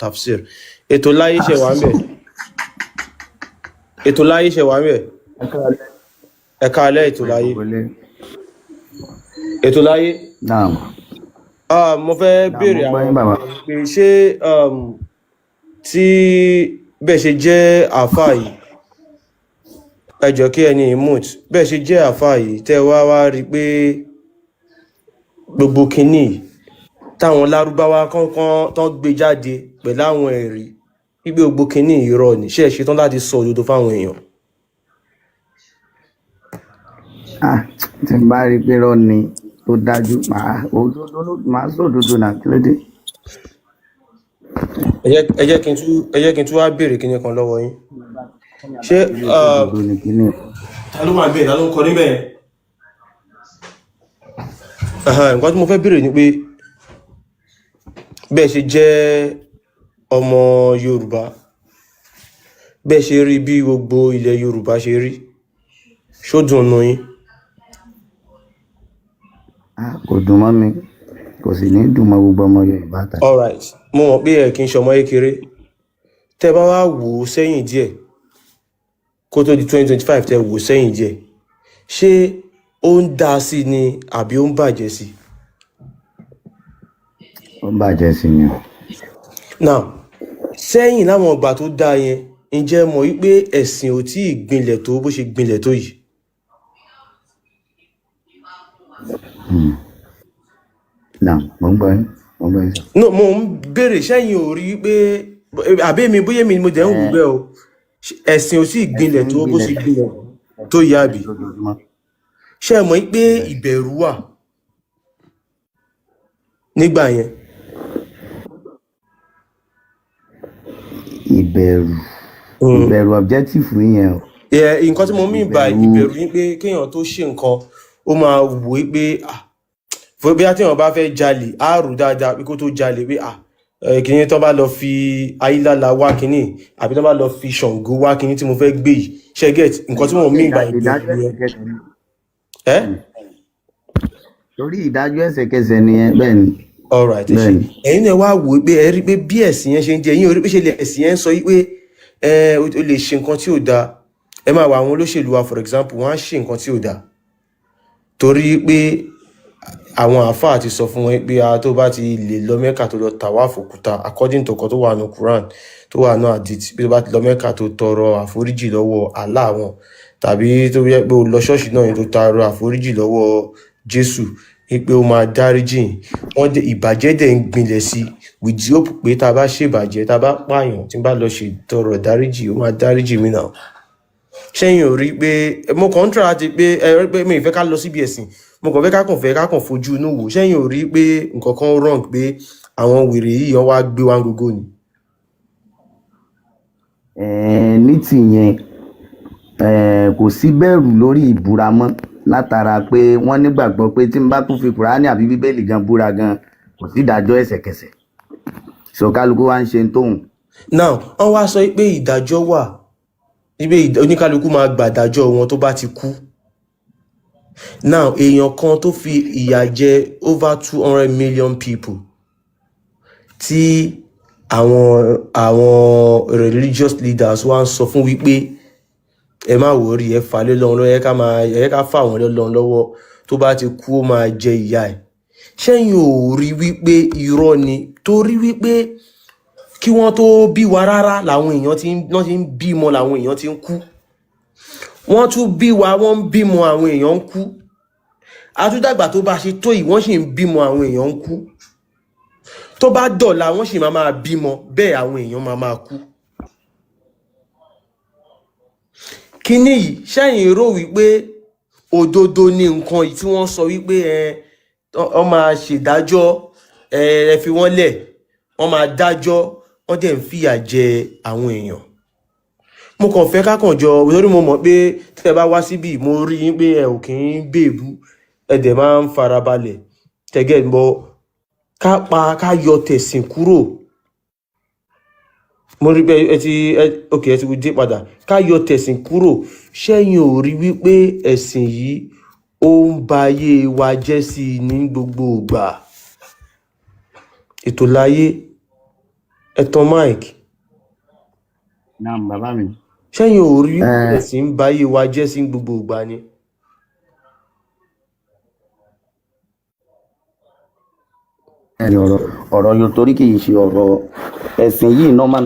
tafsir. Ètò láyé ṣe wà ńbẹ̀. Ètò láyé ṣe wà ńbẹ̀. Ẹ káalẹ́ ètò láyé. Ètò láyé. Naam. Mo fẹ́ béèrè àwọn pé ṣé tí bẹ́ẹ̀ ṣe jẹ́ àfáà yìí, ẹ jọ̀ọ́ kí ẹni imut bẹ́ẹ̀ ṣe jẹ́ àfáà yìí tẹ́ wá rí pé gbogbo kinní táwọn lárúbáwá kankan tán gbé jáde pẹ̀lú àwọn ẹ̀rí wípé gbogbo kinní irọ́ ni, ṣé ẹ ṣetán láti sọ òdodo fáwọn èèyàn? Tí n bá rí pé irọ́ ni tó dájú màá sọ òdodo náà, kí ló dé? Ẹ jẹ́ kí n tún wá béèrè kinní kan lọ́wọ́ yín. Ṣé ta ló wà bẹ́ẹ̀, ta ló ń kọ níbẹ̀? Nǹkan tí mo fẹ́ béèrè ni pé bẹ́ẹ̀ ṣe jẹ́ ọmọ Yorùbá, bẹ́ẹ̀ ṣe rí bí gbogbo ilẹ̀ Yorùbá ṣe rí, ṣó dùn nù yín? Kò dùn mọ́ mi, kò sì ní dùn mọ́ gbogbo ọmọ Yorùbá tàbí. Alright, mo mọ̀ pé ẹ kì í ṣe ọmọ kékeré. Tẹ́ bá wá wò ó sẹ́yìn díẹ̀ kó tó di 2025, tẹ́ wò ó sẹ́yìn díẹ̀, ṣé ó ń dá sí ni àbí ó ń bàjẹ́ sí? Ó ń bàjẹ́ sí ni. Now, sẹ́yìn láwọn ìgbà tó dá yẹn, ǹjẹ́ mọ̀ wípé ẹ̀sìn ò tí ì gbinlẹ̀ tó bó ṣe gbinlẹ̀ tó yìí? Náà, mo ń gbọ́ yín. No, mo ń béèrè sẹ́yìn ò rí wípé àbí mi bóyá mi ni mo dẹ̀ ń wù bẹ́ẹ̀ o, ẹ̀sìn ò tí ì gbinlẹ̀ tó bó ṣe gbinlẹ̀ tó yìí àbí? Ṣé ẹ mọ̀ wípé ìbẹ̀rù wà nígbà yẹn? Ìbẹ̀rù objective yẹn o. Nǹkan tí mo mean by ìbẹ̀rù yín pé kéèyàn tó ṣe nǹkan ó máa wò ó pé fún bí téèyàn bá fẹ́ jalè á rò dáadáa pé kó tó jalè pé kìíní tó bá lọ fi ayílála wá kìíní àbí tó bá lọ fi Ṣàngó wá kìíní tí mo fẹ́ gbé yìí, ṣe get nǹkan tí mo mean by ìbẹ̀rù yẹn. Torí ìdájọ́ ẹsẹ̀kẹsẹ̀ nìyẹn, bẹ́ẹ̀ ni. Alright, ẹ̀yin náà wá wò ó pé ẹ rí pé bí ẹ̀sìn yẹn ṣe ń jẹ yín, orí pé ṣe lè ẹ̀sìn yẹn sọ pé o lè ṣe nǹkan tí ò dáa. Ẹ máa wà àwọn olóṣèlú wa for example, wọ́n á ṣe nǹkan tí ò dáa torí pé àwọn àáfàá ti sọ fún wọn pé tó bá ti lè lọ Mẹ́kà tó lọ tàwáàfù òkúta according to nǹkan tó wà ní Quran tó wà ní hadith, bí tó bá ti lọ Mẹ́kà tó tọrọ àforíjì lọ́wọ́ Allah wọn, tàbí tó yẹ pé o lọ ṣọ́ọ̀ṣì náà yẹn tó tọrọ àforíjì lọ́wọ́ Jésù pé ó máa dáríjì wọ́n dé ìbàjẹ́ dẹ̀ ń gbinlẹ̀ sí with the hope pé tá a bá ṣèbàjẹ́, tá a bá pààyàn, tí n bá lọ ṣe tọrọ dáríjì ó máa dáríjì mí náà. Ṣẹ́yìn ò rí pé mo kàn ń try àti pé ẹ rí pé mi ì fẹ́ ká lọ síbi ẹ̀sìn, mo kàn fẹ́ ká kàn fojú inú wò. Ṣẹ́yìn ò rí pé nǹkan kan wrong pé àwọn wèrè yìí wọ́n wá gbé wá gógó ni? Ní tìyẹn kò sí bẹ̀rù lórí ìbúra mọ́ látara pé wọ́n nígbàgbọ́ pé tí n bá tún fi Kùránì àbí Bíbélì gan búra gan kò sí ìdájọ́ ẹsẹ̀kẹsẹ̀, ṣòkálukú wá ń ṣe tóun. Now wọ́n wá sọ pé ìdájọ́ wà níbi oníkálukú máa gbàdájọ́ wọn tó bá ti kú. Now èèyàn kan tó fi ìyà jẹ over 200 million people tí àwọn religious leaders wá ń sọ fún wípé ẹ má wòrí, ẹ fà lé lọ́wọ́, ẹ ká fà wọ́n lọ́wọ́ lọ́wọ́, tó bá ti kú ó máa jẹ ìyà ẹ̀. Ṣẹ́yìn ò rí wípé irọ́ ni? Torí wípé kí wọ́n tó bí wa rárá làwọn èèyàn ti ń bímọ, làwọn èèyàn ti ń kú. Wọ́n tún bí wa, wọ́n ń bímọ, àwọn èèyàn ń kú. Àtúndàgbà tó bá ṣe tó yìí wọ́n sì ń bímọ, àwọn èèyàn ń kú. Tó bá dọ̀la wọ́n sì máa bímọ, bẹ́ẹ̀ àwọn èèyàn máa kú. Kíní yìí ṣẹ́yìn rò wípé òdodo ni nǹkan yìí tí wọ́n sọ wípé wọ́n máa ṣèdájọ́, ẹ fi wọ́n lẹ̀, wọ́n máa dájọ́, wọ́n dẹ̀ ń fìyà jẹ àwọn èèyàn? Mo kàn fẹ́ ká kàn jọ, lórí mo mọ̀ pé tí ẹ bá wá síbí mo rí yín pé ẹ ò kì í bèbú, ẹ dẹ̀ máa ń farabalẹ̀, tẹ́gẹ̀ ń bọ̀ ká yọ tẹ̀sìn kúrò. Mo rí pé ẹ ti dé padà. Ká yọ tẹ̀sìn kúrò. Ṣẹ́yìn ò rí wípé ẹ̀sìn yìí ó ń ba ayé wa jẹ́ sí i ní gbogbo ìgbà? Ètò láyé, ẹ̀tàn Mike náà bàbá mi. ṣẹ́yìn ò rí Ẹ ẹ̀sìn ń báyé wa jẹ́ sí gbogbo ìgbà ni. ẹni ọ̀rọ̀ yóò torí kì í ṣe ọ̀rọ̀ ẹ̀sìn yìí nọ́mà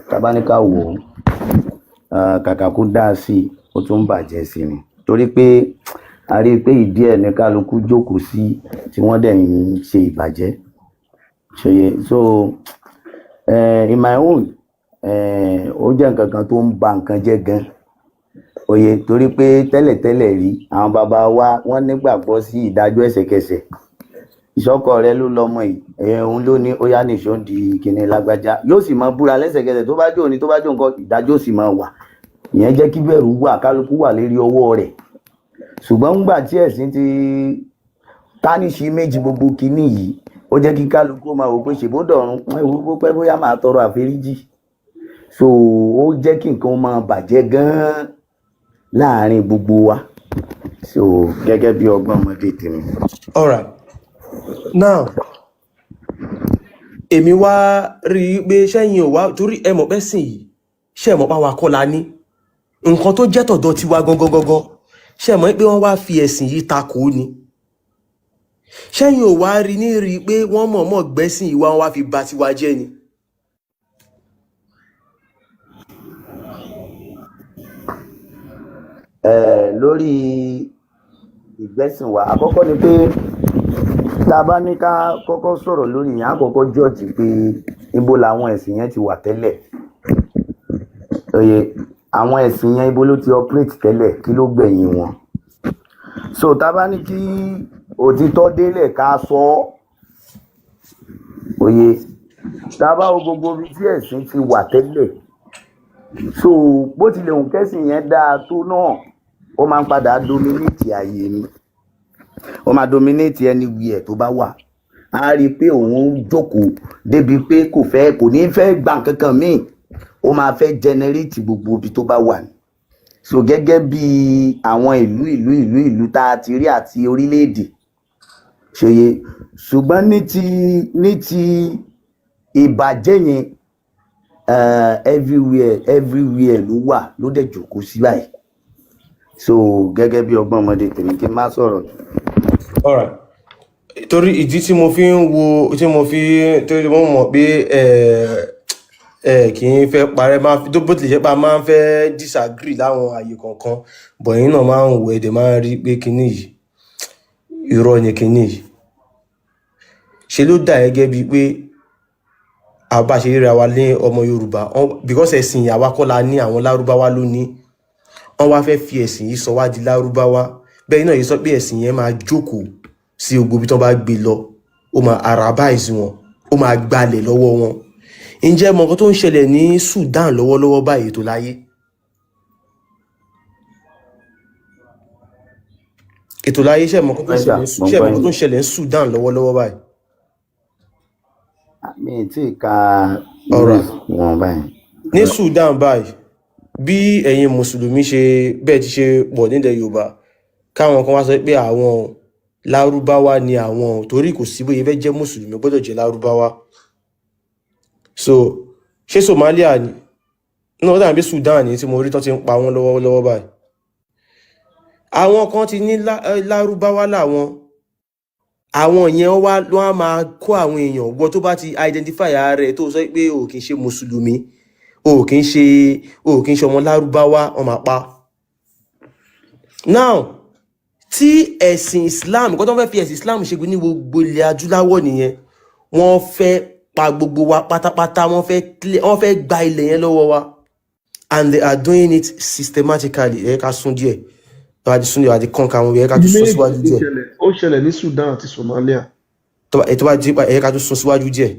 tàbá ní ká wò ó kàkà kó dáa sí i ó tún bàjẹ́ sí ni torí pé a rí i pé ìdí ẹ̀ ní kálukú jókòó sí tí wọ́n dẹ̀ ń ṣe ìbàjẹ́ ṣòye so in my own ó jẹ́ nǹkan kan tó ń ba nǹkan jẹ́ gan òye torí pé tẹ́lẹ̀tẹ́lẹ̀ rí àwọn bàbá wa wọ́n nígbàgbọ́ sí ìdájọ́ ẹsẹ̀kẹsẹ̀ ìṣọkọ rẹ ló lọmọ yìí òun ló ní ó yá nìṣó ń di kinní lágbájá yóò sì máa búra lẹ́sẹ̀kẹsẹ̀ tó bá jó ní tó bá jó nǹkan ìdájọ́ sì máa wà ìyẹn jẹ́ kí bẹ̀rù wà kálukú wà lérí ọwọ́ rẹ̀ ṣùgbọ́n ńgbà tí ẹ̀sìn ti tánìṣí méjì gbogbo kinní yìí ó jẹ́ kí kálukú máa wò pé ṣèbó dọ̀run ìwúrú pẹ́ bóyá máa tọrọ àforíjì so ó jẹ́ kí nǹkan máa bàjẹ́ gan-an láàárín gbogbo wa so gẹ́gẹ́ bí ọgbọ́n ọmọdé tèmi. Alright, now èmi wá rí i pé ṣẹ́yìn ò wá torí ẹ mọ̀ pẹ́sìn yìí ṣe mọ̀ páwa kọ́ la ní nǹkan tó jẹ́ tọ̀dọ̀ tiwa gangan ṣe mọ̀ pé wọ́n wá fi ẹ̀sìn yìí takò ni ṣẹ́yìn ò wá rí ní rí i pé wọ́n mọ̀ọ́mọ̀ gbẹ́sìn yìí wá wọ́n wá fi ba tiwa jẹ́ ni. Lórí ìgbẹ́sìn wa àkọ́kọ́ ni pé tá a bá ní ká kọ́kọ́ sọ̀rọ̀ lórí yẹn àkọ́kọ́ jọ́ọ̀jì pé ibo làwọn ẹ̀sìn yẹn ti wà tẹ́lẹ̀ oye àwọn ẹ̀sìn yẹn ibo ló ti operate tẹ́lẹ̀ kí ló gbẹ̀yìn wọn so tá a bá ní kí òtítọ́ délẹ̀ ká sọ ọ́ oye tá a bá wo gbogbo ibi tí ẹ̀sìn ti wà tẹ́lẹ̀ so bó tilẹ̀ òun kẹ́sìn yẹn dáa tó náà ó máa ń padà dominate ayé ni ó máa dominate anywhere tó bá wà á rí i pé òun jókòó débi pé kò ní fẹ́ gbà kankan míì ó máa fẹ́ generate gbogbo ibi tó bá wà ní so gẹ́gẹ́ bí àwọn ìlú tá a ti rí àti orílẹ̀-èdè ṣòye ṣùgbọ́n ní ti ìbàjẹ́ yẹn everywhere ló wà ló dẹ̀ jókòó sí báyìí so gẹ́gẹ́ bí ọgbọ́n ọmọdé tèmi kí n má sọ̀rọ̀. Alright, torí ìdí tí mo fi ń wo torí mo mọ̀ pé kì í fẹ́ parẹ́ máa fi tó bó tilẹ̀ jẹ́ pé a máa ń fẹ́ disagree láwọn àyè kọ̀ọ̀kan bọ̀ yín náà máa ń wò ẹ̀dẹ̀ máa ń rí pé kinní yìí irọ́ ni kinní yìí ṣe ló dà gẹ́gẹ́ bíi pé àbá ṣe ríra wa ní ọmọ Yorùbá because ẹ̀sìn àwa kọ́ la ní àwọn Lárúbáwá ló ní wọ́n wá fẹ́ fi ẹ̀sìn yìí sọ wá di Lárúbáwá bẹ́ẹ̀ náà yìí sọ pé ẹ̀sìn yẹn máa jókòó sí gbogbo ibi tí wọ́n bá gbé lọ ó máa arabize wọn ó máa gbalẹ̀ lọ́wọ́ wọn ǹjẹ́ mọ̀ nǹkan tó ń ṣẹlẹ̀ ní Sudan lọ́wọ́lọ́wọ́ báyìí tó láyé ètò láyé ṣe mọ̀ nǹkan tó ń ṣẹlẹ̀ ní Sudan lọ́wọ́lọ́wọ́ báyìí. mi tí ka wọn báyìí. ní Sudan báyìí bí ẹ̀yin mùsùlùmí ṣe bẹ́ẹ̀ ti ṣe pọ̀ nílẹ̀ Yorùbá káwọn kan wá sọ pé àwọn Lárúbáwá ni àwọn torí kò sí bóyá fẹ́ jẹ́ mùsùlùmí gbọ́dọ̀ jẹ́ Lárúbáwá so ṣé Somalia ni náà dàbí Sudan ni tí mo rí tán ti ń pa wọ́n lọ́wọ́lọ́wọ́ báyìí àwọn kan ti ní Lárúbáwá àwọn yẹn wọ́n á máa kó àwọn èèyàn gbọ́ tó bá ti identify ara rẹ̀ tó sọ pé o kì í ṣe mùsùlùmí o kì í ṣe ọmọ Lárúbáwá wọ́n máa pa. Now tí ẹ̀sìn Islam kọ́ tó fẹ́ fi ẹ̀sìn Islam ṣe ní gbogbo ilẹ̀ adúláwọ̀ nìyẹn wọ́n fẹ́ pa gbogbo wa pátápátá wọ́n fẹ́ gba ilẹ̀ yẹn lọ́wọ́ wa and they are doing it systematically ẹ ká sún díẹ̀ àti kọ́ńkà àwọn ẹ ká tún sún síwájú díẹ̀. ó ṣẹlẹ̀ ní Sudan àti Somalia. tó bá jí ẹ ká tún sún síwájú díẹ̀.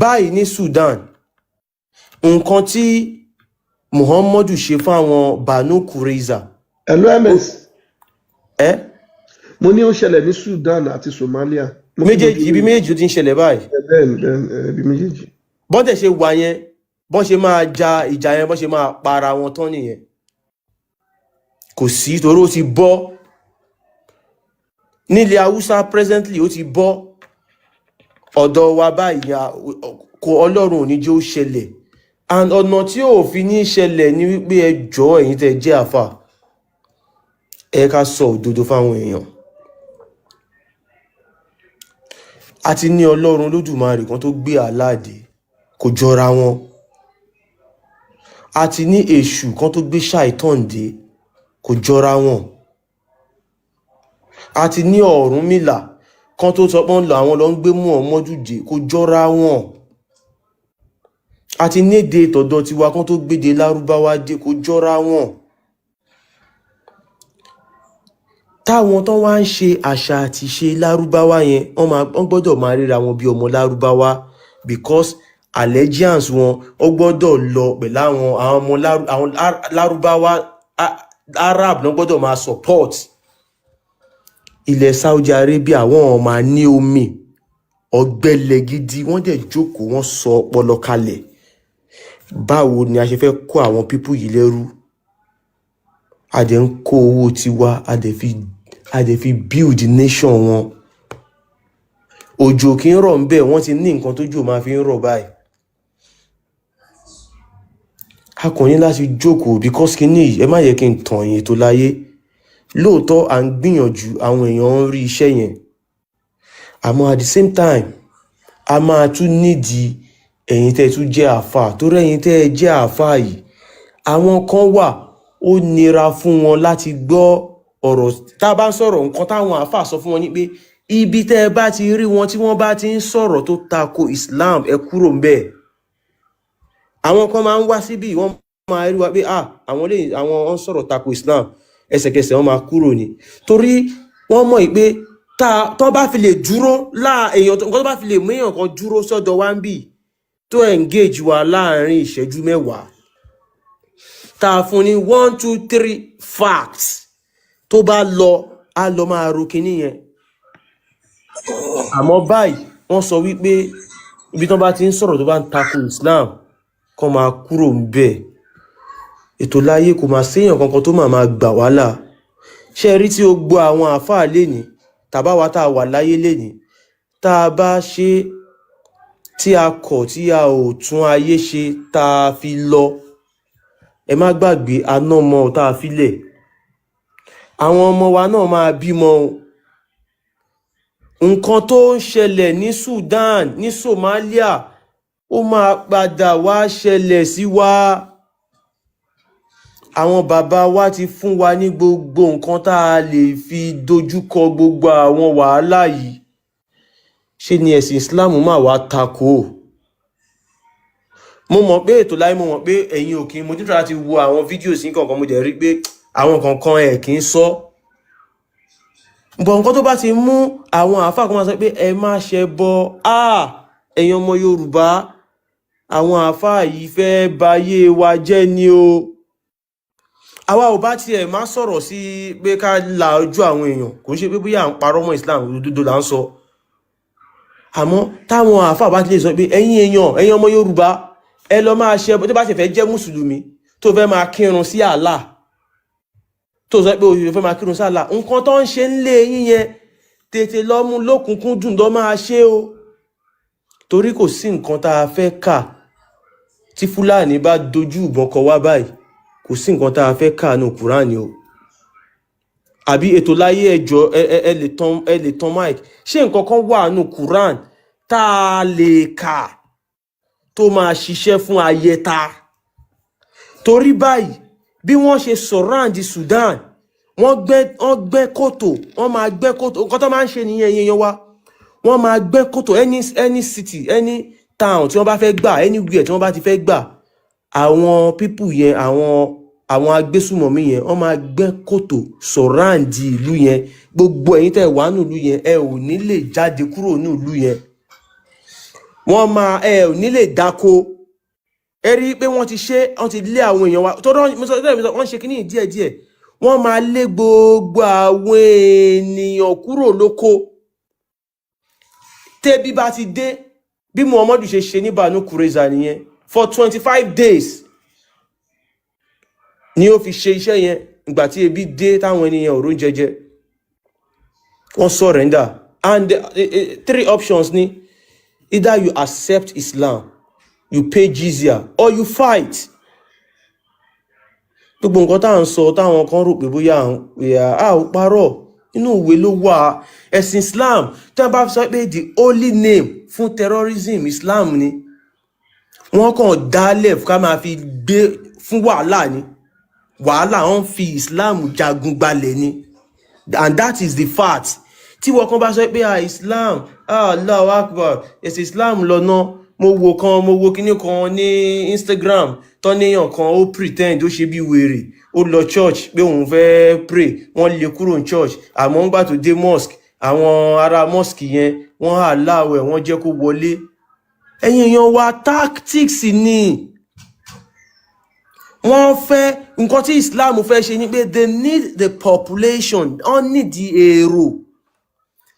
báyìí ní Sudan nǹkan tí Muhammadu ṣe fún àwọn Banu Kurayza. hello ms. mo ní ó ṣẹlẹ̀ ní Sudan àti Somalia. ibi méjèèjì tó ti ń ṣẹlẹ̀ báyìí. bẹ́ẹ̀ ibi méjèèjì. bọ́n tẹ̀ ṣe wà yẹn bọ́n ṣe máa ja ìjà yẹn bọ́n ṣe máa para wọn tán nìyẹn kò sí torí ó ti bọ́ nílẹ̀ Haúsá presently ó ti bọ́ ọ̀dọ̀ wa báyìí kò Ọlọ́run ò ní jẹ́ ó ṣẹlẹ̀. And ọ̀nà tí ò fi ní ṣẹlẹ̀ ni wípé ẹ jọ̀ọ́ ẹ̀yin tẹ́ jẹ́ àfà, ẹ ká sọ òdodo fáwọn èèyàn. A ti ní Ọlọ́run Olódùmarè kan tó gbé àláàdé, kò jọra wọn. A ti ní èṣù kan tó gbé ṣàìtàn dé, kò jọra wọn. A ti ní Ọ̀rúnmìlà kan tó sọ pé àwọn ló ń gbé Muhammadu dé, kò jọra wọn. A ti ní èdè tọ̀dọ̀ tiwa kan tó gbédè Lárúbáwá dé, kò jọra wọn. Táwọn tó wá ń ṣe àṣà àti ṣe Lárúbáwá yẹn, wọ́n gbọ́dọ̀ máa ríra wọn bí ọmọ Lárúbáwá, because allegiance wọn ó gbọ́dọ̀ lọ pẹ̀lú àwọn ọmọ Lárúbáwá, Arab náà gbọ́dọ̀ máa support. Ilẹ̀ Saudi Arabia wọ́n máa ní omi ọ̀gbẹlẹ̀ gidi, wọ́n dẹ̀ jókòó, wọ́n sọ ọpọlọ kalẹ̀. Báwo ni a ṣe fẹ́ kó àwọn pípù yìí lẹ́rú? A dẹ̀ ń kó owó tiwa, a dẹ̀ fi build nation wọn. Òjò kì í rọ̀ ń bẹ̀, wọ́n ti ní nǹkan tójò máa fi ń rọ̀ báyìí. A kàn ní láti jókòó, because kíní yìí, ẹ má yẹ kí n tàn yín tó láyé. Lóòótọ́ à ń gbìyànjú, àwọn èèyàn ń rí iṣẹ́ yẹn. Àmọ́ at the same time, a máa tún nídìí ẹ̀yin tẹ́ tún jẹ́ àfà, torí ẹ̀yin tẹ́ jẹ́ àfà yìí, àwọn kan wà ó nira fún wọn láti gbọ́ ọ̀rọ̀. Tá bá ń sọ̀rọ̀, nǹkan táwọn àfà sọ fún wọn ní pé ibi tẹ́ bá ti rí wọn tí wọ́n bá ti ń sọ̀rọ̀ tó tako Islam, ẹ kúrò ńbẹ̀. Àwọn kan máa ń wá síbí, wọ́n máa rí wa pé àwọn ń sọ̀rọ̀ tako Islam, ẹsẹ̀kẹsẹ̀ wọ́n máa kúrò ní. Torí wọ́n mọ̀ pé tó bá fi lè dúró èèyàn, nǹkan tó bá fi lè mú èèyàn kan dúró sọ́dọ̀ wa ń bì tó engage wa láàrin ìṣẹ́jú 10, tá fún ní 1, 2, 3 facts, tó bá lọ á lọ máa ro kíní yẹn. Àmọ́ báyìí wọ́n sọ wípé ibi tó bá ti ń sọ̀rọ̀ tó bá ń tako Islam, kó máa kúrò ńbẹ̀. Ètò láyé kò máa séèyàn kankan tó máa gbà wàhálà. Ṣé rí tí ó gbọ́ àwọn àfáà lénìí, tàbá wa tá wà láyé lénìí, tá a bá ṣe tí a kọ̀ tí a ò tún ayé ṣe tá a fi lọ, ẹ má gbàgbé aná ọmọ tá a filẹ̀. Àwọn ọmọ wa náà máa bímọ. Nǹkan tó ń ṣẹlẹ̀ ní Sudan, ní Somalia, ó máa padà wá ṣẹlẹ̀ sí wa. Àwọn bàbá wa ti fún wa ní gbogbo nǹkan tá a lè fi dojúkọ gbogbo àwọn wàhálà yìí. Ṣé ni ẹ̀sìn Islam máa wá tako? Mo mọ̀ pé ètò láyé, mo mọ̀ pé ẹ̀yin ò kí, mo ti try láti wo àwọn fídíò sí kankan, mo dẹ̀ rí pé àwọn kankan ẹ̀ kì í sọ. Bọ̀ nǹkan tó bá ti mú àwọn àfáà kan máa sọ pé ẹ má ṣe bọ, ẹ̀yin ọmọ Yorùbá, àwọn àfáà yìí fẹ́ bayé wa jẹ́ ni o. Àwa ò bá tiẹ̀ má sọ̀rọ̀ sí pé ká la ojú àwọn èèyàn, kò ṣe pé bóyá à ń parọ́ mọ́ Islam, òdodo là ń sọ. Àmọ́ táwọn àfáà bá ti lè sọ pé ẹ̀yin ọmọ Yorùbá, ẹ lọ máa ṣe, tó bá ṣe fẹ́ jẹ́ Mùsùlùmí tó fẹ́ máa kírun sí Allah, tó sọ pé o fẹ́ máa kírun sí Allah, nǹkan tó ń ṣe ń lé yín yẹn, tètè lọ mú lókùnkúndùn lọ máa ṣe o. Torí kò sí nǹkan tá a fẹ́ kà tí Fúlàní bá dojú ìbọn kọ wá báyìí, kò sí nǹkan tá a fẹ́ kà ní Kùránì o. Àbí ètò láyé ẹjọ́ ẹ lè tán mic. Ṣé nǹkan kan wà ní Quran tá a lè kà tó máa ṣiṣẹ́ fún ayẹta? Torí báyìí bí wọ́n ṣe surround Sudan, wọ́n gbẹ́ kòtò, wọ́n máa gbẹ́ kòtò. Nǹkan tó máa ń ṣe nìyẹn yẹn wa. Wọ́n máa gbẹ́ kòtò, any city, any town tí wọ́n bá fẹ́ gbà, anywhere tí wọ́n bá ti fẹ́ gbà, àwọn people yẹn, àwọn agbésùmọ̀mí yẹn, wọ́n máa gbẹ́ kòtò surround ìlú yẹn. Gbogbo ẹ̀yin tẹ́ wà nínú ìlú yẹn, ẹ ò ní lè jáde kúrò nínú ìlú yẹn. Ẹ ò ní lè dáko. Ẹ rí pé wọ́n ti lé àwọn èèyàn wa. Tó wọ́n ṣe kíní díẹ̀díẹ̀. Wọ́n máa lé gbogbo àwọn ènìyàn kúrò lóko. Tẹ́bí bá ti dé, bí Muhammadu ṣe ní Banu Qurayza nìyẹn. For 25 days ni ó fi ṣe iṣẹ́ yẹn. Ìgbà tí ebi dé táwọn ènìyàn ò róúnjẹ jẹ, wọ́n surrender. And 3 options ni. either you accept Islam, you pay jizya, or you fight. Gbogbo nǹkan tá à ń sọ táwọn kan rò pé bóyá a ò parọ́ inú ìwé ló wà. Ẹ̀sìn Islam tí wọ́n bá sọ pé the only name fún terrorism Islam ni wọ́n kàn dálẹ̀ ká máa fi gbé fún wàhálà ni. Wàhálà wọ́n fi Islam jagun gbalẹ̀ ni, and that is the fact. Tí wọ́n kan bá sọ pé Islam Allahu Akbar ẹ̀sìn Islam lọ́nà. Mo wo kíní kan ní Instagram tó níyàn kan ó pretend ó ṣe bí wèrè ó lọ church pé òun fẹ́ pray wọ́n lè kúrò ní church àmọ́ ńgbà tó dé mosque àwọn ará mosque yẹn wọ́n allow ẹ̀ wọ́n jẹ́ kó wọlé. Ẹ̀yin èèyàn wa tactics ni wọ́n fẹ́ nǹkan tí Islam fẹ́ ṣe ni pé they need the population, wọ́n need the èrò,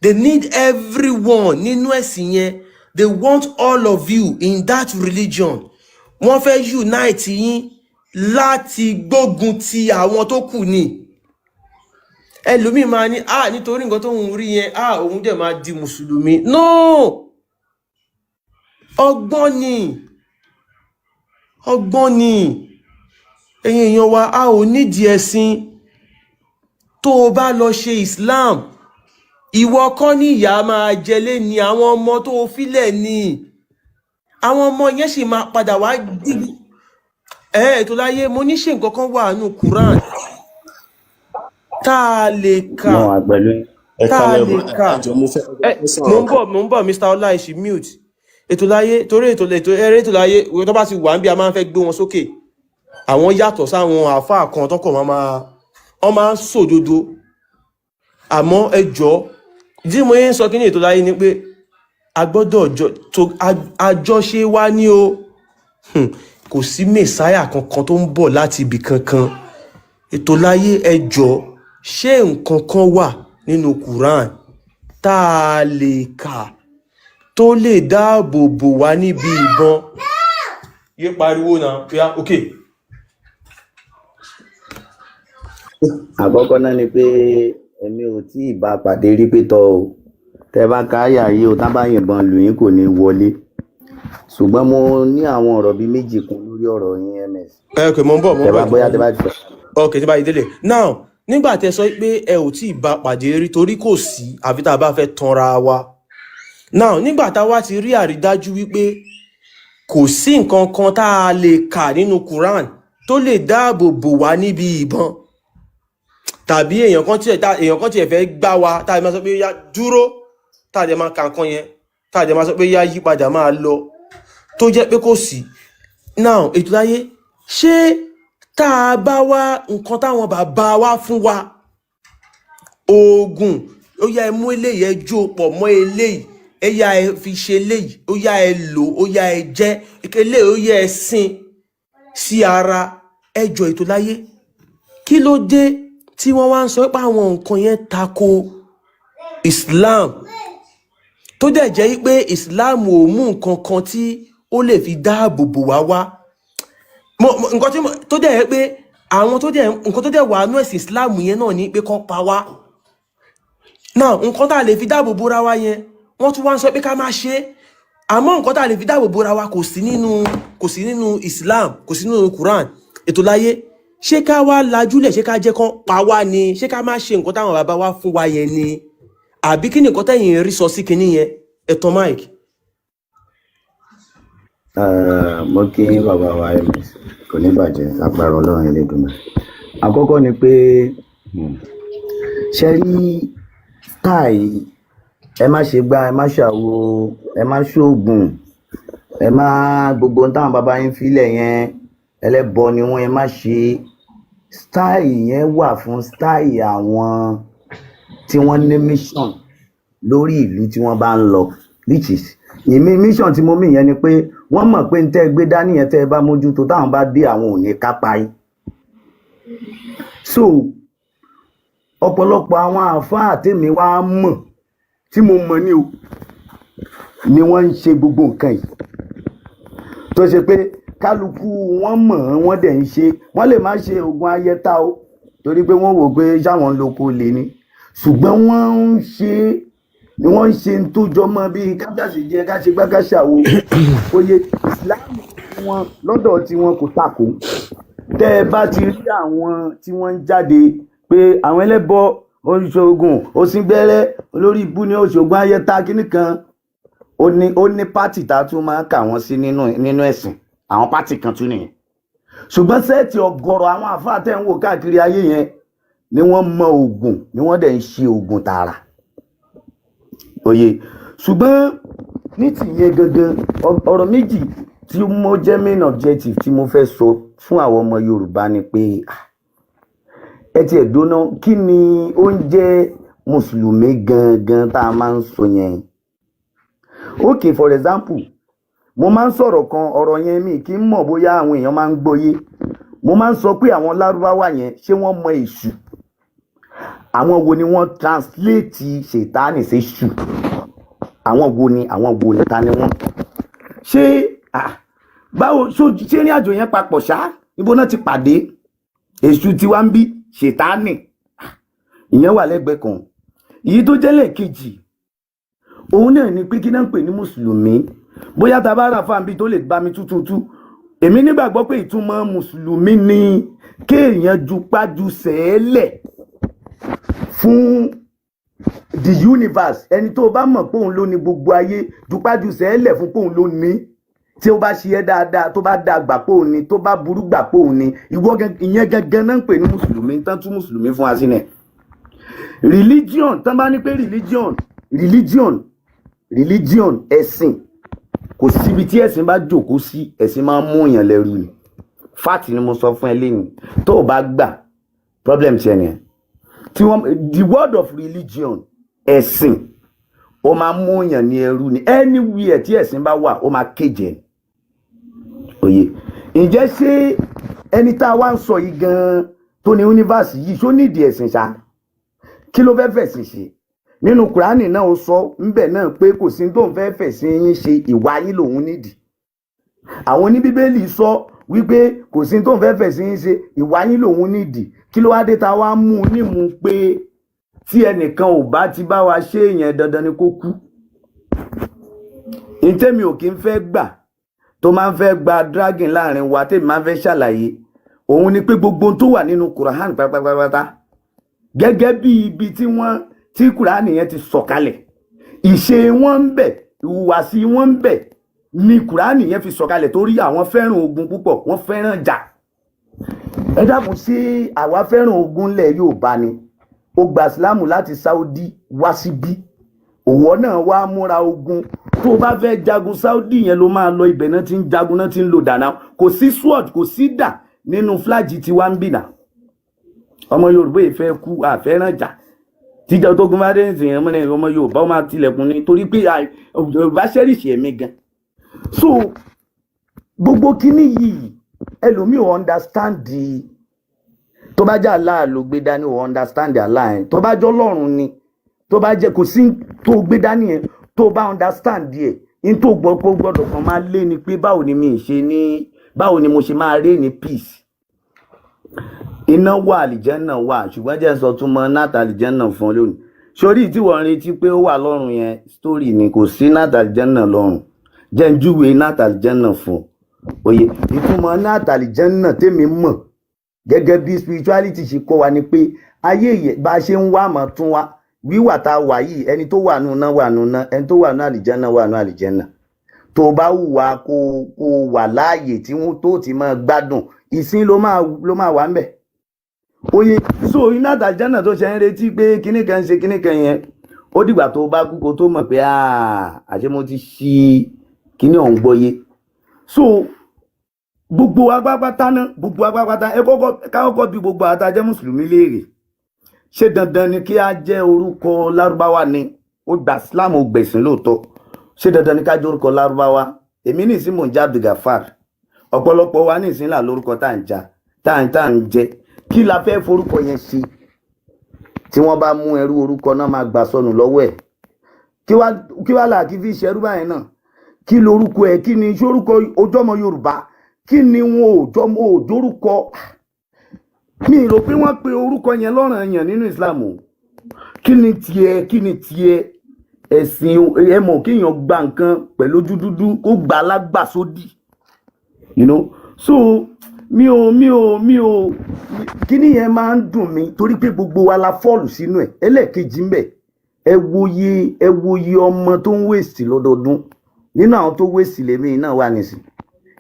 they need everyone nínú ẹ̀sìn yẹn. They want all of you in that religion. Wọ́n fẹ́ unite yín láti gbógun ti àwọn tó kù ni. Ẹlòmíì máa ní nítorí nǹkan tó ń rí yẹn òun dẹ̀ máa di mùsùlùmí. No! Ọgbọ́n ni. Ẹ̀yin èèyàn wa ò nídìí ẹ̀sìn. Tó o bá lọ ṣe Islam, ìwọ kọ́ ní ìyá máa jẹlé ni àwọn ọmọ tó filẹ̀ ni. Àwọn ọmọ yẹn sì máa padà wá dìbò. Ètò láyé mo ní ṣe nǹkan kan wà nínú Quran tá a lè kà. Mo ń bọ̀ Mr. Ọláìṣì mute. Ètò láyé torí ètò láyé tó bá ti wà ń bí a máa ń fẹ́ gbé wọn sókè. Àwọn yàtọ̀ sáwọn àáfàá kan tó kọ̀ wọ́n máa ń sòdodo. Àmọ́ ẹ jọ̀ọ́ ìdí mo yẹn sọ kíní ètò láyé ni pé a gbọ́dọ̀ àjọṣe wa ní o. Kò sí mẹ̀sáyà kankan tó ń bọ̀ láti ibì kankan. Ètò láyé ẹ jọ̀ọ́ ṣé nǹkan kan wà nínú Quran tá a lè kà tó lè dáàbò bò wá níbi ìbọn? Yé pariwo náà pé okay. Àkọ́kọ́ náà ni pé èmi ò tí ì bá pàdé rí pé tọ́ o tẹ́ bá káyà yìí o tá bá yìnbọn lù yín kò ní wọlé, ṣùgbọ́n mo ní àwọn ọ̀rọ̀ bíi méjì kan lórí ọ̀rọ̀ yín ms. Okay, mo ń bọ̀ tẹ́ bá bóyá tẹ́ bá jù. Okay, tí bá yí délé now nígbà tẹ́ sọ pé ẹ ò tí ì bá pàdé rí torí kò sí àfi tá a bá fẹ́ tanra wa. Now nígbà tá a wá ti rí àrídájú wípé kò sí nǹkan kan tá a lè kà nínú Quran tó lè dáàbò bò wá níbi ìbọn, tàbí èèyàn kan tiẹ̀ fẹ́ gbá wa tá a máa sọ pé yá dúró tá a jẹ máa ka nǹkan yẹn tá a jẹ máa sọ pé yá yípadà máa lọ, tó jẹ́ pé kò sí. Now ètò láyé ṣé tá a bá wá nǹkan táwọn bàbá wa fún wa oògùn ó yá ẹ mú eléyìí ẹ jó pọ̀ mọ́ eléyìí ẹ yá ẹ fi ṣe eléyìí ó yá ẹ lò ó yá ẹ jẹ eléyìí ó yá ẹ sìn sí ara ẹjọ́ ètò láyé. Kí ló dé tí wọ́n wá ń sọ pé àwọn nǹkan yẹn tako Islam tó dẹ̀ jẹ́ pé Islam ò mú nǹkan kan tí ó lè fi dáàbò bò wá. Nǹkan tó dẹ̀ jẹ́ pé àwọn nǹkan tó dẹ̀ wà nú ẹ̀sìn Islam yẹn náà ní pé kán pa wá. Now nǹkan tá a lè fi dáàbò bóra wa yẹn wọ́n tún wá ń sọ pé ká má ṣe, àmọ́ nǹkan tá a lè fi dáàbò bóra wa kò sí nínú Islam, kò sí nínú Quran. Ètò láyé ṣé ká wá lajúlẹ̀ ṣé ká jẹ́ kán pa wá ni, ṣé ká má ṣe nǹkan táwọn bàbá wa fún wa yẹn ni, àbí kí ni nǹkan tẹ̀yìn rí sọ sí kinní yẹn? Ẹ̀tọ́ Mike. Mo kí bàbá wa ms kò ní bàjẹ́ lágbára Ọlọ́run Elédùmarè. Àkọ́kọ́ ni pé ṣe rí táì ẹ má ṣe gbá ẹ má ṣàwo ẹ má ṣoògùn ẹ má gbogbo táwọn bàbá yín filẹ̀ yẹn ẹlẹ́bọ ni wọ́n ẹ má ṣe. Style yẹn wà fún style àwọn tí wọ́n ní mission lórí ìlú tí wọ́n bá ń lọ, which is ìmí mission tí mo mì yẹn ni pé wọ́n mọ̀ pé tẹ́ gbé dání yẹn tẹ́ bá mójútó táwọn bá dé àwọn ò ní kápá yín. So ọ̀pọ̀lọpọ̀ àwọn àfáà tèmi wá mọ̀ tí mo mọ̀ ní o ni wọ́n ń ṣe gbogbo nǹkan yìí tó ṣe pé kálukú wọ́n mọ̀ wọ́n dẹ̀ ń ṣe. Wọ́n lè má ṣe oògùn ayẹta o torí pé wọ́n wò pé sáwọn lóko lè ní, ṣùgbọ́n wọ́n ń ṣe ni wọ́n ń ṣe tó jọmọ́ bí kájàsì jẹ ká ṣe gbágáṣàwo oyè ìsìláàmù wọn lọ́dọ̀ tí wọn kò takò tẹ́ ẹ bá ti rí àwọn tí wọ́n ń jáde pé àwọn ẹlẹ́bọ oṣoògùn òsíngbẹ́rẹ́ olórí ibú ni oṣoògùn ayẹta kínní kan ó ní pátì tá a tún máa ń kà wọ́n sí nínú ẹ̀sìn àwọn pátì kan tún nìyẹn ṣùgbọ́n sẹ́ẹ̀tì ọ̀gọ̀rọ̀ àwọn àfáà tẹ́ ń wò káàkiri ayé yẹn ni wọ́n mọ oògùn ni wọ́n dẹ̀ ń ṣe oògùn tààrà òye ṣùgbọ́n ní tìyẹn gangan ọ̀rọ̀ méjì tí mo jẹ́ main objective tí mo fẹ́ sọ fún àwọn ọmọ Yorùbá ni pé ẹ tiẹ̀ dóná kí ni ó ń jẹ́ mùsùlùmí gangan tá a máa ń sọ yẹn okay for example mo máa ń sọ̀rọ̀ kan ọ̀rọ̀ yẹn mi kì í mọ̀ bóyá àwọn èèyàn máa ń gbọ́yé mo máa ń sọ pé àwọn lárúbáwá yẹn ṣé wọ́n mọ èṣù àwọn wo ni wọ́n translate ṣètánì sí èṣù àwọn wo ni ta ni wọ́n ṣé báwo ṣé ní àjò yẹn papọ̀ ṣá ibo náà ti pàdé èṣù tí wá ń bí ṣètánì ìyẹn wà lẹ́gbẹ̀ẹ́ kan èyí tó jẹ́ lẹ́ẹ̀kejì òun náà ni pé kí náà ń pè ní mùsùlùmí bóyá ta bá rà fáàbí tó lè bá mi tútútú èmi nígbàgbọ́ pé ìtumọ̀ mùsùlùmí ni kéèyàn jupájú sẹ́ẹ̀lẹ̀ fún the universe ẹni tó bá mọ̀ pé òun ló ní gbogbo ayé jupájú sẹ́ẹ̀lẹ̀ fún pé òun ló ní tí ó bá ṣe é dáadáa tó bá dáa gbà pé òun ni tó bá burú gbà pé òun ni ìyẹn gangan náà ń pè ní mùsùlùmí tán tún mùsùlùmí fún wa sílẹ̀ religion tán bá ní pé religion ẹ̀sìn kò síbi tí ẹ̀sìn bá jókòó sí ẹ̀sìn máa ń mú èèyàn lẹ́rù ni fact ni mo sọ fún ẹ lẹ́nu tó o bá gbà problem ti ẹni ẹ tí wọ́n the word of religion ẹ̀sìn ó máa ń mú èèyàn ní ẹrú ni anywhere tí ẹ̀sìn bá wà ó máa kéje òye ǹjẹ́ ṣé ẹni tá a wá ń sọ yìí gan-an tó ní universe yìí ṣó nídìí ẹ̀sìn ṣá kí ló fẹ́ fẹ̀sìn ṣe nínú kùránì náà ó sọ ńbẹ̀ náà pé kò sí tó ń fẹ́ fẹ̀sìn yín ṣe ìwà yín lòun nídìí àwọn oníbíbélì sọ wípé kò sí tó ń fẹ́ fẹ̀sìn yín ṣe ìwà yín lòun nídìí kí ló wá dé ta wá mú un nímú pé tí ẹnìkan ò bá ti bá wa ṣe èèyàn dandan ni kó kú ìtẹ́mi ò kí ń fẹ́ gbà tó máa ń fẹ́ gba dragon láàrin wa tèmi máa ń fẹ́ ṣàlàyé òun ni pé gbogbo tó wà nínú kùránì pátápátá gẹ́gẹ́ bí ibi tí kùránì yẹn ti sọ̀kalẹ̀ ìṣe wọn ń bẹ ìhùwàsí wọn ń bẹ ni kùránì yẹn fi sọ̀kalẹ̀ torí àwọn fẹ́ràn ogun púpọ̀ wọ́n fẹ́ràn jà ẹ dákun sí àwa fẹ́ràn ogun lẹ̀ Yorùbá ni ó gba ìsìlámù láti Saudi wá síbí òwò náà wá múra ogun tó bá fẹ́ jagun Saudi yẹn ló máa lọ ibẹ̀ náà ti ń jagun náà ti ń lo dànà kò sí sword kò sí dà nínú fúlájì tí wá ń bìnà ọmọ Yorùbá ìfẹ́ kú àfẹ́ràn jà tíjà tó gun bá dé ìsìn ọmọ Yorùbá ó máa tilẹ̀kùn ni torí pé Yorùbá ṣẹ́rìṣì ẹ̀mí gan so gbogbo kíní yìí ẹlòmíì ò understand tó bá jẹ́ Allah ló gbé dání ò understand Allah yẹn tó bá jẹ́ Ọlọ́run ni tó bá jẹ́ kò sí tó gbé dání yẹn tó bá understand ẹ̀ in tó gbọ́ kó gbọ́dọ̀ kan máa lé ni pé báwo ni mo ṣe máa rí ní peace iná wà àlìjẹ́nà wà ṣùgbọ́n jẹ́ sọ tún mọ́ náà àlìjẹ́nà fún ọ lónìí sórí tí wọ́n retí pé ó wà lọ́rùn yẹn story ni kò sí náà àlìjẹ́nà lọ́rùn jẹ́ ń júwe náà àlìjẹ́nà fún òye ìtumọ̀ náà àlìjẹ́nà tèmi mọ̀ gẹ́gẹ́ bí spirituality ṣe kọ́ wa ni pé ayé bá ṣe ń wá mọ̀ tún wá wíwà tá a wà yìí ẹni tó wà nù náà wà nù náà ẹni tó wà nù àlìjẹ́nà wà nù àlìjẹ́nà tó bá hùwà kó wà láàyè tí wọ́n tó ti máa gbádùn ìsìn ló máa wà ń bẹ̀ oye so iná àtàjánà tó ṣe ń retí pé kíní kan ṣe kíní kan yẹn ó dìgbà tó bá kú kó tó mọ̀ pé àṣé mo ti ṣí kíní ọ̀hún gbọ́yé so gbogbo agbápátá ẹ kọ́kọ́ bí gbogbo àtàjẹ́ mùsùlùmí léèrè ṣé dandan ni kí a jẹ́ orúkọ lárúbáwá ni ó gba Islam ó gbẹ̀sìn lóòótọ́ ṣé dandan ni ká jẹ́ orúkọ lárúbáwá èmi ní ìsìn mò ń jẹ́ Abdulgafar ọ̀pọ̀lọpọ̀ wa ní ìsìn là lórúkọ tá à ń jẹ́ kí la fẹ́ forúkọ yẹn ṣe tí wọ́n bá mú ẹrú orúkọ náà máa gbà sọnù lọ́wọ́ ẹ̀ kí wá là kí fi ṣerú báyẹn náà kí lorúkọ ẹ̀ kí ni sórúkọ ojọ́mọ Yorùbá kí ni wọn ò jórúkọ mi rò pé wọ́n pe orúkọ yẹn lọ́ranyàn nínú Islam o kí ni tiẹ̀ ẹ̀sìn ẹ mọ̀ kéèyàn gba nǹkan pẹ̀lú ojú dúdú kó gbà á lágbàsódì so mi ò kíní yẹn máa ń dùn mí torí pé gbogbo wa la fọ́ọ̀lù sínú ẹ̀. Ẹlẹ́ẹ̀kejì ń bẹ ẹ wòye ọmọ tó ń wéèsì lọ́dọọdún. Nínú àwọn tó wéèsì lèmi náà wà nísìn.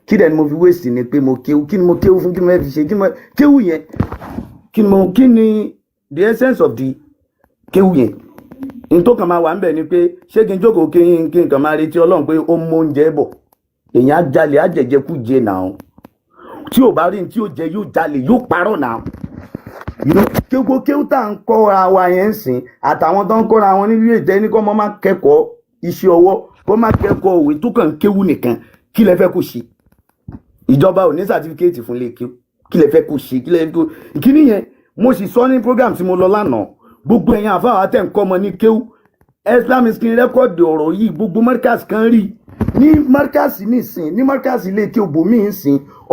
Kí dẹ̀ ni mo fi wéèsì ni pé mo kéwú. Kí ni mo kéwú fún? Kí ni mo fi ṣe? Kéwú yẹn kí ni the essence of the kéwú yẹn? N tó kàn máa wà ń bẹ̀ ni pé ṣé kí n jókòó kí n kàn máa retí Ọlọ́run pé ó mú oúnjẹ bọ̀. Èèyàn á jalè á jẹjẹkújẹ náà. Tí ò bá rí ní tí ó jẹ yóò jalè yóò parọ́ náà. Kéwú tá à ń kọ́ra wa yẹn ń sìn àtàwọn tó ń kọ́ra wọn nílé ìjẹ́ ní kọ́ mọ́ máa kẹ́kọ̀ọ́ iṣẹ́ ọwọ́ kó máa kẹ́kọ̀ọ́ òwe tó kàn kéwú nìkan kí lẹ fẹ́ kó ṣe? Ìjọba ò ní sàtífíkẹ́ẹ̀tì fún lè kéwú kí lẹ fẹ́ kó ṣe? Kí nìyẹn mo sì sọ ní program tí mo lọ lánàá gbogbo ẹ̀yin àfáà tẹ̀ ń kọ́ ọmọ ní kéwú Islamic skin record ọ̀rọ̀ yìí gbogbo markaz kan rí ní markaz nísìn ní markaz ilé kéwú bòmí ń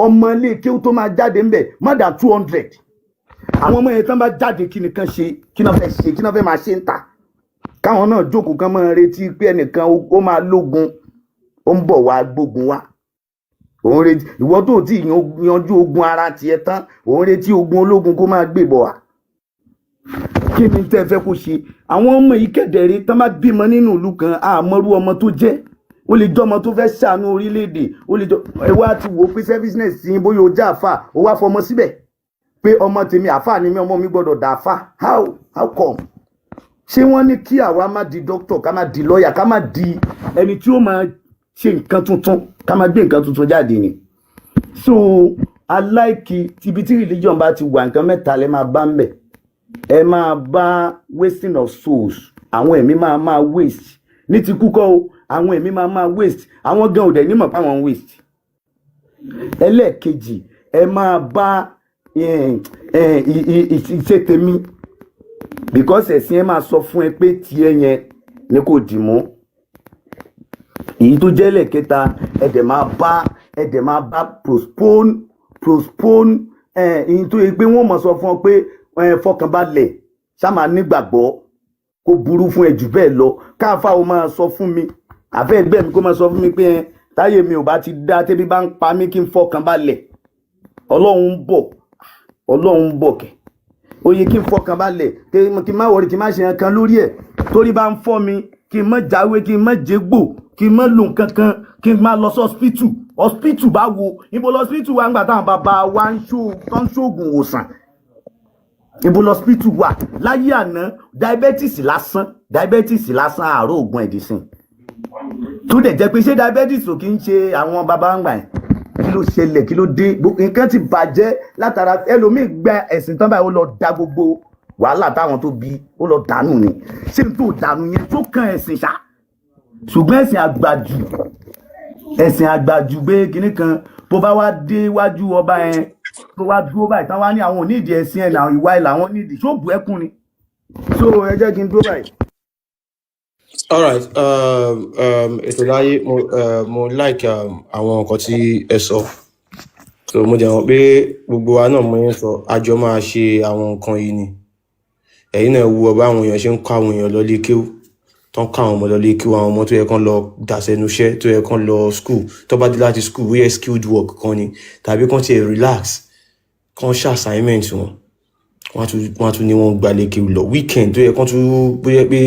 ọmọ ilé kéwú tó máa jáde ńbẹ̀ more than 200. Àwọn ọmọ yẹn tán bá jáde kí nìkan ṣe kí náà fẹ́ ṣe kí náà fẹ́ máa ṣe ń tà káwọn náà jókòó kan máa retí pé ẹnìkan ó máa lógun ó ń bọ̀ wá gbógun wá òun retí ìwọ tó ti yanjú ogun ara tiẹ̀ tán òun retí ogun ológun kó máa gbé bọ̀ wá. Kí ni tẹ́ fẹ́ kó ṣe? Àwọn ọmọ yìí kẹ̀dẹ̀rẹ́ tán bá bímọ nínú ìlú kan àmọ́rú ọmọ tó jẹ́ ó lè jọ ọmọ tó fẹ́ ṣàánú orílẹ̀-èdè ó lè jọ ẹ wá ti wò ó pé serviceness sí bóyá o já àfà ó wá fọmọ síbẹ̀ pé ọmọ tèmi àfà ni mí ọmọ mi gbọ́dọ̀ dà àfà how come? Ṣé wọ́n ní kí àwa má di doctor ká má di lawyer ká má di ẹni tí ó máa ṣe nǹkan tuntun ká má gbé nǹkan tuntun jáde ni? So aláìkí ibi tí religion bá ti wà nǹkan mẹ́ta lẹ́ máa bá ń bẹ̀. Ẹ máa bá wasting of souls àwọn ẹ̀mí máa waste ní ti kúkọ́ o àwọn ẹ̀mí máa waste àwọn gan ò dẹ̀ nímọ̀ páwọn waste. Ẹlẹ́ẹ̀kejì ẹ máa bá ìṣe tèmi because ẹ̀sìn ẹ máa sọ fún ẹ pé tiẹ̀ yẹn ni kò dì mú. Èyí tó jẹ́ ẹlẹ́ẹ̀kẹta ẹ̀dẹ̀ máa bá postpone èyí tó yẹ pé wọ́n mọ̀ sọ fún ọ pé fọkànbalẹ̀ ṣá máa nígbàgbọ́ kó burú fún ẹ jù bẹ́ẹ̀ lọ káfá o máa sọ fún mi àbẹ́ ẹgbẹ́ mi kó máa sọ fún mi pé táyé mi ò bá ti dá tẹ́bí bá ń pa mí kí n fọkànbalẹ̀ Ọlọ́run ń bọ̀ kẹ̀ ó yẹ kí n fọkànbalẹ̀ kí n má wọrí kí n má ṣe nǹkan lórí ẹ̀ torí bá ń fọ́ mi kí n má jáwé kí n má jégbò kí n má lò nǹkan kan kí n má lọ sí hospital bá wo ibo lọ hospital wa ń gbà táwọn bàbá wa ń ṣoògùn òsàn ibo lọ́spítù wà láyé àná diabetes lásán àárò ògùn ẹ̀dísìn tó dẹ̀ jẹ́ pé ṣé diabetes ò kí ń ṣe àwọn bàbá ń gbà yẹn kí ló ṣẹlẹ̀ kí ló dé nǹkan ti bàjẹ́ látara ẹlòmíì gba ẹ̀sìn tán báyìí ó lọ da gbogbo wàhálà táwọn tó bí ó lọ dànù ni ṣé n tó dànù yẹn tó kan ẹ̀sìn ṣá ṣùgbọ́n ẹ̀sìn àgbàjù gbé kinní kan bó bá wá dé wájú ọba yẹn tó wá dúró báyìí tán wá ní àwọn onídìí ẹ̀sìn ẹ̀ làwọn ìwà ẹ̀ làwọn nídìí ṣó bù ẹkún ni so ẹ jẹ́ kí n dúró báyìí. All right, ètò láyé mo like àwọn nǹkan tí ẹ sọ so mo jẹ́ wọ́n pé gbogbo wa náà mo yẹn sọ àjọ máa ṣe àwọn nǹkan yìí ni ẹ̀yin náà wo ọba àwọn èèyàn ṣe ń kọ́ àwọn èèyàn lọ lé kéwú tán ká àwọn ọmọ lọ lé kéwú àwọn ọmọ tó yẹ kán lọ dàsẹ́nu iṣẹ́ tó yẹ kán lọ school tó bá dé láti school bóyá skilled work kan ni tàbí kán ti relax kán ṣe assignment wọ́n tún ní wọ́n gba lé kéwú lọ weekend tó yẹ kán tún bóyá pé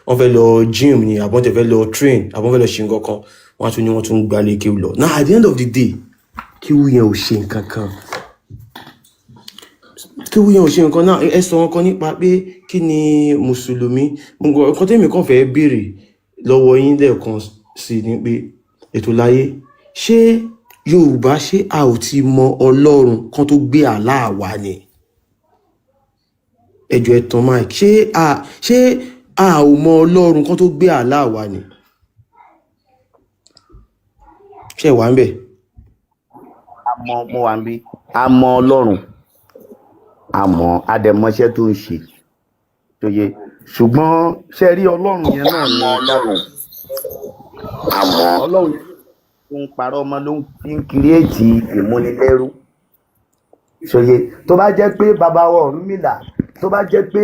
wọ́n fẹ́ lọ gym ni àbọ̀n tẹ̀ fẹ́ lọ train àbọ̀n fẹ́ lọ ṣe nǹkan kan wọ́n tún gba lé kéwú lọ. Now at the end of the day kéwú yẹn ò ṣe nǹkan kan náà ẹ sọ wọn kan nípa pé kí ni mùsùlùmí nǹkan tẹ́mi kàn fẹ́ béèrè lọ́wọ́ yín lẹ́ẹ̀kan sí ni pé ètò láyé ṣé Yorùbá ṣé a ò ti mọ Ọlọ́run kan tó gbé Allah wá ni ẹjọ́ ẹ̀tàn Mike ṣé a ò mọ Ọlọ́run kan tó gbé Allah wá ni ṣé wà ń bẹ̀. mo wà ń bí a mọ Ọlọ́run àmọ́ adẹ̀mọ́ṣẹ́ tó ń ṣe tó yẹ ṣùgbọ́n ṣe rí Ọlọ́run yẹn náà ní Ọlọ́run tó ń parọ́ ọmọ ló ń fi ń kírèètì ìmúnilẹ́rú ṣòye tó bá jẹ́ pé bàbá wa Ọ̀rúnmìlà tó bá jẹ́ pé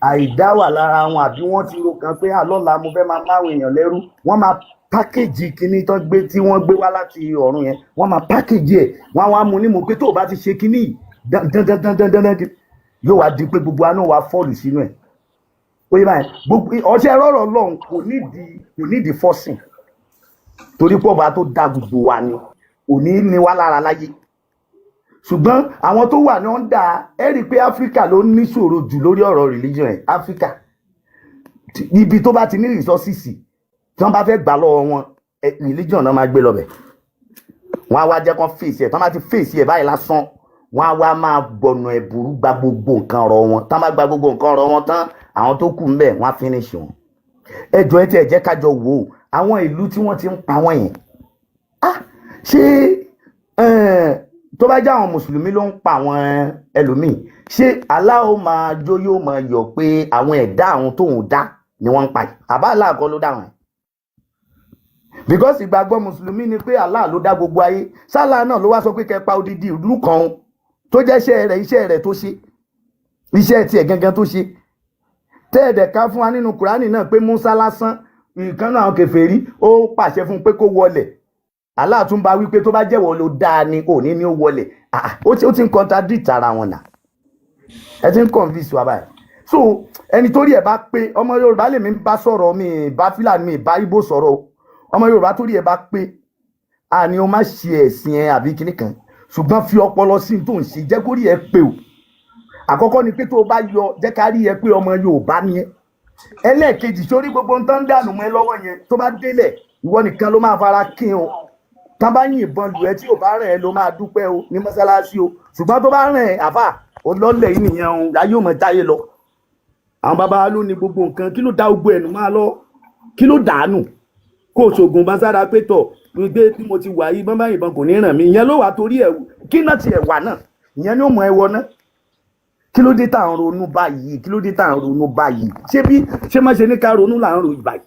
àìdá wà lára wọn àbí wọ́n ti ro kan pé àlọ́la mo fẹ́ máa máwọn èèyàn lẹ́rú wọ́n máa pákéjì kíní tí wọ́n gbé wá láti ọ̀run yẹn wọ́n máa pákéjì ẹ̀ wọ́n á wá mú ní mo pé tó o bá ti ṣe kíní yìí dandandandandandan yóò wá di pé gbogbo àánú wa fọ́ọ̀lù sínú ẹ̀ ó yẹ báyìí gbogbo ọṣẹ rọrọ lọhùn kò nídìí fọ́sìn torí pé ọba tó dá gbogbo wa ni òní ni wá lára láyé ṣùgbọ́n àwọn tó wà ní ọ̀ndà ẹ rí i pé áfíríkà ló ní ṣòro jù lórí ọ̀rọ̀ religion ẹ̀ áfíríkà ibi tó bá ti ní resources tí wọ́n bá fẹ́ gbà lọ́wọ́ wọn religion náà máa gbé lọ bẹ̀ wọ́n á wá jẹ́ kán fèsì ẹ̀ tí wọ́n bá ti fèsì ẹ̀ báyìí lásán wọ́n á wá máa gbọ̀nà ẹ̀bùrú gba gbogbo nǹkan ọ̀rọ̀ wọn tán bá gba gbogbo nǹkan ọ̀rọ̀ wọn tán àwọn tó kù ń bẹ̀ wọ́n á finish wọn ẹjọ́ ẹ tí ẹ jẹ́ kájọ wò ó àwọn ìlú tí wọ́n ti ń pa wọ́n yẹn ṣé tó bá jẹ́ àwọn mùsùlùmí ló ń pa àwọn ẹlòmíì ṣé Allah ó máa jó yóò máa yọ̀ pé àwọn ẹ̀dá àwọn tóun dá ni wọ́n ń pa yìí àbá Allah kọ́ ló dá wọn because ìgbàgbọ́ mùsùlùmí ni pé Allah ló dá gbogbo ayé sálà náà ló wá sọ pé kẹ́ pa odidi ìlú kan tó jẹ́ iṣẹ́ rẹ̀ tó ṣe iṣẹ́ tiẹ̀ gangan tó ṣe tẹ́ẹ̀dẹ̀ ká fún wa nínú kùránì náà pé Musa lásán nǹkan náà kèfèrí ó pàṣẹ fún pé kó wọlẹ̀ Allah tún bá wípé tó bá jẹ́wọ́ ló dáa ni kò ní ó wọlẹ̀ ó ti ń contradict ara wọn náà ẹ ti ń convince wa báyìí so ẹni torí ẹ̀ bá pé ọmọ Yorùbá lèmi bá sọ̀rọ̀ mi bá Fúlàní mi bá Ìgbò sọ̀rọ̀ ọmọ Yorùbá torí ẹ̀ bá pé àní o má ṣe ẹ̀sìn ẹ àbí kinní kan ṣùgbọ́n fi ọpọlọ sí tó ń ṣe jẹ́ kórí ẹ pé o àkọ́kọ́ ni pé tó o bá yọ jẹ́ ká rí ẹ pé ọmọ Yorùbá ni ẹ ẹlẹ́ẹ̀kejì sórí gbogbo ń tán dànù mọ́ ẹ lọ́wọ́ yẹn tó bá délẹ̀ ìwọ nìkan ló máa fara kín o tán bá yìnbọn lù ẹ tí ò bá rẹ̀ ẹ ló máa dúpẹ́ o ní mọ́sálásí o ṣùgbọ́n tó bá rẹ̀ ẹ àfà ó lọ́lẹ̀ yìí nìyẹn o ayé ò mọ̀ táyé lọ àwọn bàbá ló ní gbogbo nǹkan kí ló dá gbogbo ẹ̀nu máa lọ kí ló dànù kó o ṣògùn bá sára pé tọ̀ gbé tí mo ti wà yìí bọ́n bá yìnbọn kò ní ràn mí ìyẹn ló wà torí ẹ̀ kí náà tiẹ̀ wà náà ìyẹn ni ó mọ ẹ wọ náà kí ló dé tá à ń ronú báyìí kí ló dé tá à ń ronú báyìí ṣé má ṣe ní ká ronú là ń ronú báyìí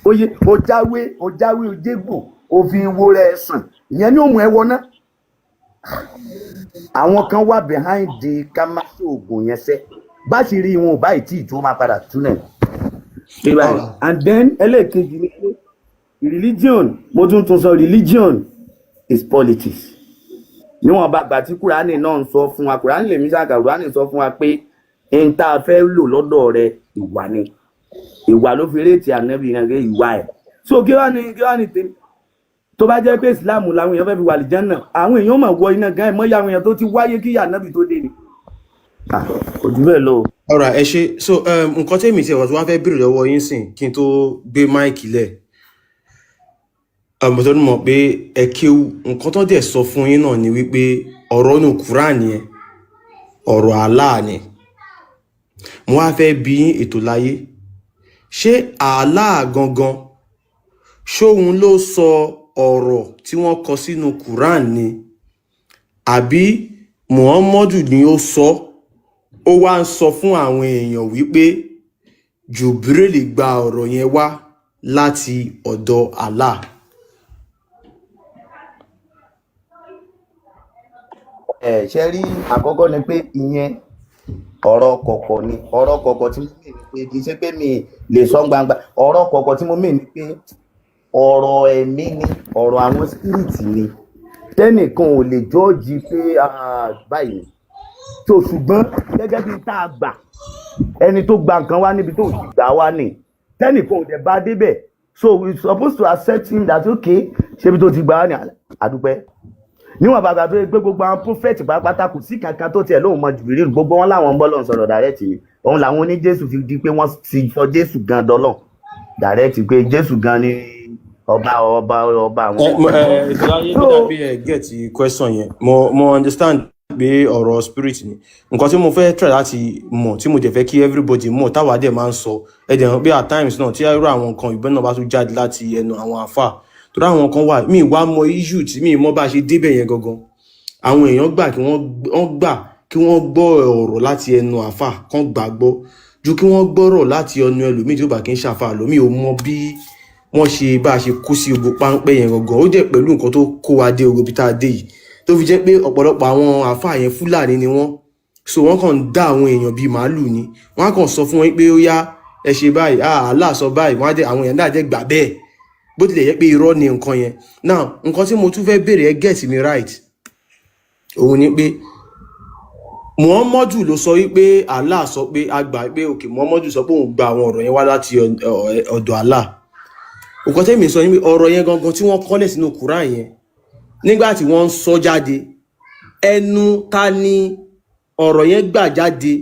oye o jáwé ojégbò òfin wo rẹ sàn ìyẹn ni ó mọ ẹ wọ náà àwọn kan wà behind the ká má ṣe oògùn yẹn sẹ bá sì rí wọn ò báyìí tí ìjọ máa padà túnẹ̀ and then ẹlẹ́ẹ̀kejì ni pé religion mo tún sọ religion is politics níwọ̀n bá gbà tí kúránì náà ń sọ fún wa kúránì lèmi ṣàkà kúránì sọ fún wa pé n tá a fẹ́ lò lọ́dọ̀ rẹ ìwà ni ìwà ló fi réètì ànábì yẹn gé ìwà ẹ̀ so kí wá ní tèmi tó bá jẹ́ pé ìsìláàmù làwọn èèyàn fẹ́ fi wà àlìjánnà àwọn èèyàn mọ̀ wọ iná gan ẹ̀ mọ́ àwọn èèyàn tó ti wáyé kí ànábì tó dé ni kò jù bẹ́ẹ̀ lọ. ọ̀rọ̀ ẹ ṣe so nǹkan tẹ́mi tí wọ́n fẹ́ bèrè lọ́wọ́ yín sìn kí n tó gbé máìkì lẹ̀ tó ní mọ̀ pé ẹ kéwú nǹkan tó dẹ̀ sọ fún yín náà ni wípé ọ̀rọ̀ inú Kùránì yẹn ọ̀rọ̀ Allah ni mo wá fẹ́ bí yín ètò láyé ṣé Allah gangan ṣóhun ló sọ ọ̀rọ̀ tí wọ́n kọ sínú Kùránì ni àbí Muhammadu ni ó sọ ó wá ń sọ fún àwọn èèyàn wípé Jibril gba ọ̀rọ̀ yẹn wá láti ọ̀dọ̀ Allah. Ṣe rí àkọ́kọ́ ni pé ìyẹn ọ̀rọ̀ kọ̀kọ̀ ni ọ̀rọ̀ kọ̀kọ̀ tí mo mì ní pé kì í ṣe pé mi lè sọ gbangba ọ̀rọ̀ kọ̀kọ̀ tí mo mì ní pé ọ̀rọ̀ ẹ̀mí ni ọ̀rọ̀ àwọn spiriti ni tẹ́nìkan ò lè jọ́ọ̀jì pé báyìí tó ṣùgbọ́n gẹ́gẹ́ bí tá a gbà ẹni tó gba nǹkan wá níbi tó ti gbà wá ní tẹ́nìkan ò dẹ̀ bá débẹ̀ so we supposed to accept him that okay ṣébi tó ti gbà wá ní àdúpẹ́ níwọ̀n bàbá tó gbé gbogbo àwọn prophet pátápátá kò sí kankan tó tiẹ̀ lóun mọ Jibril gbogbo wọn láwọn bọ́lọ̀ ń sọ̀rọ̀ direct ni òun làwọn oní Jésù fi di pé wọ́n ti fọ Jésù gan dọ́lọ̀ direct pé Jésù gan ni ọba àwọn. ìtọ́láyé tó dàbí ẹ̀ get question yẹn mo understand pé ọ̀rọ̀ spirit ni nǹkan tí mo fẹ́ try láti mọ̀ tí mo dẹ̀ fẹ́ kí everybody mọ̀ táwa dẹ̀ máa ń sọ ẹ̀dẹ̀ hàn pé at times náà tí irú àwọn nǹkan ìbọn náà bá tún jáde láti ẹnu àwọn àfà torí àwọn kan wà mí wá mọ issue tí mí mọ bá ṣe débẹ̀ yẹn gangan àwọn èèyàn gbà kí wọ́n gbọ́ ọ̀rọ̀ láti ẹnu àfà kan gbàgbọ́ ju kí wọ́n gbọ́rọ̀ láti ọnu ẹlòmíì tí ó bá kí ń ṣàfà lómi ò mọ bí wọ́n ṣe bá ṣe kó sí ogbó páńpẹ́ yẹn gangan ó jẹ́ pẹ̀lú nǹkan tó kó wa dé ogbó bí tá a dé yìí tó fi jẹ́ pé ọ̀pọ̀lọpọ̀ àwọn àfà yẹn Fúlàní ni wọ́n so wọ́n kàn ń dá àwọn èèyàn bíi màálù ni wọ́n á kàn sọ fún wọn pé ó yá ẹ ṣe báyìí Allah sọ báyìí wọ́n á dé àwọn èèyàn náà jẹ́ gbà bẹ́ẹ̀ bó tilẹ̀ yẹ pé irọ́ ni nǹkan yẹn. Now nǹkan tí mo tún fẹ́ béèrè ẹ get me right òun ni pé Muhammadu ló sọ wípé Allah sọ pé àgbà pé òkè Muhammadu sọ pé òun gba àwọn ọ̀rọ̀ yẹn wá láti ọ̀dọ̀ Allah. Nǹkan tẹ́mi sọ ni pé ọ̀rọ̀ yẹn gangan tí wọ́n kọ́lẹ̀ sínú Quran yẹn nígbà tí wọ́n ń sọ jáde ẹnu ta ni ọ̀rọ̀ yẹn gbà jáde?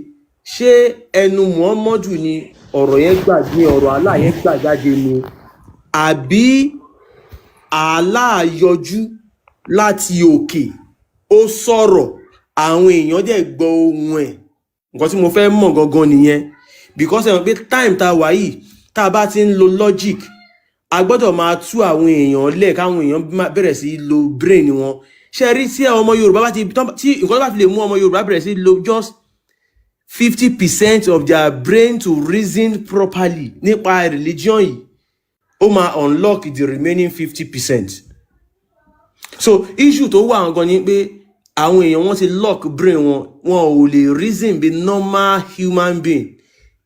Ṣé ẹnu Muhammadu ni ọ̀rọ̀ yẹn gbà ní ọ̀rọ̀ Allah yẹn gbà jáde ni àbí Allah yọjú láti òkè ó sọ̀rọ̀ àwọn èèyàn dẹ̀ gbọ́ ohùn ẹ̀? Nǹkan tí mo fẹ́ mọ̀ gangan nìyẹn because ẹ mọ̀ pé time tá wà yìí tá a bá ti ń lo logic a gbọ́dọ̀ máa tú àwọn èèyàn lẹ̀ káwọn èèyàn bẹ̀rẹ̀ sí lo brain wọn. Ṣé rí tí ọmọ Yorùbá bá tí nǹkan tó bá fi lè mú ọmọ Yorùbá bẹ̀rẹ̀ sí lo just 50% of their brain to reason properly nípa religion yìí ó máa unlock the remaining 50%. So issue tó wà gan ni pé àwọn èèyàn wọn ti lock brain wọn ò lè reason bí normal human being.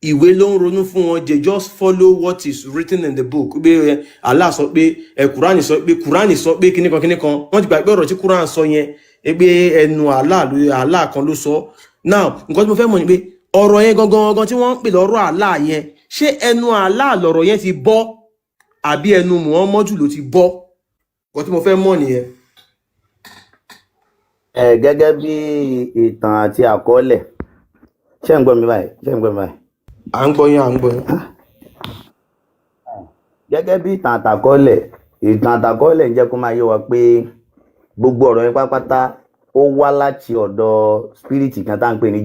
Ìwé ló ń ronú fún wọn, they just follow what is written in the book. Pé Allah sọ pé Quran sọ pé kíníkan wọ́n ti gbà pé ọ̀rọ̀ tí Quran sọ yẹn pé ẹnu Allah kan ló sọ. Now nǹkan tí mo fẹ́ mọ̀ ni pé ọ̀rọ̀ yẹn gangan tí wọ́n ń pè lọ́rọ̀ Allah yẹn ṣé ẹnu Allah lọ̀rọ̀ yẹn ti bọ́ àbí ẹnu Muhammadu ló ti bọ́? Nǹkan tí mo fẹ́ mọ̀ nìyẹn. Gẹ́gẹ́ bí ìtàn àti àkọọ́lẹ̀ ṣé ń gbọ́ mi báyìí? À ń gbọ́ yín. Gẹ́gẹ́ bí ìtàn àtàkọọ́lẹ̀ ń jẹ́ kó máa yé wa pé gbogbo ọ̀rọ̀ yẹn pátápátá ó wá láti ọ̀dọ̀ spirit kan tá à ń pè ní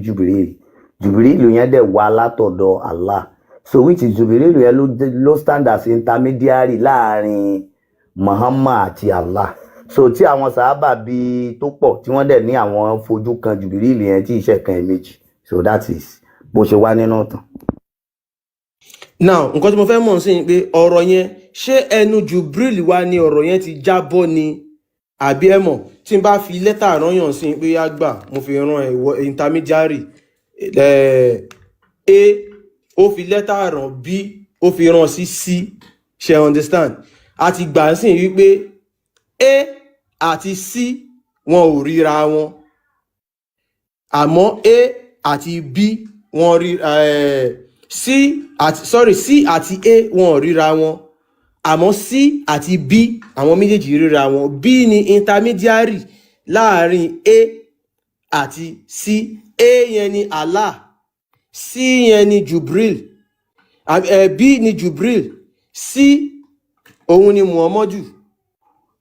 Jubril yẹn dẹ̀ wá látọ̀dọ̀ Allah. So which is Jubril yẹn ló stand as intermediary láàrin Muhammad àti Allah. So tí àwọn sàhábà bíi tó pọ̀ tí wọ́n dẹ̀ ní àwọn fojú kan Jubril yẹn tí iṣẹ́ kan méjì. So that is bó ṣe wá nínú ìtàn. Now nǹkan tí mo fẹ́ mọ̀ sí ni pé ọ̀rọ̀ yẹn ṣé ẹnu Jubril wá ní ọ̀rọ̀ yẹn ti jábọ́ ni àbí ẹ mọ̀ tí n bá fi lẹ́tà rányàn sí pé yá gbà mo fi rán ẹ̀wọ̀ intermediary A ó fi lẹ́tà rán B ó fi rán sí C ṣe understand àti gbà sí wípé A àti C wọn ò ríra wọn àmọ́ A àti B wọn rí C àti A wọn ò ríra wọn àmọ́ C àti B àwọn méjèèjì ríra wọn. B ni intermediary láàrin A àti C. A yẹn ni Allah, C yẹn ni Jubril, B ni Jubril, C òun ni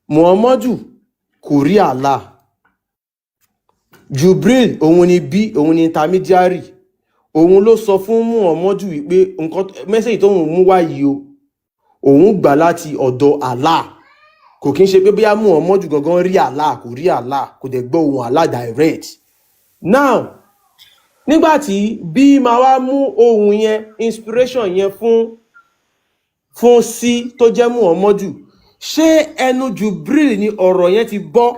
Muhammadu kò rí Allah. Jubril òun ni B, òun ni intermediary, òun ló sọ fún Muhammadu wípé nǹkan mẹ́sẹ̀jì tó ń mú wá yìí o òun gbà láti ọ̀dọ̀ Allah, kò kí ń ṣe pé bóyá Muhammadu gangan rí Allah, kò rí Allah, kò dẹ̀ gbọ́ ohùn Allah direct. Now nígbàtí bí máa wá mú ohùn yẹn inspiration yẹn fún sí tó jẹ́ Muhammadu, ṣé ẹnu Jubril ni ọ̀rọ̀ yẹn ti bọ́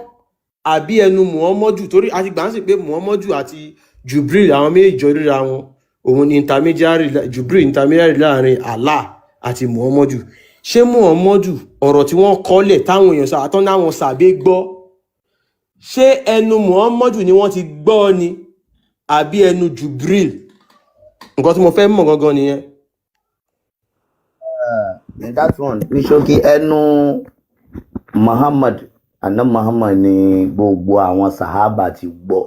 àbí ẹnu Muhammadu? Torí a ti gbà ń sì pé Muhammadu àti Jubril àwọn méjì ríra wọn, òun ni intermediary, Jubril intermediary láàrin Allah àti Muhammadu. Ṣé Muhammadu ọ̀rọ̀ tí wọ́n kọ́lẹ̀ táwọn èèyàn sàtán láwọn sàbẹ́ gbọ́, ṣé ẹnu Muhammadu ni wọ́n ti gbọ́ ni àbí ẹnu Jubril? Nǹkan tí mo fẹ́ mọ̀ gangan nìyẹn. That one ní ṣókí ẹnu Muhammad ni gbogbo àwọn sàhábà ti gbọ́.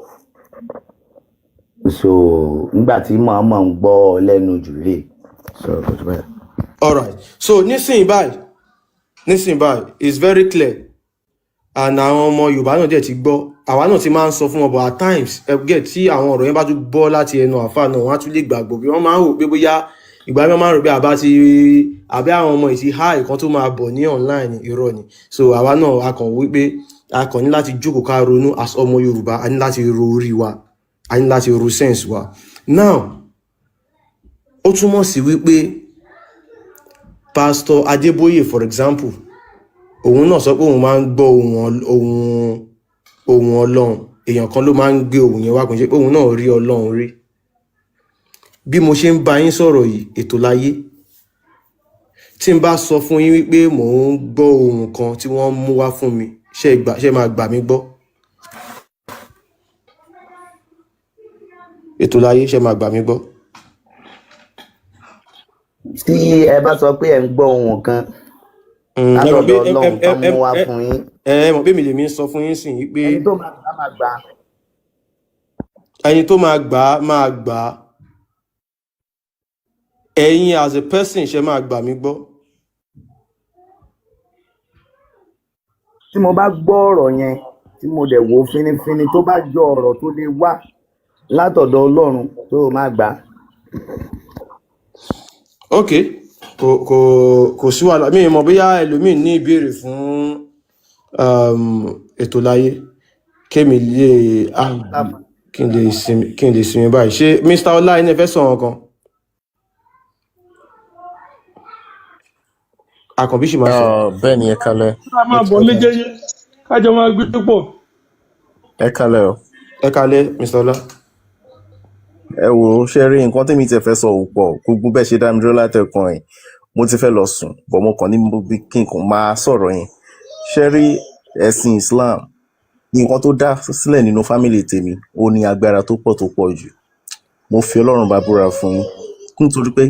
So nígbà tí Muhammad ń gbọ́ lẹ́nu Jubril. So kò tó bẹ́ẹ̀. All right. So nísìnyí báyìí it's very clear. And àwọn ọmọ Yorùbá náà dẹ̀ ti gbọ́. Àwa náà ti máa ń sọ fún wọn, but at times get tí àwọn ọ̀rọ̀ yẹn bá tún bọ́ láti ẹnu àfáà náà, wọ́n á tún lè gbàgbọ́ bí wọ́n máa ń rò pé bóyá ìgbà mi máa ń rò pé àbí àwọn ọmọ ìtì high kan tó máa bọ̀ ní online irọ́ ni. So àwa náà a kàn wí pé a kàn ní láti jókòó ká ronú as ọmọ Yorùbá, a ní láti ro orí wa, a ní láti ro sense wa. Now ó túmọ̀ sí wípé Pastor Adébóyè for example, òun náà sọ pé òun máa ń gbọ́ ohùn Ọlọ́run. èèyàn kan ló máa ń gbé ohùn yẹn wá, kò ń ṣe pé òun náà rí Ọlọ́run rí. Bí mo ṣe ń bá yín sọ̀rọ̀ yìí, ètò láyé, tí n bá sọ fún yín wípé mò ń gbọ́ ohùn kan tí wọ́n mú wá fún mi, ṣé máa gbà mí gbọ́? Ètò láyé, ṣé máa gbà mí gbọ́? tí ẹ bá sọ pé ẹ ń gbọ́ ohun kan Ẹ mọ̀ pé látọ̀dọ̀ Ọlọ́run tán mú wá fún yín, ẹ mọ̀ pé mi lèmi ń sọ fún yín sìn wípé ẹni tó máa gbà máa gbà. ẹni tó máa gbà á máa gbà á. Ẹ̀yin as a person, ṣé máa gbà mí gbọ́? Tí mo bá gbọ́ ọ̀rọ̀ yẹn tí mo dẹ̀ wò finifini tó bá jọ ọ̀rọ̀ tó lè wá látọ̀dọ̀ Ọlọ́run tó máa gbà. Ok, kò sí wàhálà. Mi ò mọ̀ bóyá ẹlòmíì ní ìbéèrè fún ètò láyé kémi lè kí n lè sinmi báyìí. Ṣé Mr. Ọlá ẹni fẹ́ sọ̀rọ̀ kan? Àkànbí sì máa sọ. Bẹ́ẹ̀ ni ẹ kalẹ̀. ká máa bọ̀ méjèèjì kájọ máa gbé pọ̀. Ẹ kalẹ̀ o. Ẹ kalẹ̀ Mr. Ọlá. Ẹ wò ó, ṣe rí nǹkan tèmi ti fẹ́ sọ ò pọ̀, gbogbo bẹ́ẹ̀ ṣe dá mi dúró látẹ̀kàn ẹ̀. Mo ti fẹ́ lọ sùn, bọ̀ mo kàn ní kí n kàn máa sọ̀rọ̀ yẹn. Ṣe rí ẹ̀sìn Islam, nǹkan tó dá sílẹ̀ nínú fámìlì tèmi, ó ní agbára tó pọ̀ jù. Mo fi Ọlọ́run bá búra fún yín. Nítorí pé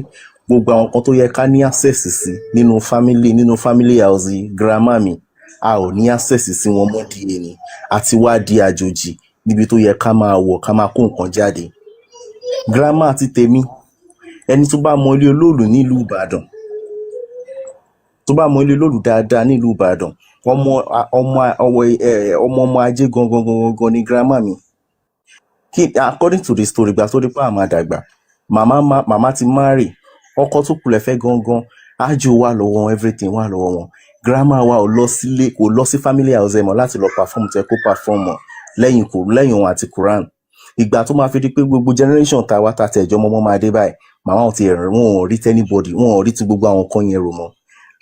gbogbo àwọn kan tó yẹ ká ní access sí nínú family house grandma mi, a ò ní access sí wọn mọ́ di èní, àti wá di àjòjì níbi tó yẹ ká máa wọ̀ ká máa kó nǹkan jáde. Grandma àti tèmi, ẹni tó bá mọ ilé olóòlù nílùú Ìbàdàn, tó bá mọ ilé olóòlù dáadáa nílùú Ìbàdàn, ọmọ ajé gangan ni grandma mi. According to the story, gbà tó rí pé àmà dàgbà, màmá ti marry, ọkọ tó kulẹ̀ fẹ́ gangan, ájò wà lọ́wọ́ wọn, everything wà lọ́wọ́ wọn. Grandma wa ò lọ sílé, kò lọ sí family house ẹ̀ mọ́ láti lọ perform tẹ́ kó perform mọ́ lẹ́yìn òun àti Quran. Ìgbà tó máa fi di pé gbogbo generation ta wá ta tẹ̀jọ́ mọ́mọ́ máa dé báyìí, màmá wọn ti ẹ̀rìn, wọn ò rí anybody, wọn ò rí ti gbogbo àwọn kan yẹn rò mọ́.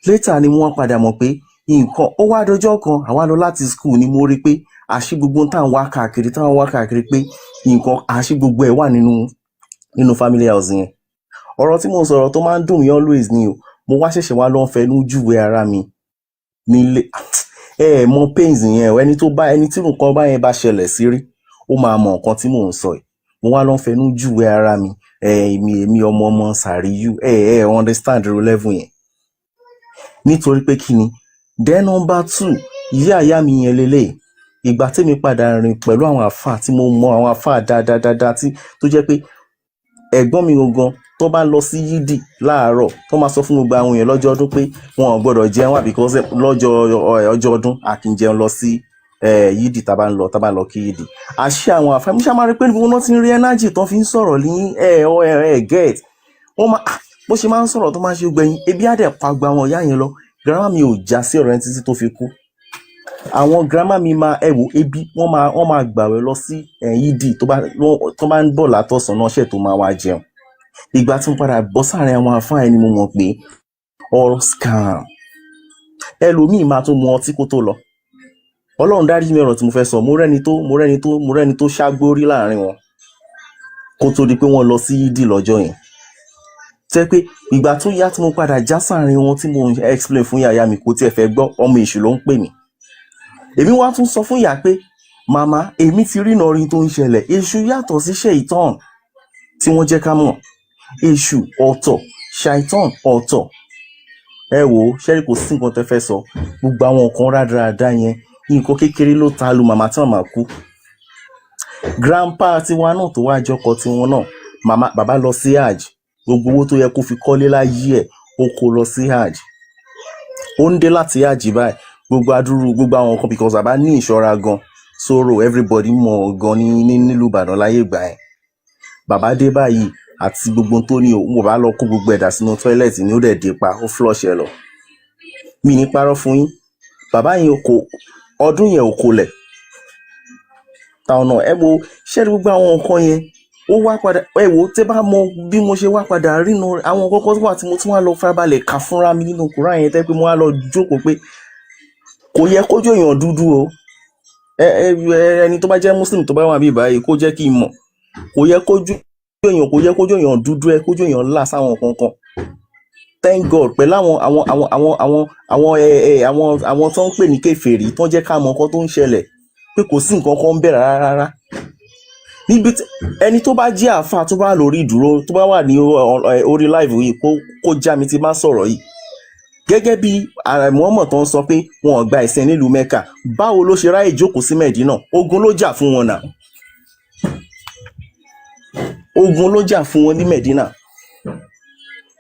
Later ni wọ́n padà mọ̀ pé nǹkan ó wá dọjọ́ kan, àwa lọ láti school ni mo rí pé àṣì gbogbo táwọn wá káàkiri pé nǹkan àṣì gbogbo ẹ̀ wà nínú family house yẹn. Ọ̀rọ̀ tí mo sọ̀rọ̀ tó máa ń dùn mí always ni o, mo wá ṣẹ̀ṣẹ̀ wá lọ fẹnu júwe ara mi nílé. Mọ pains yẹn o, ẹni tí nǹkan bá yẹn bá ṣẹlẹ̀ sí rí, ó máa mọ nǹkan tí mò ń sọ yìí. Mo wá lọ fẹnu júwe ara mi, èmi ọmọ Sàríyù, understand the level yẹn. Nítorí pé kí ni? Then number 2, ìyá mi yẹn lélẹ̀. Ìgbà tèmi padà rìn pẹ̀lú àwọn àfáà tí mo mọ àwọn àfáà dáadáa tó jẹ́ pé ẹ̀gbọ́n mi gangan tó bá lọ sí yídì láàárọ̀, tó máa sọ fún gbogbo àwọn èèyàn lọ́jọ́ ọdún pé wọn ò gbọ́dọ̀ jẹun wá because ọjọ́ ọdún a kì í jẹun lọ sí yídì tá bá ń lọ kí yídì. Àṣé àwọn àfáà mi ṣàmárí pé níbo wọ́n ti ń rí energy tó fi ń sọ̀rọ̀ ní get. Wọ́n máa bó ṣe máa ń sọ̀rọ̀ tó máa ń ṣe gbẹ̀yìn, ebi á dẹ̀ pa gba àwọn ìyá yẹn lọ. Grandma mi ò já sí ọ̀rọ̀ yẹn títí tó fi kú. Àwọn grandma mi máa ebi wọ́n máa gbàwẹ̀ lọ sí yídì tó bá ń bọ̀ látọ̀sán náà ṣẹ̀ tó máa wá jẹun. Ìgbà tí mo padà bọ́ sáàrin àwọn àfáà ẹni mo mọ̀ pé all scam. Ẹlòmíì máa tún mu ọtí kó tó lọ. Ọlọ́run dárí mi ọ̀rọ̀ tí mo fẹ́ sọ, mo rẹ́ni tó ṣágbórí láàrin wọn kó tó di pé wọ́n lọ sí yídì lọ́jọ́ yẹn. Tẹ́ pé ìgbà tó yá tí mo padà já sáàrin wọn tí mo explain fún ìyá mi kò tiẹ̀ fẹ́ gbọ́, ọmọ èṣù ló ń pè mí. Èmi wá tún sọ fún ìyá pé màmá, èmi ti rí ìnọrin tó ń ṣẹlẹ̀, èṣù yàtọ̀ sí ṣàìtán tí wọ́n jẹ́ ká mọ̀. Èṣù ọ̀tọ̀, ṣàìtán ọ̀tọ̀. Ẹ wò ó, ṣẹ́rí kò sí nǹkan tẹ́ fẹ́ sọ, gbogbo àwọn nǹkan rádaràda yẹn, nǹkan kékeré ló ta lu màmá tí màmá kú. Grandpa tiwa náà tó wá jọkọ tiwọn náà, bàbá lọ sí hajj, gbogbo owó tó yẹ kó fi kọ́lé láyé ẹ̀ ó kó lọ sí hajj. Ó ń dé láti hajj báyìí, gbogbo àwọn nǹkan because bàbá ní ìṣọ́ra gan, sọ̀rọ̀ everybody mọ̀ gan nílùú Ìbàdàn láyé ìgbà yẹn. Bàbá dé báyìí àti gbogbo tó ní òun bá lọ kó gbogbo ẹ̀dà sínú tọ́ílẹ̀tì ni ó dẹ̀ dé pa, ó flush ẹ lọ. Mi ní parọ́ fún yín, bàbá yẹn ọdún yẹn ò kolẹ̀. Táwọn náà ẹ wo ṣẹ́rí gbogbo àwọn nǹkan yẹn ó wá padà, ẹ wo tẹ́ bá mọ bí mo ṣe wá padà rí àwọn kọ́kọ́ tó wà tí mo tún wá lọ farabalẹ̀ kà fúnra mi nínú Kùránì yẹn tẹ́ pé mo wá lọ jókòó pé kò yẹ kójú èèyàn dúdú o. ẹni tó bá jẹ́ muslim tó bá wà bí báyìí kó jẹ́ kí n mọ̀, kò yẹ kójú èèyàn dúdú ẹ kójú èèyàn ńlá sáwọn kankan. Thank God pẹ̀lú àwọn tó ń pè ní kèfèrí tó ń jẹ́ ká mọ nǹkan tó ń ṣẹlẹ̀ pé kò sí nǹkan kan ń bẹ̀ rárá. Níbi ẹni tó bá jẹ́ àáfàá tó bá lórí ìdúró tó bá wà ní orí live yìí kó já mi ti máa sọ̀rọ̀ yìí. Gẹ́gẹ́ bí Muhammad tó ń sọ pé wọn ò gba ẹ̀sìn nílùú Mẹ́kà, báwo ló ṣe ráyè jókòó sí Mẹ̀dínà? Ogun ló jà fún wọn náà. Ogun ló jà fún wọn ní Mẹ̀dínà.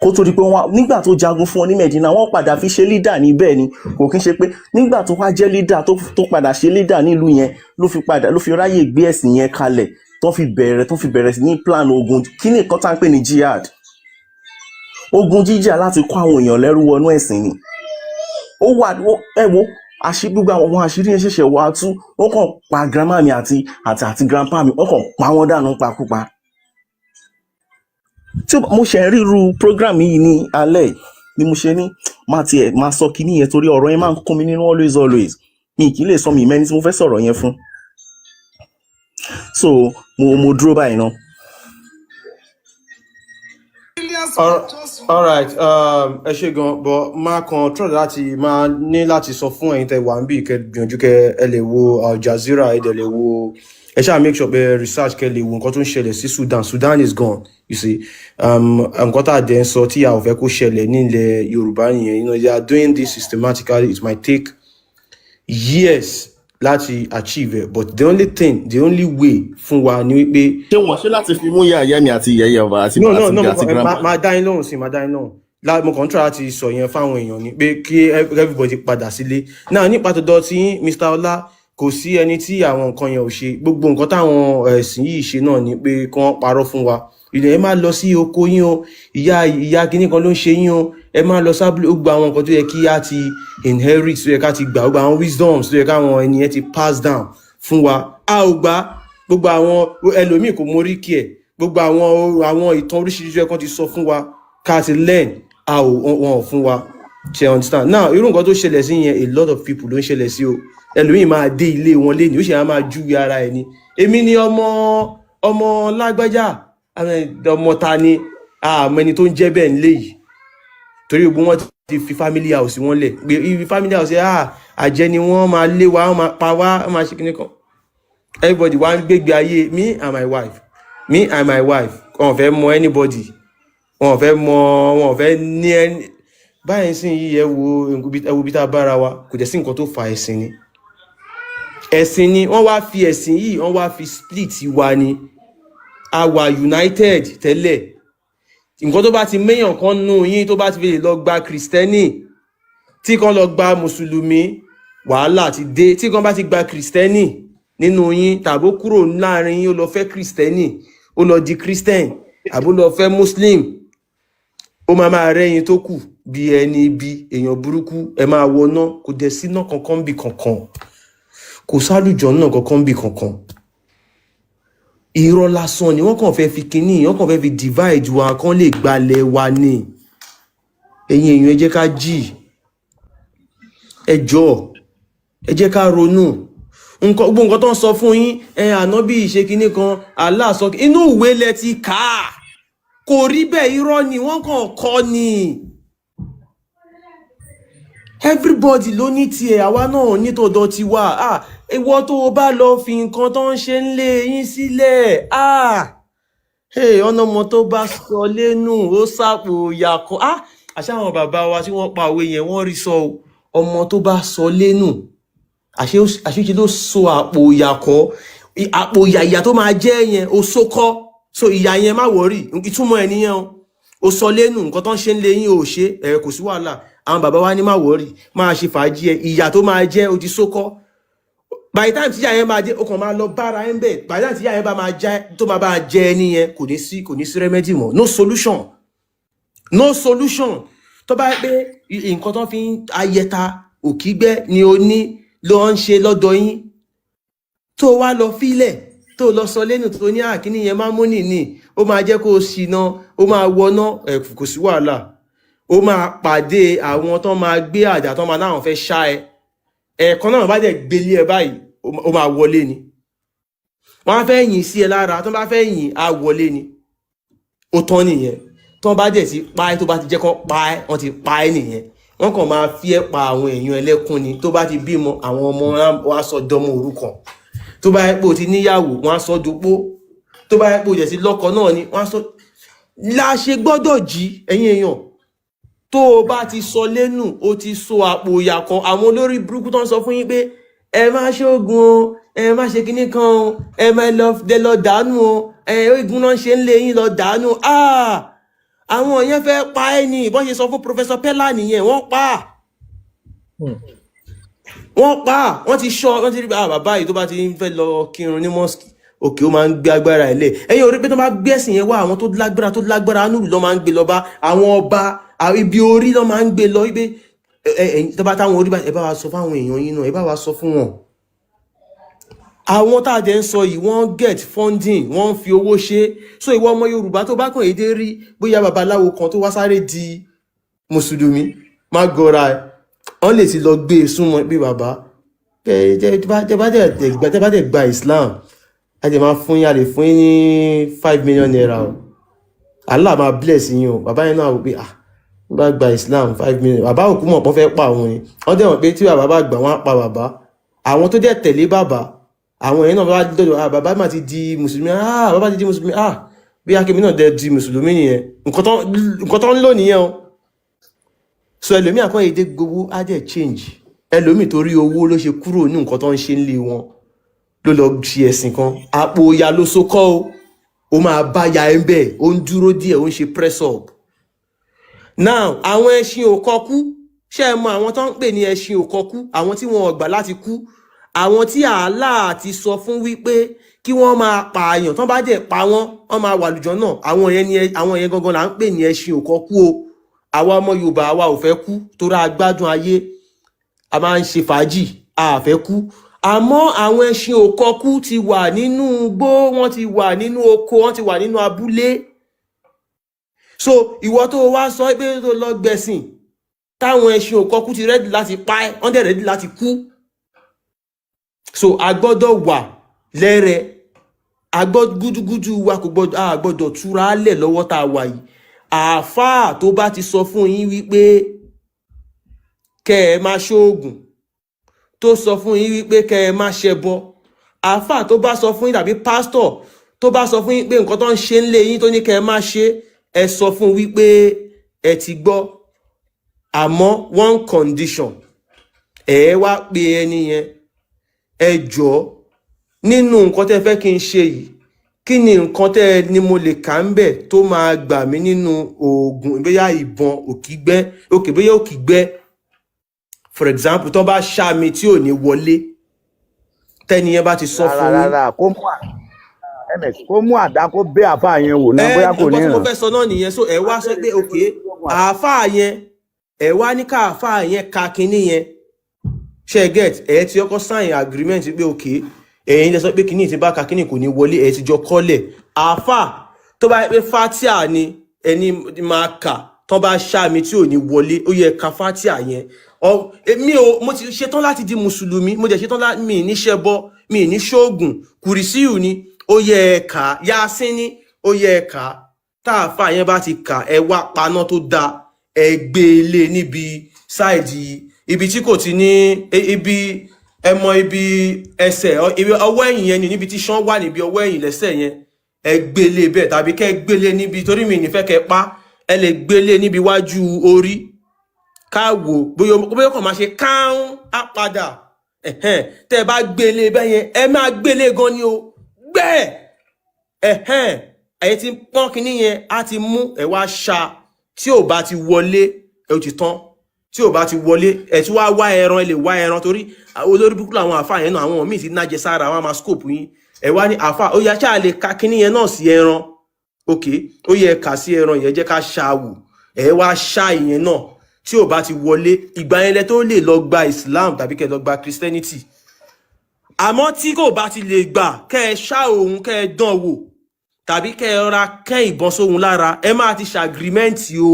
Kó tó di pé nígbà tó jagun fún wọn ní Mẹ̀dínà, wọ́n padà fi ṣe lídà níbẹ̀ ni. Kò kí ń ṣe pé nígbà tó wá jẹ́ lídà tó padà ṣe lídà nílùú yẹn ló fi ráyè gbé ẹ̀sìn yẹn kalẹ̀ tó fi bẹ̀rẹ̀ sí ní plan ogun. Kí ni nǹkan tá à ń pè ní jihad? Ogun jíjà láti kó àwọn èèyàn lẹ́rú wọnú ẹ̀sìn ni. Ó wà gbogbo àwọn àṣírí yẹn ṣẹ̀ṣẹ̀ wá tú. Wọ́n kàn pa grandma mi àti grandpa mi, wọ́n kàn pa wọ́n dànù pakúpa. Tí mo ṣe ń ríru program yìí ní alẹ́ yìí ni mo ṣe ní máa sọ kíní yẹn torí ọ̀rọ̀ yẹn máa ń kún mi nínú always. Mi kì í lè sọ mi mẹ́ni tí mo fẹ́ sọ̀rọ̀ yẹn fún. So mo dúró báyìí náà. All right, ẹ ṣé gan, but máa kan try láti sọ fún ẹ̀yin tẹ́ wà níbí kẹ́ gbìyànjú kẹ́ ẹ lè wo Al Jazeera, ẹ dẹ̀ lè wo, ẹ ṣáà make sure pé research kẹ́ lè wo nǹkan tó ń ṣẹlẹ̀ sí Sudan. Sudan is gone, you see. Nǹkan tá a dẹ̀ ń sọ tí a ò fẹ́ kó ṣẹlẹ̀ nílẹ̀ Yorùbá nìyẹn. They are doing this systematically. It might take years láti achieve it, but the only way fún wa ni wípé. Ṣé wọ́n ṣe láti fi mú yàyà mi àti yẹ̀yẹ̀ ọba àti grandpa? máa dá yín lóhùn. Mo kàn try láti sọ yẹn fáwọn èèyàn ni pé kí everybody padà sílé. Náà nípa tó dọ̀ tí Mr. Ọlá, kò sí ẹni tí àwọn nǹkan yẹn ò ṣe. Gbogbo nǹkan táwọn ẹ̀sìn yìí ṣe náà ni pé kí wọ́n parọ́ fún wa. Ẹ máa lọ sí oko yín o, ìyá kíní kan ló ń ṣe yín o, ẹ máa lọ sábúlé. Ó gba àwọn nǹkan tó yẹ kí á ti inherit, tó yẹ ká ti gbà, ó gba àwọn wisdoms tó yẹ káwọn ẹni yẹn ti pass down fún wa. A ò gbà. Gbogbo àwọn ẹlòmíì kò mórí kí ẹ̀. Gbogbo àwọn ìtàn oríṣiríṣi ẹ̀kan ti sọ fún wa ká ti learn, wọn ò fún wa. Ṣé understand? Now irú nǹkan tó ṣẹlẹ̀ sí yẹn, a lot of people ló ń ṣẹlẹ̀ sí o. Ẹlòmíì máa dé ilé wọn léni, ó ṣe máa júwe ara ẹ̀ ni. Èmi ni ọmọ lágbájá, ọmọ ta ni àmọ́ ẹni tó ń jẹ́ bẹ́ẹ̀ nílé yìí. Torí gbogbo wọn ti fi family house wọn lẹ̀. Ibi family house àjẹ́ ni wọ́n máa lé wa, wọ́n máa pa wá, wọ́n máa ṣe kíní kan. Everybody wá ń gbégbé ayé me and my wife. Wọ́n fẹ́ mọ anybody. Wọ́n fẹ́ ní ẹni. Báyìí sí yìí ẹ wo bí tá a bára wa, kò jẹ́ sí nǹkan tó fa ẹ̀sìn ni. Ẹ̀sìn ni wọ́n wá fi ẹ̀sìn yìí, wọ́n wá fi split wa ni. A wà united tẹ́lẹ̀. Nǹkan tó bá ti méyàn kan nú yín tó bá ti fi lè lọ gba Kristẹni, tí kan lọ gba Mùsùlùmí, wàhálà ti dé. Tí kan bá ti gba Kristẹni nínú yín, tàbó kúrò láàrin yín, ó lọ fẹ́ Kristẹni, ó lọ di Christian, àbó lọ fẹ́ Muslim, ó máa rẹ́yìn tó kù bí ẹni bí èèyàn burúkú. Ẹ máa wọná, kò dẹ̀ síná kankan bí kankan, kò sálùjọ náà kankan bí kankan. Irọ́ lásán ni wọ́n kàn fẹ́ fi kíní, wọ́n kàn fẹ́ fi divide wa kán lè gbalẹ̀ wa ní. Ẹ̀yin èèyàn ẹ jẹ́ ká jí, ẹ jọ̀ọ́ ẹ jẹ́ ká ronú. Gbogbo nǹkan tó ń sọ fún yín, ànábì ṣe kíní kan, Allah sọ inú ìwé lẹ ti kà á. Kò rí bẹ́ẹ̀, irọ́ ni wọ́n kàn kọ́ ni. Everybody ló ní tiẹ̀, àwa náà ní tọ̀dọ̀ tiwa. Ìwọ tó o bá lọ fi nǹkan tó ń ṣe ń lé yín sílẹ̀. Ọ̀nà ọmọ tó bá sọ lẹ́nu ó sàpò yàkọ́. Àṣà àwọn bàbá wa tí wọ́n pa òwe yẹn wọ́n rí sọ, ọmọ tó bá sọ lẹ́nu àṣíṣe ló so àpò yàkọ́. Àpò ìyà tó máa jẹ́ yẹn ó sókọ́. So ìyà yẹn má wọ̀rí, ìtumọ̀ ẹ̀ nìyẹn o. Ó sọ lẹ́nu nǹkan tó ń ṣe ń lé yín ò ṣe, kò sí wàhálà. Àwọn bàbá wa ní má wọ̀rí, máa ṣe fàájì ẹ̀. Ìyà tó máa jẹ́ ó ti sókọ́. By the time tí ìyà yẹn máa jẹ́, ó kàn máa lọ bára ẹ̀ ń bẹ̀. By the time tí ìyà yẹn bá máa jẹ́, tó máa bá jẹ́ ẹni yẹn, kò ní sí remedy mọ́. No solution. Tó bá pé nǹkan tó fi ń ayẹta òkígbẹ́ ni ó ní ló ń ṣe lọ́dọ̀ yín. Tó wá lọ fílẹ̀, tó lọ sọ lẹ́nu tó ní àkíní yẹn máa mú nìní, ó máa jẹ́ kó o ṣìnà, ó máa wọná, kò sí wàhálà. Ó máa pàdé àwọn tó máa gbé àjà tó máa náà fẹ́ ṣá ẹ. Ẹ̀ẹ̀kan náà bá dẹ̀ gbélé ẹ báyìí, ó máa wọlé ni wọ́n á fẹ́ yìn sí ẹ lára tó bá fẹ́ yìn á wọlé ni ó tán nìyẹn tó bá dẹ̀ ti pa ẹ́ tó bá ti jẹ́ kó pa ẹ́ wọ́n ti pa ẹ́ nìyẹn wọ́n kàn máa fi ẹ́ pa àwọn èèyàn ẹlẹ́kùn ni tó bá ti bímọ àwọn ọmọ wọn á sọ dọmọ òrukàn tó bá yẹ pé o ti níyàwó wọn á sọ dopó tó bá yẹ pé o jẹ̀ sí lọ́kọ náà ni wọ́n á sọ láṣẹ gbọ́dọ̀ jí ẹ̀yin èèyàn tó o bá ti sọ lẹ́nu o ti so àpò ìyà kan àwọn olórí burúkú tó ń sọ fún yín pé ẹ má ṣoògùn o ẹ má ṣe kinní kan o ẹ má lọ dànù o igun náà ṣe ń lé yín lọ dànù àwọn yẹn fẹ́ pa ẹ́ ní ìbọn ṣe sọ fún Professor Pella nìyẹn wọ́n pa wọ́n ti ṣọ́ wọ́n ti rí bàbá yìí tó bá ti ń fẹ́ lọ kírun ní mosque òkè ó máa ń gbé agbára ẹ̀ lẹ̀ ẹ̀yin orí pé tó bá gbé ẹ̀sìn yẹn wá àwọn tó lágbára nùlù lọ́ máa ń gbé lọ bá àwọn ọba ibi orí lọ́ máa ń gbé lọ ibẹ̀ tó bá táwọn orí bá ẹ bá wa sọ fáwọn èèyàn yín náà ẹ bá wa sọ fún wọn àwọn tá a jẹ́ ń sọ yìí wọ́n get funding wọ́n ń fi owó ṣe so ìwọ ọmọ Yorùbá tó bá kàn èdè rí bóyá babaláwo kan tó wá sáré di mùsùlùmí má gọra ẹ wọ́n lè ti lọ gbé e súnmọ́ pé bàbá tẹ́ bá dẹ̀ gba Islam a jẹ́ máa fún yín a lè fún yín ní 5 million naira o Allah máa bless yín o bàbá yẹn náà wò pé bá gba Islam 5 million bàbá òkú mọ̀ pọ́n fẹ́ pa àwọn yẹn wọ́n dẹ̀ wọ́n pé tí bàbá bá gbà wọ́n á pa bàbá àwọn tó dẹ̀ tẹ̀lé bàbá àwọn èèyàn náà bá dọ́dọ̀ bàbá máa ti di mùsùlùmí bàbá ti di mùsùlùmí bí akẹ́mi náà dẹ̀ di mùsùlùmí nìyẹn nǹkan tó ń lò nìyẹn o so ẹlòmí àkọ́ èdè gbogbo á dẹ̀ change ẹlòmí torí owó ló ṣe kúrò ní nǹkan tó ń ṣe ń lé wọn ló lọ ṣe ẹ̀sìn kan àpò ìyá ló so kọ́ o ó máa bá ya ẹ̀ ń bẹ̀ ó ń dúró díẹ̀ ó ń ṣe press up now àwọn ẹṣin òkọkú ṣé ẹ mọ àwọn tó ń pè ní ẹṣin òkọkú àwọn tí wọn ò gbà láti kú àwọn tí Allah ti sọ fún wípé kí wọ́n máa pààyàn tán bá dẹ̀ pa wọ́n máa wà lùjọ́ náà àwọn yẹn gangan là ń pè ní ẹṣin òkọkú o àwa ọmọ Yorùbá àwa ò fẹ́ kú torí agbádùn ayé a máa ń ṣe fàájì a fẹ́ kú àmọ́ àwọn ẹṣin òkọkú ti wà nínú igbó wọ́n ti wà nínú oko wọ́n ti wà nínú abúlé so ìwọ tó wá sọ pé tó lọ gbẹ̀sìn táwọn ẹṣin òkọkú ti rẹ́dì láti pa ẹ́ wọ́n dẹ̀ rẹ́dì láti kú so a gbọ́dọ̀ wà lẹ́rẹ̀ gúdúgúdú wa kò gbọ́dọ̀ túra lẹ̀ lọ́wọ́ tá a wà yìí àáfàá tó bá ti sọ fún yín wípé kẹ́ ẹ má ṣoògùn tó sọ fún yín wípé kẹ́ ẹ má ṣẹbọ àáfàá tó bá sọ fún yín tàbí pásítọ̀ tó bá sọ fún yín pé nǹkan tó ń ṣe ń lé yín tó ní kẹ́ ẹ má ṣe ẹ sọ fún wípé ẹ ti gbọ́ àmọ́ one condition ẹ wá pe ẹni yẹn ẹ jọ̀ọ́ nínú nǹkan tẹ́ fẹ́ kí n ṣe yìí kí ni nǹkan tẹ́ ni mo lè kà ń bẹ̀ tó máa gbà mí nínú oògùn bóyá ìbọn òkè bóyá òkìgbẹ́ for example tó bá ṣá mi tí ò ní wọlé tẹ́ni yẹn bá ti sọ fún yín. rárá kó mú àdá kó bẹ́ àáfàá yẹn wò náà bóyá kò ní nǹkan tí mo ràn. fẹ́ sọ náà nìyẹn so ẹ wá sọ pé òkè àáfàá yẹn ẹ wá ní ká àáfàá yẹn ka kinní yẹn ṣe get ẹ ti ọkọ sign agreement pé òkè ẹ̀yin lẹ sọ pé kinní tí bá ka kinní kò ní wọlé ẹ ti jọ kọ́lẹ̀ àáfàá tó bá pé fatia ni ẹni máa kà tó bá ṣá mi tí ò ní wọlé ó yẹ ka fatia yẹn mo ti ṣetán láti di mùsùlùmí mo jẹ ṣetán láti mi ní ṣẹbọ mi ní ṣoògùn kùrìsíù ni ó yẹ ẹ kà Yásín ni ó yẹ ẹ kà táàfà yẹn bá ti kà ẹ wá paná tó dáa ẹ gbé e lé níbi sáìdì ibi tí kò ti ní ibi ẹmọ ibi ẹsẹ̀ ibi ọwọ́ ẹ̀yìn yẹn ni níbi tí ṣán wà níbi ọwọ́ ẹ̀yìn lẹ́sẹ̀ yẹn ẹ gbé lé bẹ́ẹ̀ tàbí kẹ́ gbé lé níbi torí mi nífẹ̀ẹ́ kẹ́ pa ẹ lè gbé lé níbi iwájú orí ká wò bóyá kàn máa ṣe káún á padà tẹ́ ẹ bá gbé lé bẹ́ẹ̀ yẹn ẹ máa gbé lé gan ni o gbẹ́ẹ̀ ẹ̀yẹ ti pọ́n kínní yẹn á ti mú ẹ wá ṣá tí ò bá ti wọlé ẹ ò ti tán tí ò bá ti wọlé ẹ tí wá ẹran ẹ lè wá ẹran torí olórí búkú làwọn àfáà yẹn náà àwọn míì ti nájẹ sára àwọn máa scope yín ẹ wá ní àfáà ó yá ṣáà lè ka kínní yẹn náà sí ẹran ok ó yẹ kà sí ẹran yẹn jẹ́ ká ṣáàwù ẹ wá ṣá ìyẹn náà tí ò bá ti wọlé ìgbà yẹn lẹ tó lè lọ gba Islam tàbí kẹ́ lọ gba Christianity àmọ́ tí kò bá ti lè gbà kẹ́ ẹ ṣá òun kẹ́ ẹ dán wò tàbí kẹ́ ẹ rọra kẹ́ ìbọn sóhun lára ẹ máa ti ṣàgírímẹ́ǹtì o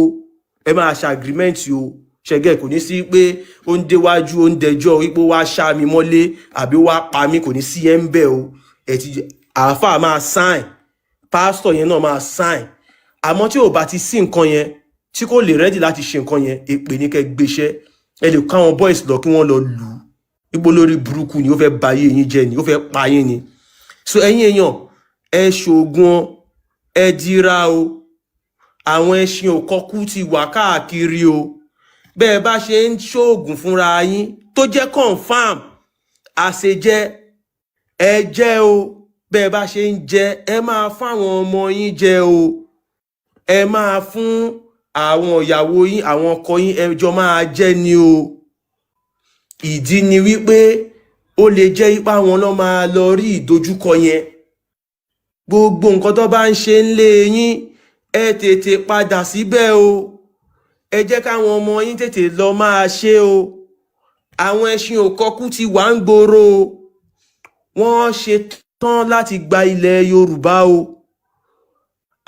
ẹ máa ṣàgírímẹ́ǹtì o ṣẹ́gẹ́ kò ní sí pé ó ń déwájú ó ń dẹjọ́ wípé wá ṣá mi mọ́lé àbí wá pa mí, kò ní sí ẹ̀ ń bẹ̀ o. Àáfàá máa sign, pásítọ̀ yẹn náà máa sign. Àmọ́ tí ò bá ti sí nǹkan yẹn, tí kò lè rẹ́dì láti ṣe nǹkan yẹn, èpè ní kẹ́ gbéṣẹ́. Ẹ lè káwọn boys lọ kí wọ́n lọ lù ú. Ipò lórí burúkú ni ó fẹ́ ba ayé yín jẹ́ ni, ó fẹ́ pa yín ni. So ẹ̀yin èèyàn, ẹ ṣoògùn, ẹ dira o. Àwọn ẹṣin òkọkú ti wà káàkiri o. Bẹ́ẹ̀ bá ṣe ń ṣoògùn fúnra yín tó jẹ́ confam, àṣejẹ ẹ jẹ́ o. Bẹ́ẹ̀ bá ṣe ń jẹ, ẹ máa fáwọn ọmọ yín jẹ o. Ẹ máa fún àwọn ìyàwó yín, àwọn ọkọ yín, ẹjọ́ máa jẹ́ ni o. Ìdí ni wípé ó lè jẹ́ ipá wọn lọ máa lọ rí ìdojúkọ yẹn. Gbogbo nǹkan tó bá ń ṣe ń lé yín, ẹ tètè padà síbẹ̀ o. Ẹ jẹ́ káwọn ọmọ yín tètè lọ máa ṣe o. Àwọn ẹṣin òkọkú ti wà ń gbòòrò o. Wọ́n ṣe tán láti gba ilẹ̀ Yorùbá o.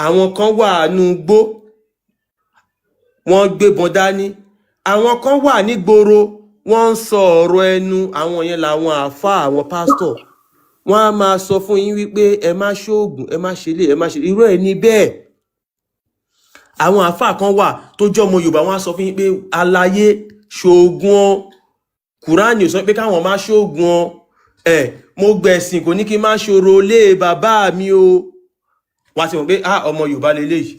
Àwọn kan wà nú gbó, wọ́n gbébọn dání. Àwọn kan wà nígboro, wọ́n ń sọ ọ̀rọ̀ ẹnu. Àwọn yẹn làwọn àáfàá, àwọn pásítọ̀. Wọ́n á máa sọ fún yín wípé ẹ má ṣoògùn, ẹ má ṣe lé, ẹ má ṣe irú ẹ̀ ní bẹ́ẹ̀. Àwọn àáfàá kan wà tó jẹ́ ọmọ Yorùbá, wọ́n á sọ fún yín pé aláyé ṣoògùn ọ. Kùránì ò sọ pé káwọn má ṣoògùn ọ. Mo gbẹ̀sìn kò ní kí n má ṣòro lé bàbá mi o. Wá ti mọ̀ pé ọmọ Yorùbá leléyìí.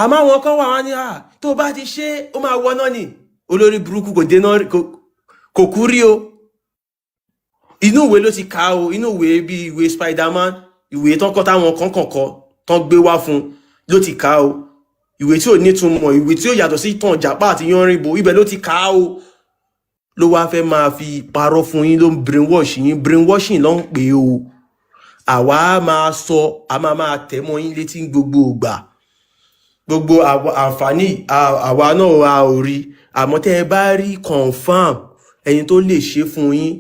Àmọ́ àwọn kan wà wọ́n ní tó bá ti ṣe ó máa wọná ni. Olórí burúkú kò dénà kò kú rí o. Inú ìwé ló ti kà o, inú ìwé bí ìwé Spiderman, ìwé tán kọ́ táwọn kọ̀ọ̀kan tán gbé wá fún ló ti kà o. Ìwé tí ò nítumọ̀, ìwé tí ó yàtọ̀ sí ìtàn Ìjàpá àti Yánrinbo, ibẹ̀ ló ti kà o. Ló wá fẹ́ máa fi parọ́ fún yín, ló ń brainwash yín, brainwashing ló ń pè o. Àwa máa sọ, a máa tẹ̀ mọ́ yín létí gbogbo ìgbà. Gbogbo àǹfààní àwa náà a ò rí. Àmọ́ tẹ́ ẹ bá rí confam ẹni tó lè ṣe fún yín,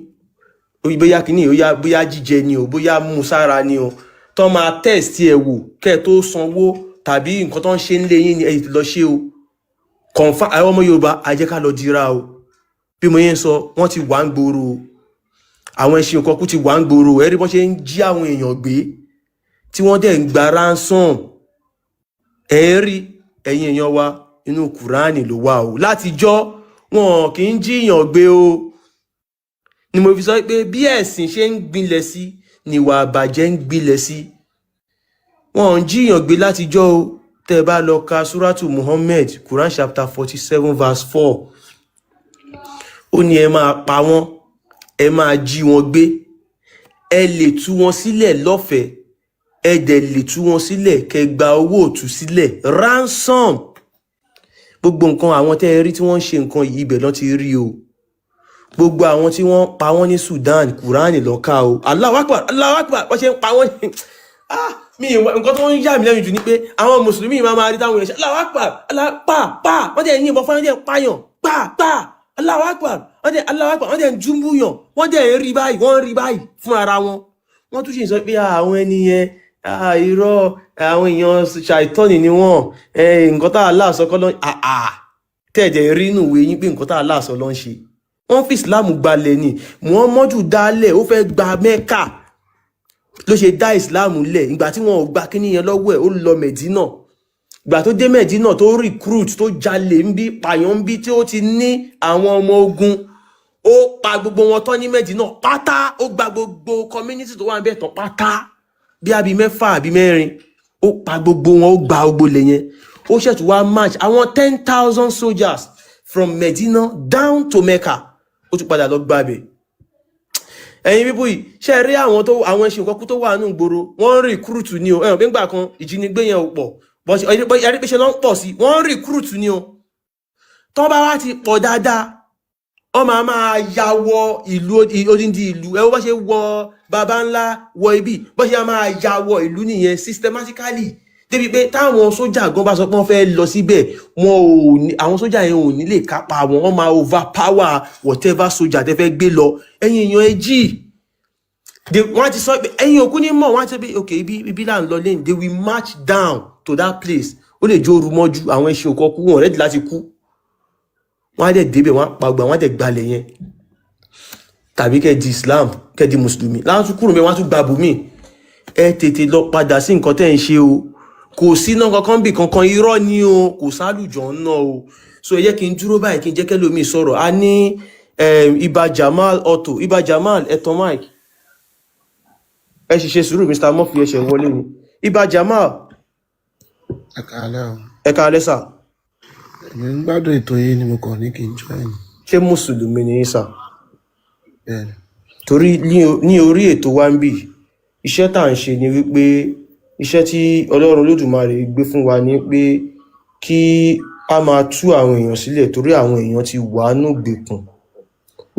bóyá kíní, bóyá jíjẹ ni o, bóyá mú sára ni o, tó máa test ẹ wò kẹ́ tó sanwó tàbí nǹkan tó ń ṣe ń lé yín ni ẹ lọ ṣe o. Confam àwọn ọmọ Yorùbá, a jẹ́ ká lọ dira o. Bí mo yẹn sọ, wọ́n ti wà ń gbòòrò. Àwọn ẹṣin òkọkú ti wà ń gbòòrò. Ẹ rí bọ́n ṣe ń jí àwọn èèyàn gbé tí wọ́n dẹ̀ ń gba ransom. Ẹ rí ẹ̀yin èèyàn wa, inú Kùránì ló wà o. Látijọ́ wọn kì í jíyàn gbé o. Ni mo fi sọ pé bí ẹ̀sìn ṣe ń gbilẹ̀ sí ni ìwà àbàjẹ́ ń gbilẹ̀ sí. Wọn ń jíyàn gbé látijọ́ o. Tẹ́ bá lọ ka Suratu Muhammad, Quran chapter 47 verse 4. Ó ní ẹ máa pa wọ́n, ẹ máa jí wọn gbé. Ẹ lè tú wọn sílẹ̀ lọ́fẹ̀ẹ́. Ẹ dẹ̀ lè tú wọn sílẹ̀ kẹ́ gba owó ìtúsílẹ̀, ransom. Gbogbo nǹkan àwọn tẹ́ ẹ rí tí wọ́n ń ṣe nǹkan yìí ibẹ̀ lọ́ ti rí o. Gbogbo àwọn tí wọ́n pa wọ́n ní Sudan, Kùránì ló kà o. Allahu Akbar, Allahu Akbar, wọ́n ṣe ń pa wọ́n ní. Nǹkan tó ń yà mí lẹ́yìn jù ni pé àwọn Mùsùlùmí máa rí táwọn èèyàn ṣe Allahu Akbar, pa, wọ́n dẹ̀ ń yìnbọn fún, wọ́n dẹ̀ ń pààyàn, pa. Allahu Akbar, wọ́n dẹ̀ ń júmbúyàn, wọ́n dẹ̀ ń rí báyìí fún ara wọn. Wọ́n tún ṣe sọ pé àwọn ènìyàn irọ́ àwọn èèyàn ṣàìtọ́nì ni wọ́n, nǹkan tá Allah sọ kọ́ lọ́n tẹ̀dẹ̀ rí inú ìwé yín pé nǹkan tá Allah sọ lọ́n ṣe. Wọ́n fi Islam gbalẹ̀ ni. Muhammadu dálẹ̀, ó fẹ́ gba Mẹ́kà ló ṣe dá Islam lẹ̀. Ìgbà tí wọn ò gba kíní yẹn lọ́wọ́ ẹ̀, ó lọ Mẹ̀dínà. Ìgbà tó dé Mẹ̀dínà tó recruit, tó jalè ń bí, pààyàn ń bí, tí ó ti ní àwọn ọmọ ogun, ó pa gbogbo wọn tán ní Mẹ̀dínà pátá. Ó gba gbogbo community tó wà níbẹ̀ tán pátá, bí àbí 6 àbí 4. Ó pa gbogbo wọn, ó gba gbogbo lẹ̀ yẹn. Ó ṣètò wá march àwọn 10,000 soldiers from Medina down to Mecca. Ó tún padà lọ gbàbẹ̀. Ẹ̀yin bíbú yìí, ṣe rí àwọn ẹṣin òkọkú tó wà nínú ìgboro, wọ́n recruit ni o. Ẹ̀yàn pé ńgbà kan ìjínigbé yẹn ò pọ̀. Ẹ̀rí pé ṣe ló ń pọ̀ sí, wọ́n recruit ni o. Tọ́ bá wá ti pọ̀ dáadáa, wọ́n máa ya wọ ìlú, odindi ìlú. Ẹ wo bá ṣe wọ baba ńlá wọ ibi, bó ṣe máa ya wọ ìlú nìyẹn systematically. Débi pé táwọn sójà gan bá sọ pé wọ́n fẹ́ lọ síbẹ̀, àwọn sójà yẹn ò ní lè kápá wọn, wọ́n máa overpower whatever sójà tẹ́ fẹ́ gbé lọ. Ẹ̀yin èèyàn ẹ jí. Wọ́n ti sọ pé ẹ̀yin òkú ní mọ̀, wọ́n ti pé okay, ibi là ń lọ lẹ́yìn. They will march down to that place. Ó lè jó oru mọ́jú, àwọn ẹṣin òkọkú wọn ready láti kú. wọ́n á dẹ̀ débẹ̀ wọ́n á pa gbà wọ́n á dẹ̀ gbalẹ̀ yẹn tàbí kẹ́ di Islam kẹ́ di mùsùlùmí láwọn tún kúrò mẹ́ wọ́n á tún gba bùnmí ẹ tètè lọ padà sí nǹkan tẹ́ ń ṣe o kò sí náà kankan bí kankan irọ́ ni o kò sálùjọ náà o so ẹ jẹ́ kí n dúró báyìí kí n jẹ́ kẹ́lòmíì sọ̀rọ̀ a ní Ibà Jamal Auto Ibà Jamal ẹ̀tàn Mike ẹ sì ṣe sùúrù Mr. Murphy ẹ ṣe wọlé ni Ibà Jamal ẹ káalẹ́ o. ẹ káalẹ́ sà èmi ń gbádùn ètò yìí ni mo kàn ní kí n join. ṣé mùsùlùmí ni yín sà bẹ́ẹ̀ni. torí ní orí ètò wa ń bì iṣẹ́ tá à ń ṣe ni wípé iṣẹ́ tí Ọlọ́run Olódùmarè gbé fún wa ni pé kí a máa tú àwọn èèyàn sílẹ̀ torí àwọn èèyàn ti wà nínú ìgbèkùn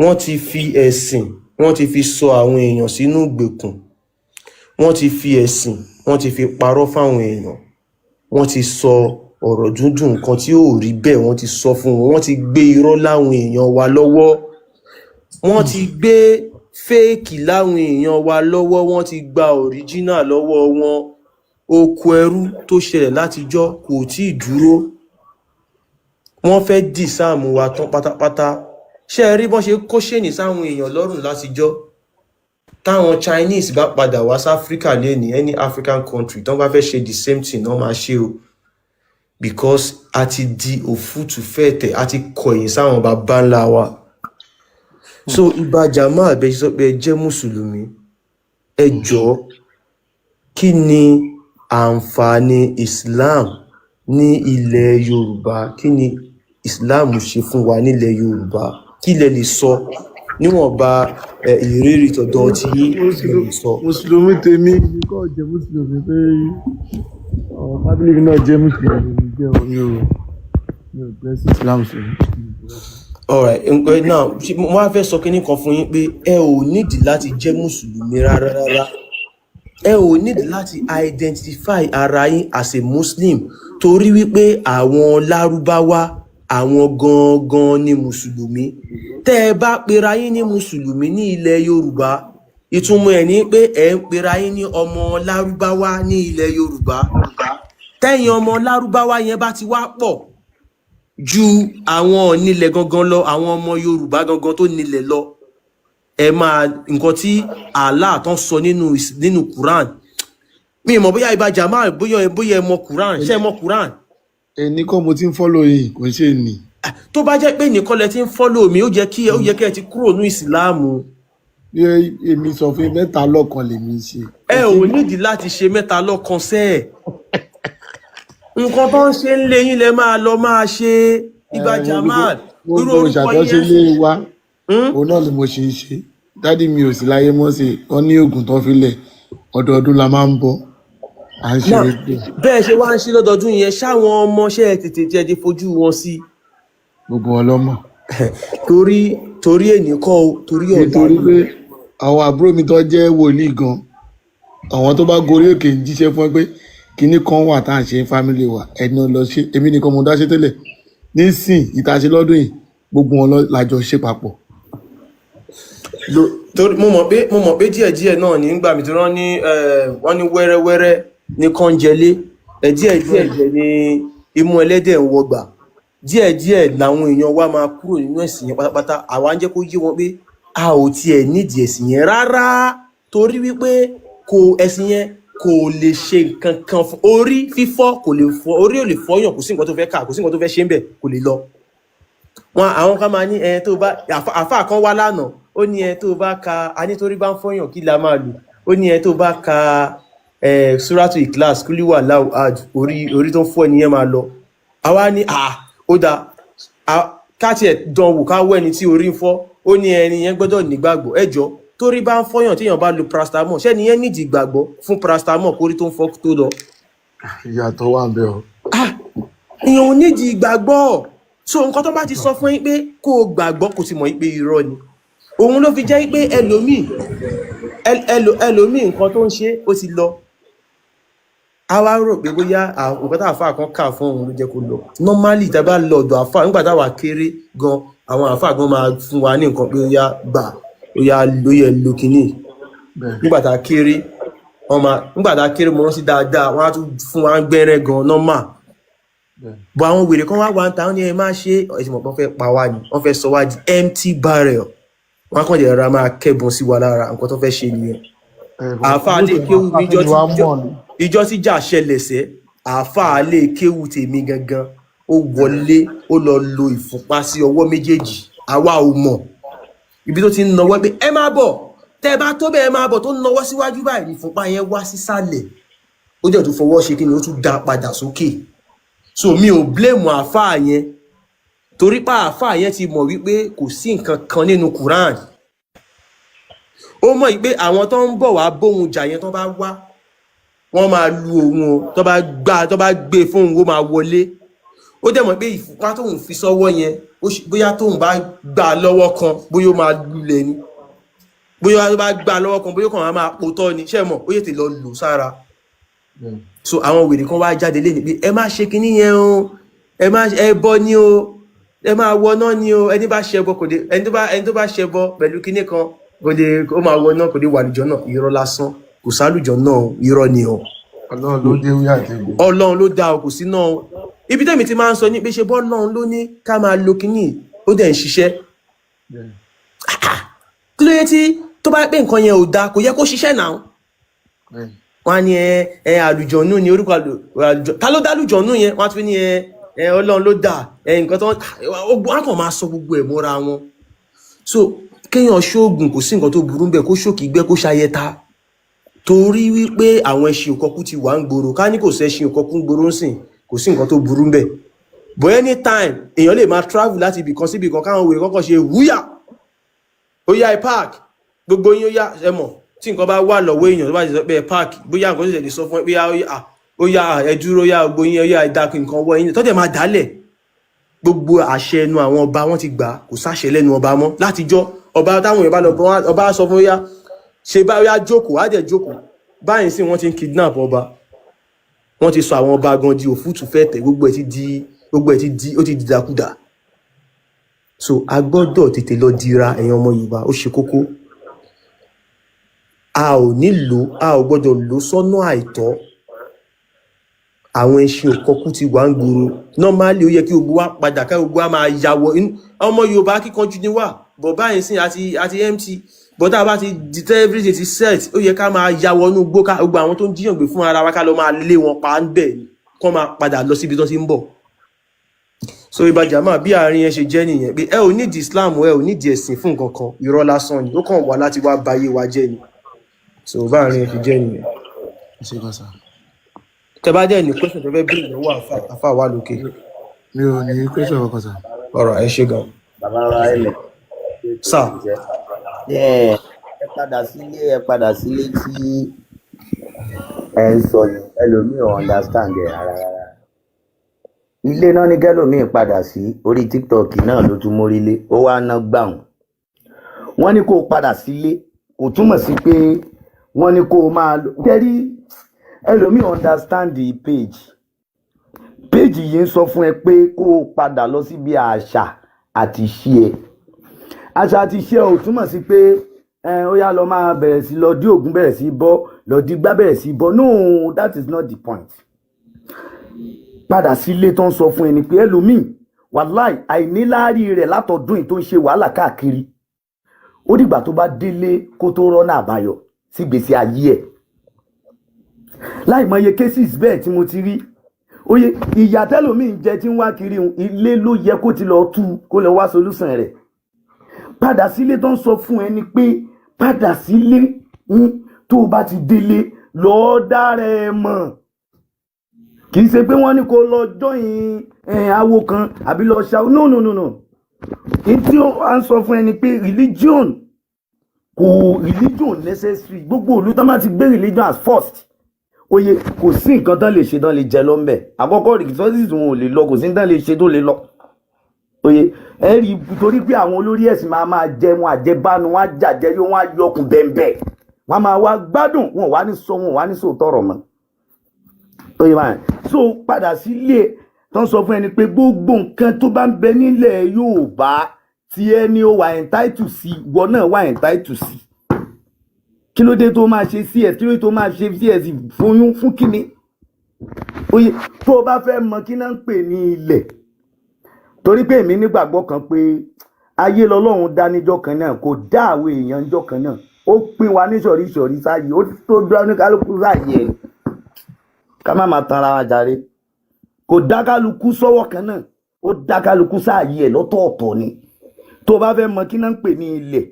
wọ́n ti fi ẹ̀sìn wọ́n ti fi sọ àwọn èèyàn sínú ìgbèkùn wọ́n ti fi ẹ̀sìn wọ́n ti fi parọ́ fáwọn èèyàn wọ́n ti sọ ọ̀rọ̀ dúndùn nǹkan tí ò rí bẹ́ẹ̀ wọ́n ti sọ fún wọn wọ́n ti gbé irọ́ láwọn èèyàn wa lọ́wọ́ wọ́n ti gbé fẹ́ẹ̀kì láwọn èèyàn wa lọ́wọ́ wọ́n ti gba òríjínà lọ́wọ́ wọn oko ẹrú tó ṣẹlẹ̀ látijọ́ kò tí ì dúró wọ́n fẹ́ dì sáàmù wa tán pátápátá ṣé ẹ rí bọ́n ṣe kó ṣèní sáwọn èèyàn lọ́rùn látijọ́ táwọn Chinese bá padà wá sí Africa lẹ́ni any African country tán bá fẹ́ ṣe the same thing náà máa ṣe o because a ti di òfútù fẹ́ẹ̀tẹ̀ a ti kọ̀yìn sáwọn bàbá ńlá wa so Ibà Jamal bẹ́ẹ̀ sọ pé ẹ jẹ́ mùsùlùmí ẹ jọ̀ọ́ kí ni àǹfààní Islam ní ilẹ̀ Yorùbá kí ni Islam ṣe fún wa nílẹ̀ Yorùbá kí lẹ lè sọ níwọ̀nba ìrírí tọ̀dọ̀ tí lè sọ. mùsùlùmí tèmi ni kò jẹ́ mùsùlùmí pé fábílì náà jẹ́ mùsùlùmí jẹ́ omi o mi ò gbé sí Islam sí. Alright, now mo wá fẹ́ sọ kinní kan fún yín pé ẹ ò nídìí láti jẹ́ mùsùlùmí rárá ẹ ò nídìí láti identify ara yín as a Muslim torí wípé àwọn Lárúbáwá àwọn gangan ni mùsùlùmí tẹ́ ẹ bá pera yín ní mùsùlùmí ní ilẹ̀ Yorùbá ìtumọ̀ ẹ̀ ní pé ẹ ń pera yín ní ọmọ Lárúbáwá ní ilẹ̀ Yorùbá tẹ́yìn ọmọ Lárúbáwá yẹn bá ti wá pọ̀ ju àwọn onílẹ̀ gangan lọ àwọn ọmọ Yorùbá gangan tó nílẹ̀ lọ ẹ máa nǹkan tí Allah tán sọ nínú Quran mi mọ̀ bóyá Ibà Jamal bóyá ẹ mọ̀ Quran ṣé ẹ mọ̀ Quran. ẹni kọ́ mo ti ń fọ́lọ̀ yìí kò ń ṣe nì. tó bá jẹ́ pé nìkan lẹ ti ń fọ́lọ̀ mi ó yẹ kí ẹ ti kúrò ní ìsìláàmù. èmi sọ fún mẹ́ta lọ́kan lèmi ṣe. ẹ ò nídìí láti ṣe mẹ́ta lọ́kan sẹ́ẹ̀ nǹkan tó ń ṣe ń lé yín lẹ máa lọ máa ṣe Ibà Jamal irú orúkọ yẹn wa òun náà ni mo ṣe ń ṣe dádì mi ò sí láyé mọ́ sí wọn ní oògùn tó fi lẹ̀ ọdọọdún la máa ń bọ̀ à ń ṣe bẹ́ẹ̀ ṣe wá ń ṣe lọ́dọọdún yẹn ṣáwọn ọmọọṣẹ́ tètè jẹ́ di fojú wọn sí. gbogbo ọlọ́mọ. torí ènìkọ́ torí ọ̀la. nítorí pé àwọn àbúrò mi tó jẹ́ wòlíì gan àwọn tó bá gorí òkè ń jíṣẹ́ fún ẹ pé kinní kan wà tá à ń ṣe fámílì wa ẹni lọ ṣe èmi nìkan mo dá ṣe tẹ́lẹ̀ nísìn ìtaṣe lọ́dún yìí gbogbo wọn lájọ ṣe papọ̀. mo mọ̀ pé díẹ̀díẹ̀ náà nígbà mi tó rán ní wọ́n ní wẹ́rẹ́wẹ́rẹ́ ní kọ́ńjẹlé díẹ̀díẹ̀ jẹ́ ní imú ẹlẹ́dẹ̀ ń wọgbà díẹ̀díẹ̀ làwọn èèyàn wa máa kúrò nínú ẹ̀sìn yẹn pátápátá àwa ń jẹ́ kó yé wọn pé a ò tiẹ̀ nídìí ẹ̀sìn yẹn rárá torí wípé ẹ̀sìn yẹn kò lè ṣe nǹkan kan fún orí fífọ́ kò lè fọ́ orí ò lè fọ́yàn kò sí nǹkan tó fẹ́ kà kò sí nǹkan tó fẹ́ ṣe ń bẹ̀ kò lè lọ. wọn àwọn kan máa ní tó bá àfáà kan wá lánàá ó ní tó bá ka anítorí bá ń fọ́yàn kí la máa lò ó ní tó bá ka suratu ikhlas kúlíwà láwù ad orí tó ń fọ́ ẹnìyẹn máa lọ. àwa ní ó dáa ká tiẹ̀ dán wò ká wọ́ ẹni tí orí ń fọ́ ó ní ẹni yẹn gbọ́dọ̀ nígbàgbọ́ ẹjọ́ torí bá ń fọ́yàn téèyàn bá lo paracetamol ṣé nìyẹn nídìí ìgbàgbọ́ fún paracetamol kórí tó ń fọ́ tó lọ. ìyàtọ̀ wà ń bẹ o. èèyàn ò nídìí ìgbàgbọ́ so nǹkan tó bá ti sọ fún yín pé kó o gbàgbọ́ kó o sì mọ̀ pé irọ́ ni òun ló fi jẹ́ pé ẹlòmíì nǹkan tó ń ṣe ó ti lọ a wá rò pé bóyá nǹkan tá àfáà kan kà fún òun ló jẹ́ kó lọ normally tá a bá lọ ọ̀dọ̀ àfáà nígbà táwa kéré gan àwọn àfáà gan máa fún wa ní nǹkan pé ó yá gbà ó yá lóye lo kínní nígbà tá a kéré mo rántí dáadáa wọn á tún fún wa gbẹ́rẹ́ gan normal bọ̀ àwọn wèrè kan wá ń ta wọ́n ní ẹ má ṣe ẹ̀sìn mọ̀ pé wọ́n fẹ́ pa wá ni wọ́n fẹ́ sọ wá di empty barrel wọ́n kàn jẹ́ ra máa kẹ́bùn sí wa lára nǹkan tó fẹ́ ṣe nìyẹn àáfàá lè kéwù mi ìjọ tí jà ṣẹlẹ̀ sẹ́ àáfàá lè kéwù tèmi gangan ó wọlé ó lọ lo ìfúnpá sí ọwọ́ méjèèjì àwa ò mọ̀ ibi tó ti ń nawọ́ pé ẹ máa bọ̀ tẹ́ bá tó bẹ́ẹ̀ máa bọ̀ tó ń nawọ́ síwájú báyìí ìfúnpá yẹn wá sísàlẹ̀ ó dẹ̀ tó fọwọ́ ṣe kí ni ó tún dá padà sókè so mi ò blame àáfàá yẹn torí pé àáfàá yẹn ti mọ̀ wípé kò sí nǹkan kan nínú Quran ó mọ̀ wípé àwọn tó ń bọ̀ wá bóhun jà yẹn tó bá wá wọ́n máa lu òun o tó bá gbé fóun ó máa wọlé ó dẹ̀ mọ̀ pé ìfúnpá tóun fi sọ́wọ́ yẹn bóyá tóun bá gbà lọ́wọ́ kan bóyá ó máa lulẹ̀ ni bóyá tó bá gbà lọ́wọ́ kan bóyá kan máa potọ́ ni ṣé mọ̀ ó yẹ ti lọ lò sára so àwọn wèrè kan wá jáde lé ní pé ẹ má ṣe kinní yẹn o ẹ má ẹbọ ni o ẹ máa wọná ni o ẹni bá ṣẹbọ kò dé ẹni tó bá ṣẹbọ pẹ̀lú kinní kan kò dé ó máa wọná kò dé wà lùjọ náà irọ́ lásán kò sálùjọ náà irọ́ ni o Ọlọ́run ló dé wí àti ìgbò. Ọlọ́run ló dá o kò sí náà o ibi tẹ́mi ti máa ń sọ ní pé ṣe bọ́ Ọlọ́run ló ní ká máa lo kinní ó dẹ̀ ń ṣiṣẹ́ kí ló yẹ tí tó bá pé nǹkan yẹn ò dáa kò yẹ kó ṣiṣẹ́ náà wọ́n á ní àlùjọ̀nú ni orúkọ àlùjọ̀nú ta ló dá àlùjọ̀nú yẹn wọ́n á tún ní Ọlọ́run ló dá nǹkan tó wọ́n kàn máa sọ gbogbo ẹ̀ mọ́ra wọn so kéèyàn ṣoògùn kò sí nǹkan tó burú bẹ́ẹ̀ kó ṣòkìgbẹ́ kó ṣayẹta torí wípé àwọn ẹṣin òkọkú ti wà ń gbòòrò ká ní kò sẹ́ṣin òkọkú ń gbòòrò ń sìn kò sí nǹkan tó burú bẹ́ẹ̀ but anytime èèyàn lè máa travel láti ibìkan sí ibìkan káwọn wèrè kọ́kọ́ ṣe wúyà ó yá ẹ park gbogbo yín ó yá ẹ mọ̀ tí nǹkan bá wà lọ́wọ́ èèyàn tó bá ti sọ pé ẹ park bóyá nǹkan tó lè sọ fún ẹ pé ó yá ẹ dúró ó yá gbogbo yín ó yá ẹ dákun nǹkan ọwọ́ yín tọ́jà máa dálẹ̀ gbogbo àṣẹ ẹnu àwọn ọba wọn ti gbà kò sáṣẹ lẹ́nu ọba mọ́ látijọ́ ọba táwọn èèyàn bá lọ ọba sọ fún yá ṣe bá yá jókòó á dẹ̀ jókòó báyìí sí wọ́n ti ń kidnap ọba wọ́n ti sọ àwọn ọba gan di òfútù fẹ́tẹ̀ gbogbo ẹ̀ ti di ó ti dìdàkudà so a gbọ́dọ̀ tètè lọ dira ẹ̀yin ọmọ Yorùbá ó ṣe kókó a ò gbọ́dọ̀ lò sọ́nà àìtọ́ àwọn ẹṣin òkọkú ti wà ń gbòòrò normally ó yẹ kí gbogbo wa padà ká gbogbo wa máa yàwọ̀ ọmọ Yorùbá kíkanjú ni wà bọ̀ báyìí sí àti empty but tá a bá ti dìtẹ́ everyday ti set ó yẹ ká máa yàwọ̀ inú gbó ká gbogbo àwọn tó ń jíyàn gbé fún ara wa ká lọ máa lé wọn pa ń bẹ̀ kọ́ máa padà lọ síbi tó ti ń bọ̀ so ìbàjá máa bí àárín yẹn ṣe jẹ́ nìyẹn pé ẹ ò nídìí Islam ẹ ò nídìí ẹ̀sìn fún nǹkan kan irọ́ lásán ni ó kàn wá láti wá bayé wa jẹ́ ni so bá àárín yẹn ṣe jẹ́ nìyẹn. tẹ bá dẹ̀ ní question tó fẹ́ béèrè lọ́wọ́ àfa wa lókè. mi ò ní question kankan sà. ọ̀rọ̀ ẹ ṣe gan. bàbá wa ẹlẹ. sà. ẹ padà sílé tí ẹ ń sọ ni ẹlòmíì ò understand ẹ rárá. ilé náà ní kẹlòmíì padà sí orí TikTok náà ló tún mórí lé ó wá ná gbàùn. wọ́n ní kó o padà sílé kò túmọ̀ sí pé wọ́n ní kó o máa lò. tẹ́rí ẹlòmíì understand the page yìí ń sọ fún ẹ pé kó o padà lọ síbi àṣà àti ìṣe ẹ. àṣà àti ìṣe ò túmọ̀ sí pé ó yá lọ máa bẹ̀rẹ̀ sí lọ dí ògún bẹ̀rẹ̀ sí bọ́ lọ dí gbá bẹ̀rẹ̀ sí bọ́ no that is not the point. padà sílé tó ń sọ fún ẹni pé ẹlòmíì wàláì àìníláárí rẹ̀ látọdún yìí tó ń ṣe wàhálà káàkiri ó dìgbà tó bá délé kó tó rọ́nà àbáyọ sí gbèsè ayé ẹ̀. láì mọye cases bẹ́ẹ̀ tí mo ti rí oye ìyà tẹ́lòmíì ń jẹ tí ń wá kiri ilé ló yẹ kó ti lọ tú kó lọ wá solution rẹ̀. padà sílé tó ń sọ fún ẹni pé padà sílé tó o bá ti délé lọ́ọ́ dára ẹ mọ̀ kì í ṣe pé wọ́n ní kó lọ jọyìn awo kan àbí lọ ṣàwọn no èyí tí à ń sọ fún ẹni pé religion necessary gbogbo òlu tó máa ti gbé religion as first oye kò sí nǹkan tán lè ṣe tán lè jẹ lọ́nbẹ̀ àkọ́kọ́ resources wọn ò lè lọ kò sí tán lè ṣe tó lè lọ oye ẹ rí torí pé àwọn olórí ẹ̀sìn máa jẹ wọn àjẹbánu wọn àjàjẹ yóò wọn àyọkùn bẹ́ẹ̀ wọn máa wá gbádùn wọn wá ní sọ wọn wá ní sòótọ́rọ̀ mọ́ oye máa so padà sílé tó ń sọ fún ẹni pé gbogbo nǹkan tó bá ń bẹ nílẹ̀ Yorùbá tí ẹni ó wà entitled sí ìwọ náà wà entitled sí kí ló dé tó máa ṣe CS kí ló dé tó máa ṣe CS fún kíni oye tó o bá fẹ́ mọ kí náà ń pè ní ilẹ̀ torí pé èmi nígbàgbọ́ kan pé ayé lọ́lọ́run dá níjọ́ kan náà kò dá àwọn èèyàn níjọ́ kan náà ó pín wa ní sọ̀rí sáyé ó tó dá oníkálukú sáyé ẹ̀ ká má máa tanra wa jàre kò dá kálukú sọ́wọ́ kan náà ó dá kálukú sáyé ẹ̀ lọ́tọ̀ọ̀tọ̀ ni tó o bá fẹ́ mọ kí náà ń pè ní ilẹ̀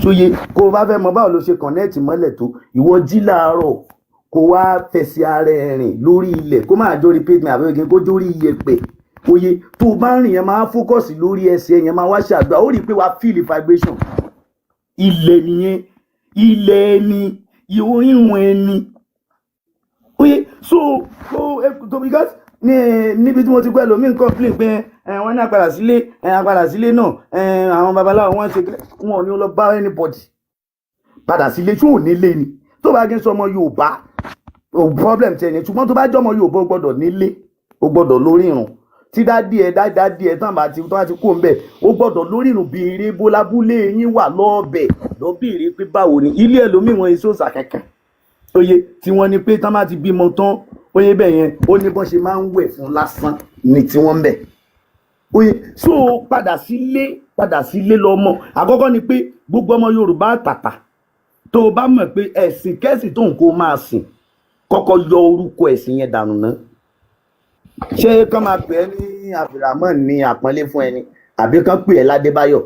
sóye kó o bá fẹ́ mọ báwo ló ṣe kọ̀nẹ́ẹ̀tì mọ́lẹ̀ tó ìwọ jí láàárọ̀ kó wá fẹsẹ̀ ara ẹ̀ rìn lórí ilẹ̀ kó máa jórí pavement àbí òkè kó jórí iyẹ̀pẹ̀ oye tó o bá rìn yẹn máa fókọ̀sì lórí ẹsẹ̀ yẹn máa wá ṣàgbà ó rí i pé wàá feel vibration ilẹ̀ nìyẹn ilẹ̀ ẹni ìhun ẹni oye so because níbi tí mo ti gbọ́ ẹlòmíín complain pé wọ́n ní àpàdà sílé náà àwọn babaláwo wọ́n ṣe wọn ò ní lọ bá anybody padà sílé tí ò nílé ni tó bá gẹ́ sọ ọmọ Yorùbá problem tẹ̀ ní ṣùgbọ́n tó bá jọmọ Yorùbá ó gbọ́dọ̀ nílé ó gbọ́dọ̀ lórí ìrùn tí dádì ẹ tán bá ti kó ń bẹ̀ ó gbọ́dọ̀ lórí ìrùn béèrè bó lábúlé yín wà lọ́ọ̀bẹ̀ lọ béèrè pé báwo ni ilé ẹlòmíì wọn èso sàkẹ́kẹ́ oye tí wọ́n ní pé tán bá ti bímọ tán oye bẹ́ẹ̀ yẹn ó ní bọ́n ṣe máa ń wẹ̀ fún lásán ní tí wọ́n ń bẹ̀ oye so padà sílé lọ́mọ àkọ́kọ́ ni pé gbogbo ọmọ Yorùbá àtàtà tó o bá mọ̀ pé ẹ̀sìn kẹ́sìn tó ń kó máa sìn kọ́kọ́ yọ orúkọ ẹ̀sìn yẹn dànù náà ṣé kán máa pè ẹ́ ní Abdulrahman ní àpọ́nlé fún ẹni àbí kán pè ẹ́ Ládébáyọ̀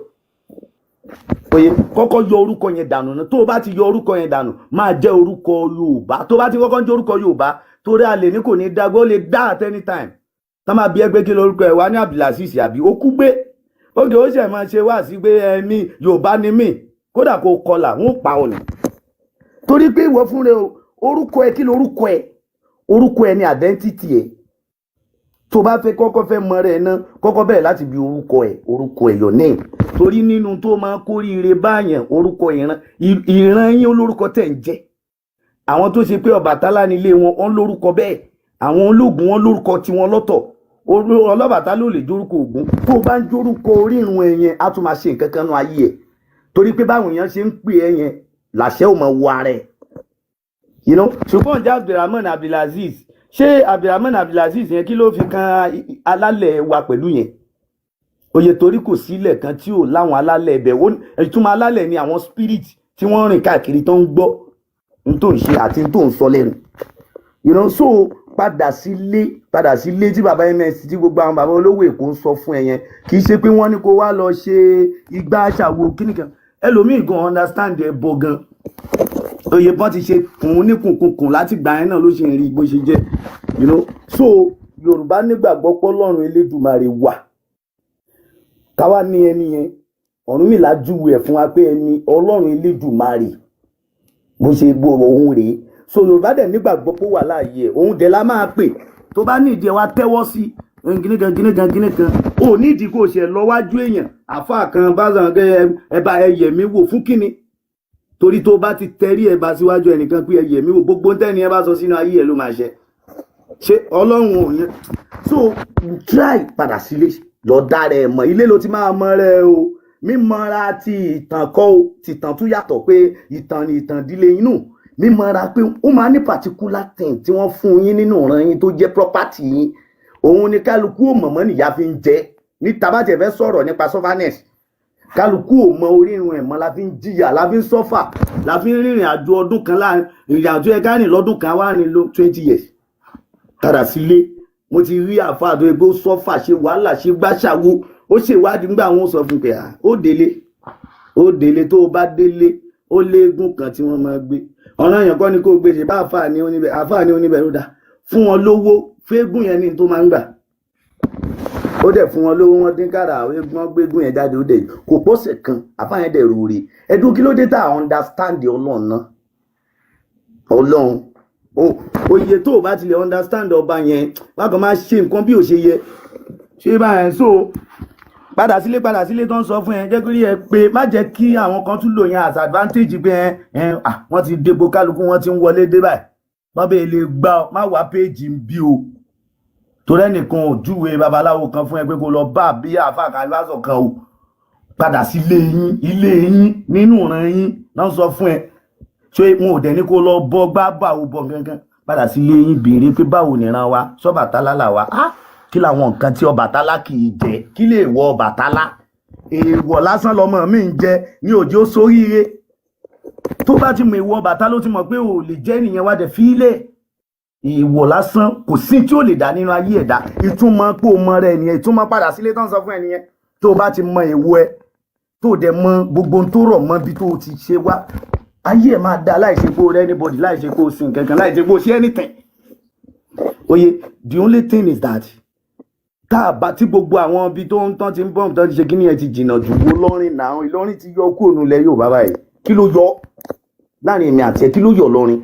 oye kọ́kọ́ yọ orúkọ yẹn dànù náà tó o bá ti yọ orúkọ yẹn dànù máa jẹ́ orúkọ Yorùbá tó bá ti kọ́kọ́ jẹ́ orúkọ Yorùbá torí a lè ní kò ní dágbó ó lè dá at any time tá máa bí ẹgbẹ́ kí lórúkọ ẹ̀ wá ní Abdulaziz àbí ó kú gbé oge ó ṣẹ̀ máa ṣe wá sí pé ẹ̀mí Yorùbá ni mí kódà kó kọlà wọn pa ọ̀nà torí pé ìwọ fún rẹ orúkọ ẹ kí orúkọ ẹ ní identity ẹ tó bá fẹ́ kọ́kọ́ fẹ́ mọ rẹ náà kọ́kọ́ bẹ̀rẹ̀ láti bí orúkọ ẹ your name torí nínú tó máa kóríire báyẹn orúkọ ìran yín olórúkọ tẹ̀ ń jẹ́ àwọn tó ṣe pé Ọbàtálá nílé wọn lórúkọ bẹ́ẹ̀ àwọn ológun wọn lórúkọ tiwọn lọ́tọ̀ Ọlọ́bàtálá ló lè jórúkọ Ògún tó bá ń jórúkọ orírun ẹ yẹn á tún máa ṣe nǹkan kan nú ayé ẹ torí pé báwọn èèyàn ṣe ń pè ẹ yẹn làṣẹ ò mọ wọ ara ẹ ṣùgbọ́n jẹ́ Abdulrahman Abdulaziz ṣé Abdulrahman Abdulaziz yẹn kí ló fi kan alálẹ̀ wa pẹ̀lú yẹn oyè torí kò sílẹ̀ kan tí ò láwọn alálẹ̀ ẹ̀bẹ̀ ìtumọ̀ alálẹ̀ ni àwọn spirit tí wọ́n rìn káàkiri tó ń gbọ́ n tó ń ṣe àti n tó ń sọ lẹ́nu so padà sílé tí bàbá ms tí gbogbo àwọn bàbá olówó Èkó ń sọ fún ẹ yẹn kì í ṣe pé wọ́n ní kó wá lọ ṣe igbá ṣàwo kíníkan ẹlòmíì gan understand ẹ bọ gan oyè bọ́n ti ṣe kùn ní kùnkùnkùn láti gbà yẹn náà ló ṣe ń rí bó ṣe jẹ́ so Yorùbá nígbàgbọ́ pé Ọlọ́run Elédùmarè wà káwá ní ẹni yẹn Ọ̀rúnmìlà júwe ẹ̀ fún wa pé ẹni Ọlọ́run Elédùmarè bó ṣe gbó òun rèé so Yorùbá dẹ̀ nígbàgbọ́ pé wà láàyè ẹ̀ òun dẹ̀ la máa pè tó bá ní ìdí ẹ wá tẹ́wọ́ sí gíníkan ó ní ìdí kò ṣe lọ wájú èèyàn àfáà kan bá sàn ẹ bá ẹyẹ mi wò fún kíni torí tó bá ti tẹrí ẹ bá síwájú ẹnìkan pé ẹyẹ mi wò gbogbo tẹ́ni ẹ bá sọ sínú ayé ẹ ló máa ṣe Ọlọ́run ò ní so try padà sílé lọ dára ẹ mọ̀ ilé ló ti máa mọ̀ rẹ o mímọ̀ra ti ìtàn kọ́ o tìtàn tún yàtọ̀ pé ìtàn ni ìtàn ìdílé inú mímọ̀ra pé ó máa ní particular thing tí wọ́n fún yín nínú ìran yín tó jẹ́ property yín òun ni kálukú ò mọ̀mọ́ nìyá fi ń jẹ́ ní tabatẹ̀ fẹ́ sọ̀rọ̀ nípa sufferness kálukú ò mọ orírun ẹ̀ mọ́ la fi ń jìyà la fi ń suffer la fi ń rìnrìn àjò ọdún kan láàrin ìrìn àjò ẹ̀ká rìn lọ́dún kan wá rìn 20 years padà sílé mo ti rí àfáà tó yẹ pé ó suffer ṣe wàhálà ṣe gbàṣàwó ó ṣèwádìí nígbà wọn sọ fún pé ó délé tó o bá délé ó léegun kan tí wọ́n máa gbé ọ̀nà èèyàn kọ́ ni kó gbé ṣe bá àfáà ní oníbẹ̀ ló dá fún wọn lówó fẹ́gùn yẹn ní tó máa ń gbà ó dẹ̀ fún wọn lówó wọn dín kára wọ́n gbégún yẹn jáde ó dẹ̀ kò pọ̀sẹ̀ kan àfáà yẹn dẹ̀ rúure ẹ̀dùn kí ló dé tá à understand Ọlọ́run náà Ọlọ́run oyè tó o bá ti lè understand ọba yẹn bákan máa ṣe nǹkan bí ò ṣe yẹ ṣé báyẹn so padà sílé tó ń sọ fún ẹ jẹ́ kí ẹ pé má jẹ́ kí àwọn kan tún lò yẹn as advantage pé wọ́n ti débò kálukú wọ́n ti ń wọlé dé báyìí wọ́n bẹ́ẹ̀ lè gbà má wá péjì ń bí o torí ẹnìkan ò júwe babaláwo kan fún ẹ pé kó lọ bá bí àáfàá kan lásán kan o padà sí ilé yín nínú ìran yín náà sọ fún ẹ ṣé wọn ò dẹ̀ ní kó lọ bọ́ gbá bà ó bọ̀ gangan padà sílé yín béèrè pé báwo nìran wa sọ́bàtálá là wa kí làwọn nǹkan tí Ọbàtálá kì í jẹ kí lè wọ Ọbàtálá èèwọ̀ lásán lọmọ mi ń jẹ ní òjò sóríire tó bá ti mọ èèwọ̀ Ọbàtálá ló ti mọ̀ pé ò lè jẹ́ nìyẹn wá dẹ̀ fílẹ̀ èèwọ̀ lásán kò sí tí ó lè dá nínú ayé ẹ̀dá ìtumọ̀ pé o mọ rẹ nìyẹn ìtumọ̀ padà sílé tán sọ fún ẹ nìyẹn tó o bá ti mọ èèwọ̀ ẹ tó o dẹ̀ mọ gbogbo ohun tó rọ̀ mọ́ bí tó o ti ṣe wá ayé ẹ̀ máa da láìṣe pé o rẹ́ anybody láìṣe pé o sin kankan láìṣe pé o ṣe anything oye the only thing is that tá a bá tí gbogbo àwọn ibi tó ń tán ti ń bọ́m tán ti ṣe kíní ẹ ti jìnnà jù wo lọ́rin náà Ìlọrin ti yọ kúrò nílẹ̀ Yorùbá báyìí kí ló yọ láàrin èmi àti ẹ kí ló yọ lọ́rin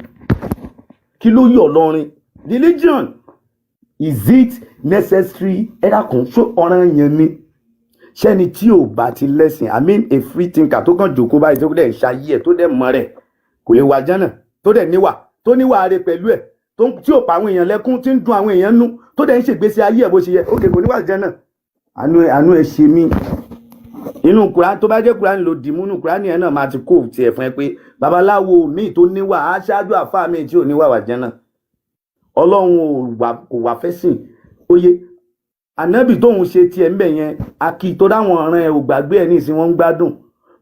kí ló yọ lọ́rin religion is it necessary ẹ̀dá kan ṣó ọ̀ràn yẹn ni ṣẹ́ni tí ò bá ti lẹ́sìn I mean a free thinker tó kàn jòkó báyìí tó dẹ̀ ṣayé ẹ̀ tó dẹ̀ mọ̀ rẹ̀ kò lè wà jẹ́nà tó dẹ̀ níwà tó níwà rẹ̀ pẹ̀lú ẹ̀ tí ò pa àwọn èèyàn lẹ́kún tí ń dun àwọn èèyàn nú tó dẹ̀ ń ṣègbésí ayé ẹ̀ bó ṣe yẹ ó kè kò níwà jẹ́nà àánú ẹ̀ ṣe mí inú Kùránì tó bá jẹ́ Kùránì ló dì mú inú Kùránì ẹ̀ náà máa ti kó tiẹ̀ fún ẹ pé babaláwo míì tó níwà aṣáájú àfáà míì tí ò níwà wà jẹ́nà Ọlọ́run kò wà fẹ́ sìn óyé ànábì tóun ṣe tiẹ̀ ńbẹ̀ yẹn akí tó dáwọn ọ̀ràn ẹ̀ ò gbàgbé ẹ̀ ní ìsìn wọn ń gbádùn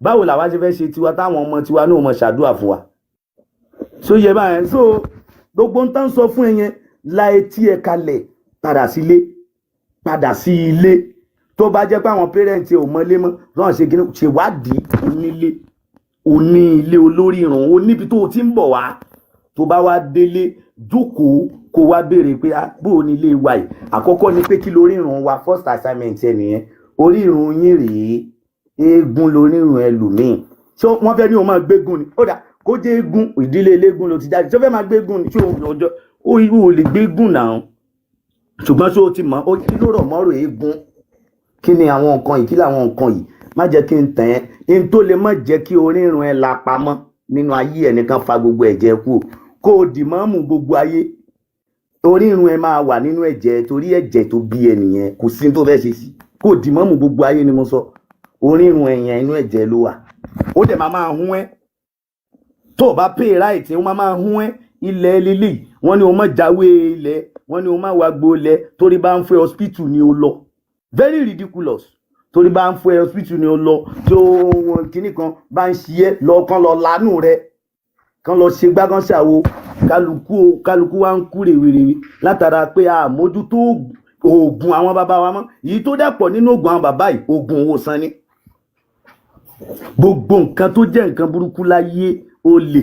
báwo làwa ṣe fẹ́ ṣe tiwa táwọn ọmọ tiwa náà mọ̀ ṣàdúrà fún wa so yẹ báyẹn so gbogbo ń tán sọ fún ẹ yẹn la etí ẹ kalẹ̀ padà sí ilé tó bá jẹ́ pé àwọn pẹ́rẹ́ǹtì ò mọ́lé mọ́ lọ́n ṣe kí ṣèwádìí oní ilé olórí ìrùn ó níbi tó ti ń bọ̀ wá tó bá wá délé jókòó kó wá béèrè pé bó ní ilé wa yìí àkọ́kọ́ ni pé kí lórí ìrùn wa first assignment ẹ nìyẹn orí ìrùn yín rèé eégún lórí ìrùn ẹlòmíì ṣé wọ́n fẹ́ ní o máa gbégún ni ó dà kó jẹ́ eégún ìdílé eléégún ló ti jáde ṣé o fẹ́ máa gbégún ni ṣé ọjọ́ ó lè gbégún náà ṣùgbọ́n ṣé o ti mọ̀ ó kí ló rọ̀ mọ́rọ̀ eégún kí ni àwọn nǹkan yìí kí làwọn nǹkan yìí má jẹ́ kí n tẹ̀ ẹ́ n tó lè má jẹ́ kí orí ìrùn ẹ la pamọ́ nínú ayé ẹnìkan fa gbogbo ẹ̀jẹ̀ kú kó o dì mọ́mù gbogbo ayé orí irun ẹ máa wà nínú ẹ̀jẹ̀ torí ẹ̀jẹ̀ tó bí ẹ nìyẹn kò sí tó fẹ́ ṣe sí kò dì mọ́mù gbogbo ayé ni mo sọ orí irun ẹ̀yàn inú ẹ̀jẹ̀ ló wà ó dẹ̀ máa hún ẹ́ tó o bá pay right ó máa hún ẹ́ ilẹ̀ lílì wọ́n ní o má jáwé ilẹ̀ wọ́n ní o má wàgbó ilẹ̀ torí bá ń fẹ́ hospital ni o lọ very ridiculous torí bá ń fẹ́ hospital ni o lọ tí ó kíní kan bá ń ṣiyẹ́ lọ kán lọ lánú rẹ kán lọ ṣe gbágán ṣàwo kálukú wa ń kú rèwerèwe látara pé a mójútó oògùn àwọn bàbá wa mọ́ èyí tó dẹ̀pọ̀ nínú oògùn àwọn bàbá yìí oògùn ìwòsàn ni gbogbo nǹkan tó jẹ́ nǹkan burúkú láyé olè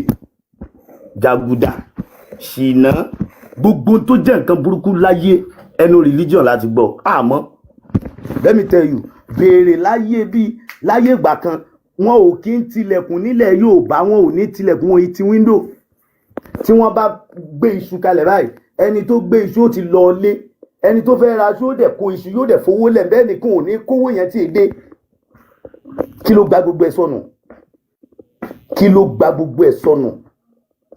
jàgùdà ṣìnà gbogbo tó jẹ́ nǹkan burúkú láyé ẹnu religion láti gbọ́ àmọ́ let me tell you béèrè láyé bíi láyé ìgbà kan wọn ò kí ń tilẹ̀kùn nílẹ̀ Yorùbá wọn ò ní tilẹ̀kùn wọn ti window tí wọ́n bá gbé iṣu kalẹ̀ báyìí ẹni tó gbé iṣu ó ti lọ lé ẹni tó fẹ́ ra iṣu ó dẹ̀ kó iṣu yóò dẹ̀ fowó lẹ̀ bẹ́ẹ̀ nìkan ò ní kówó yẹn tí ì dé kí ló gba gbogbo ẹ̀ sọnù kí ló gba gbogbo ẹ̀ sọnù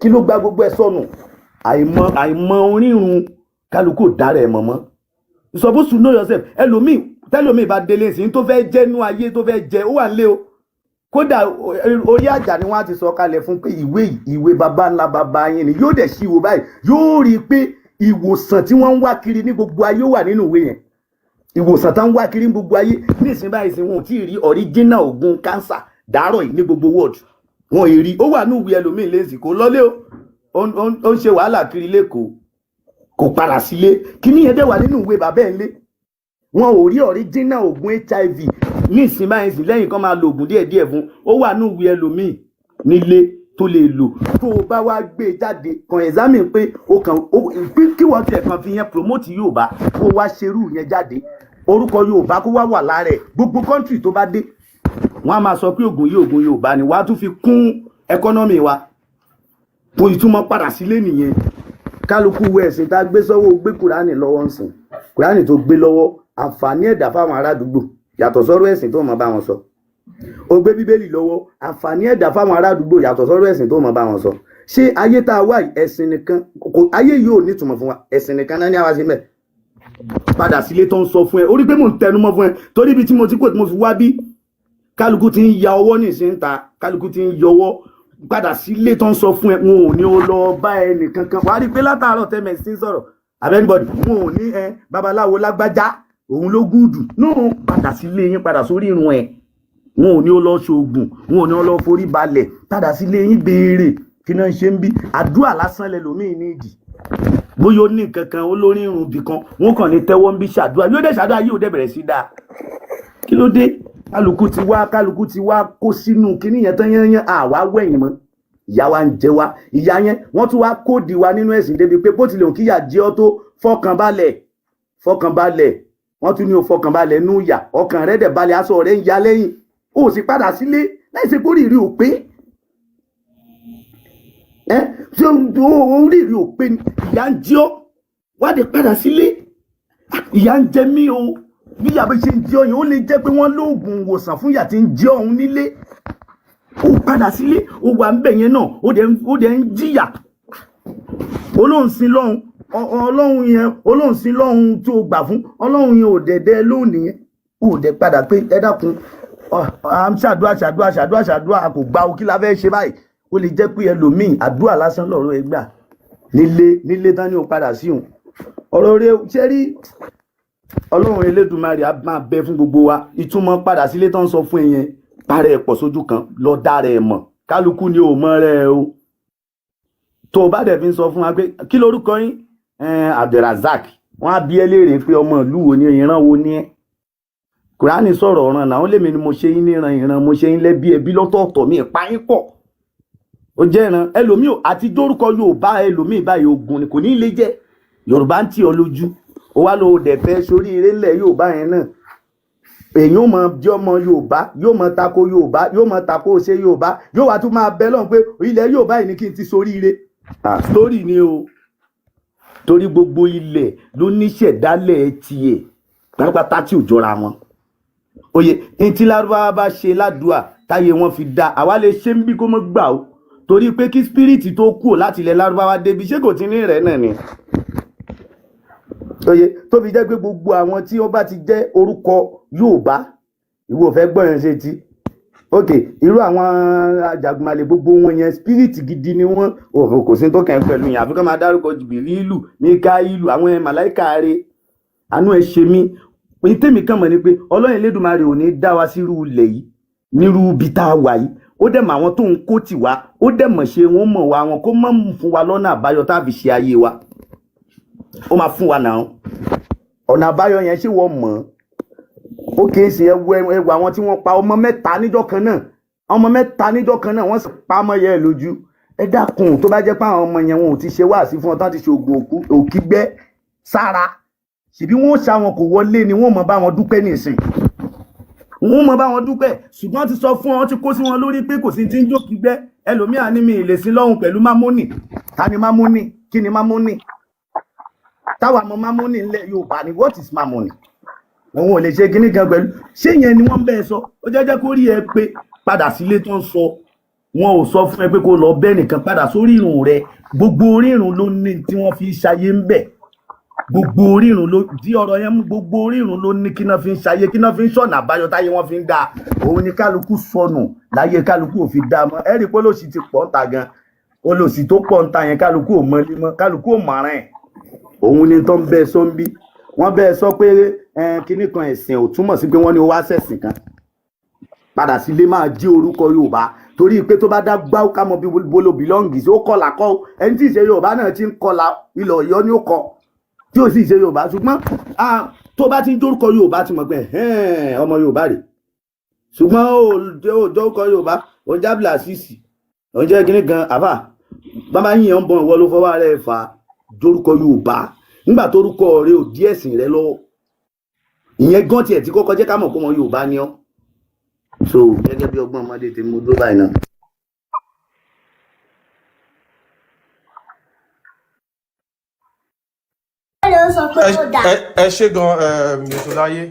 kí ló gba gbogbo ẹ̀ sọnù àìmọ̀ orírun kálukú dára ẹ̀ mọ̀mọ́ you supposed to know yourself ẹlòmíì tẹ́lòmíì bá délé sí tó fẹ́ jẹ́ nú ayé tó fẹ́ jẹ ó wà nílé o kódà orí àjà ni wọ́n á ti sọ kalẹ̀ fún pé ìwé baba ńlá baba yín ni yóò dẹ̀ ṣíwò báyìí yóò rí i pé ìwòsàn tí wọ́n ń wá kiri ní gbogbo ayé wà nínú ìwé yẹn ìwòsàn tá ń wá kiri ní gbogbo ayé ní ìsìn báyìí sí wọn ò tí ì rí original oògùn cancer dàárọ̀ yìí ní gbogbo world wọn ò rí ó wà ní ìwé ẹlòmíì lẹ́sìn kò lọ́lé ó ń ṣe wàhálà kiri lẹ́kọ̀ọ́ kò padà sílé kíní yẹn dẹ̀ wà nínú ìwé bàbá ẹ̀ ńlé wọn ò rí original oògùn HIV ní ìsìn báyìí sí lẹ́yìn kan máa lo oògùn díẹ̀díẹ̀ fún ó wà ní ìwé ẹlòmíì nílé tó lè lò tó o bá wá gbé jáde kan examine pé o kàn kí wọ́n tẹ̀ kan fi yẹn promote Yorùbá kó wá ṣerú yẹn jáde orúkọ Yorùbá kó wá wà lára ẹ̀ gbogbo country tó bá dé wọ́n á máa sọ pé oògùn yìí oògùn Yorùbá ni wàá tún fi kún economy wa kò ìtumọ̀ padà sílé nìyẹn kálukú wẹ̀ ẹ̀sìn tá a gbé sọ́wọ́ gbé Kùránì lọ́wọ́ ń sìn Kùránì tó gbé lọ́wọ́ àǹfààní ẹ̀dá fáwọn ará àdúgbò yàtọ̀ sọ́rọ̀ ẹ̀sìn tó mọ̀ bá wọn sọ ó gbé Bíbélì lọ́wọ́ àǹfààní ẹ̀dá fáwọn ará àdúgbò yàtọ̀ sọ́rọ̀ ẹ̀sìn tó mọ̀ bá wọn sọ ṣé ayé tá a wà ẹ̀sìn nìkan ayé yìí ò nítumọ̀ fún wa ẹ̀sìn nìkan náà ní àwa sí mẹ́ padà sílé tó ń sọ fún ẹ orí pé mò ń tẹnumọ́ fún ẹ torí ibi tí mo ti kó tí mo fi wá bí kálukú ti ń ya ọwọ́ nìsín ta kálukú ti ń yọwọ́ padà sílé tó ń sọ fún ẹ wọn ò ní o lọ bá ẹnì kankan wàá rí i pé látàárọ̀ tẹ́mẹ̀ sí sọ̀rọ̀ abẹ́nibọ̀dì wọn ò ní babaláwo lágbájá òun ló gúdù náà padà sílé yín padà sórí irun ẹ̀ wọn ò ní o lọ ṣoògùn wọn ò ní o lọ forí balẹ̀ padà sílé yín béèrè kí náà ṣe ń bí àdúrà lásán lẹlòmíì ní ìdì bóyá ó ní nǹkan kan olórí irun bì kan wọn kàn ní tẹ́wọ́ ń bí ṣàdúrà yóò dé ṣàdúrà yóò dé bẹ̀rẹ̀ sí dáa kí ló dé kálukú ti wá kó sínú kíní yẹn tán yẹn àwa wẹ̀yìn mọ́ ìyá wa ń jẹ wá ìyá yẹn wọ́n tún wá kóòdì wa nínú ẹ̀sìn débi pé bó tilẹ̀ òkìyà jẹ́ ọ́ tó fọkànbalẹ̀ wọ́n tún ní o fọkànbalẹ̀ nú ìyà ọkàn rẹ̀ dẹ̀ balẹ̀ aṣọ rẹ̀ ń ya lẹ́yìn ó sì padà sílé láìsí pé oríire ò pé tí oríire ò pé ìyá ń jẹ́ ọ́ wá dé padà sílé ìyá ń jẹ mí o bí ìyá bá ṣe ń jẹ́ ọ́ yẹn ó lè jẹ́ pé wọ́n lóògùn ìwòsàn fún ìyá tí ń jẹ́ ọ̀hún nílé ó padà sílé ó wà ń bẹ̀ yẹn náà ó dẹ̀ ń jìyà olóhùn sí lọ́hùn ọlọ́hun sí lọ́hùn tó gbà fún ọlọ́hun yẹn ò dẹ̀dẹ̀ lónìí yẹn ó dẹ̀ padà pé ẹ dákun ṣàdúrà kò gba òkí la fẹ́ ṣe báyìí ó lè jẹ́ pé ẹlòmíì àdúrà lásán lọ́rọ̀ ẹ gbà nílé tán ni ó padà sí òun ọ̀rọ̀ rẹ ṣe rí ọlọ́run elédùnmarè á máa bẹ fún gbogbo wa ìtumọ̀ padà sílé tán sọ fún ẹ̀yẹn parẹ́ ẹ̀ pọ̀ sójú kan lọ dára ẹ̀ mọ̀ kálukú ni ò mọ̀ rẹ̀ o tó o bá dẹ̀ fi ń sọ fún wa pé kí lorúkọ yín Abdulrasaq wọ́n á bí ẹ léèrè pé ọmọ ìlú wo ni ìran wo ni ẹ Kùránì sọ̀rọ̀ ọ̀ràn náà ó lèmi ni mo ṣe yín níran ìran mo ṣe yín lẹ́bí ẹbí lọ́tọ̀ọ̀tọ̀ mi ìpa yín pọ̀ ó jẹ́ ìran ẹlòmíì àti dórúkọ Yorùbá ẹlòmíì báyìí ogun ni kò ní lè jẹ́ Yorùbá ń tì ọ lójú ó wá lọ dẹ̀ fẹ́ sórí eré ńlẹ̀ Yorùbá yẹn náà èyàn ò mọ jẹ́ ọmọ Yorùbá yóò mọ tako Yorùbá yóò mọ tako ṣe Yorùbá yóò wá tún máa bẹ lọ́n pé ilẹ̀ Yorùbá yìí ni kí n ti sórí ire story ni o torí gbogbo ilẹ̀ ló níṣẹ̀dálẹ̀ tiẹ̀ pátápátá tí ò jọra wọn oye ntí Lárúbáwá bá ṣe ládùúà táyé wọn fi dá àwa lè ṣe ń bí kó mọ́ gbà ó torí pé kí spiriti tó kúrò láti ilẹ̀ Lárúbáwá débi ṣé kò ti ní rẹ̀ náà ni oye tó fi jẹ́ pé gbogbo àwọn tí wọ́n bá ti jẹ́ orúkọ Yorùbá ìwọ fẹ́ gbọ́ yẹn ṣe tí ok irú àwọn Àjàgùnmàlè gbogbo wọn yẹn spirit gidi ni wọ́n kò sí tó kàn pẹ̀lú yẹn àfikún máa dárúkọ Jìbìrìlù Míkáílù àwọn màláíkà rẹ̀ àánú ẹ̀ ṣe mí tèmi kàn mọ̀ ni pé Ọlọ́run Elédùmarè ò ní dá wa sírú ilẹ̀ yìí nírú ibi tá a wà yìí ó dẹ̀ mọ̀ àwọn tó ń kó tì wá ó dẹ̀ mọ̀ ṣe wọ́n mọ̀ wá wọn kó mọ̀ fún wa lọ́nà àbáyọ tá a fi ṣe ayé wa ó máa fún wa náà ọ̀nà àbáyọ yẹn ṣé wọ́n mọ̀ ó kìí ṣe ẹwà àwọn tí wọ́n pa ọmọ mẹ́ta níjọ́ kan náà wọ́n sì pa ọmọ yẹn lójú ẹ dákun tó bá jẹ́ pé àwọn ọmọ yẹn wọn ò ti ṣe wáàsí fún ọ tán ti ṣe oògùn òkígbẹ́ sára ṣèbí wọ́n ṣá wọn kò wọlé ni wọ́n mọ̀ bá wọn dúpẹ́ nìsín wọ́n mọ̀ bá wọn dúpẹ́ ṣùgbọ́n ti sọ fún ọ ti kó sí wọn lórí pé kò sí ti ń jó kígbẹ́ ẹlòmíà ní mi ìlèsí lọ́hùn pẹ̀lú mámónì ta ni mámónì kí ni mámónì táwa mọ mámónì ńlẹ̀ Yorùbá ni what is mámónì wọn ò lè ṣe kíní kan pẹ̀lú ṣé yẹn ni wọ́n bẹ́ẹ̀ sọ ó jẹ́jẹ́ kó rí ẹ pé padà sílé tó ń sọ wọn ò sọ fún ẹ pé kó lọ bẹ́ẹ̀ nìkan padà sórí ìrùn rẹ gbogbo orí ìrùn ló ní tí wọ́n fi ṣayé ń bẹ̀ gbogbo orí ìrùn ló di ọ̀rọ̀ yẹn mú gbogbo orí ìrùn ló ní kí náà fi ń ṣayé kí náà fi ń ṣọ̀nà àbáyọ táyé wọn fi ń dá òun ni kálukú sọnù láyé kálukú ò fi dá mọ́ ẹ rí i pé olóòsì ti pọ̀ ń ta gan olóòsì tó pọ̀ ń ta yẹn kálukú ò mọ límọ́ kálukú ò mọ̀ràn ẹ̀ òun ni tó ń bẹ́ẹ̀ sọ ń bí wọ́n bẹ́ẹ̀ sọ pé kíní kan ẹ̀sìn ò túmọ̀ sí pé wọ́n ní ó wá ṣẹ̀sìn kan padà sílé máa jí orúkọ Yorùbá torí pé tó bá dá gbáwó ká mọ bí bolo bìlọ́ǹgì sí ó kọlà kọ́ ẹni tí ìṣe Yorùbá náà ti ń kọlà ilẹ̀ Ọ̀yọ́ ni ó kọ tí ó sì ṣe Yorùbá ṣùgbọ́n tó bá ti ń dórúkọ Yorùbá ti mọ̀ pé ọmọ Yorùbá rẹ̀ ṣùgbọ́n ó dórúkọ Yorùbá ó jábìlà sísì ó jẹ́ kíní kan àfà bàbá yìnyín ń bọ̀ ìwọ ló fọwọ́ rẹ̀ fà dórúkọ Yorùbá nígbà tórúkọ rẹ̀ ò dí ẹ̀sìn rẹ̀ lọ́wọ́ ìyẹn gan tiẹ̀ tí kọ́kọ́ jẹ́ ká mọ̀ pé ọmọ Yorùbá ni ọ́ so gẹ́gẹ́ bí ọgbọ́n ọmọdé tí mo dúró báyìí náà. ẹ ṣe gan Mètòláyé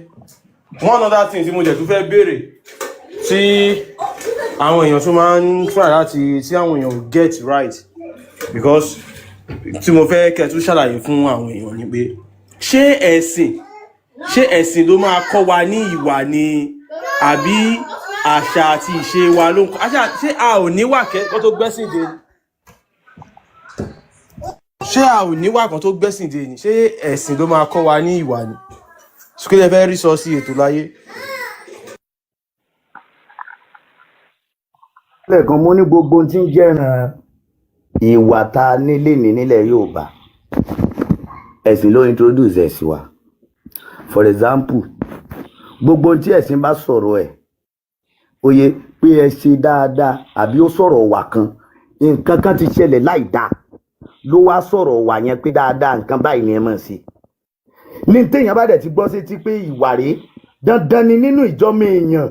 one other thing tí mo jẹ̀ tún fẹ́ béèrè tí àwọn èèyàn tún máa ń try láti tí àwọn èèyàn get right because tí mo fẹ́ kẹ́ tún ṣàlàyé fún àwọn èèyàn ni pé ṣé ẹ̀sìn ló máa kọ́ wa ní ìwà ni àbí àṣà àti ìṣe wa ló ń kọ́ àṣà ṣé a ò níwà kẹ́kọ̀ọ́ tó gbẹ́sìn dé ni ṣé a ò níwà kan tó gbẹ́sìn dé ni ṣé ẹ̀sìn ló máa kọ́ wa ní ìwà ni sókè lè fẹ́ rí sọ sí ètò láyé. lẹ́ẹ̀kan mo ní gbogbo ohun tí ń jẹ́ràn ìwà tá a nílé ní nílẹ̀ Yorùbá ẹ̀sìn ló introduce ẹ̀ sí wa. For example, gbogbo ohun tí ẹ̀sìn bá sọ̀rọ̀ ẹ̀ oyè pé ẹ ṣe dáadáa àbí ó sọ̀rọ̀ wà kan nǹkan kan ti ṣẹlẹ̀ láì dáa ló wá sọ̀rọ̀ wà yẹn pé dáadáa nǹkan báyìí ni ẹ mọ̀ sí. ní téèyàn bá dẹ̀ ti gbọ́ sétí pé ìwà rèé dandan ni nínú ìjọ́mọ èèyàn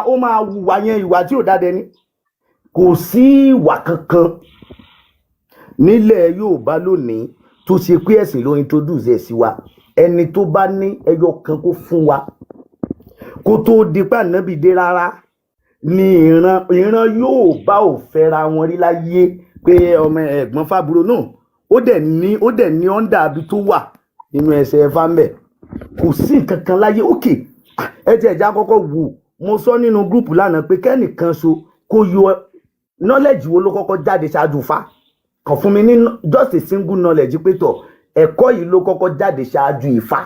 ó máa hùwà yẹn ìwà tí ò dáadẹ ní. Kò sí ìwà kankan nílẹ̀ Yorùbá lónìí tó ṣe pé ẹ̀sìn ló introduce ẹ̀ sí wa. Ẹni tó bá ní ẹyọ kan kó fún wa kó tó di pé ànábì dé rárá ni ìran Yorùbá ò fẹ́ra wọn rí láyé pé ọmọ ẹ̀gbọ́n fábúrò náà ó dẹ̀ ní ọ́ndà àbí tó wà nínú ẹsẹ̀ fáńbẹ̀. Kò sí nǹkan kan láyé òkè ẹ ti ẹ̀já kọ́kọ́ wò mo sọ nínú gúrùpù lánàá pé kẹ́nìkan so kó yọ knowledge wo ló kọ́kọ́ jáde ṣáájú fa kàn fún mi ní just a single knowledge pé tọ̀ ẹ̀kọ́ yìí ló kọ́kọ́ jáde ṣáájú Ifá.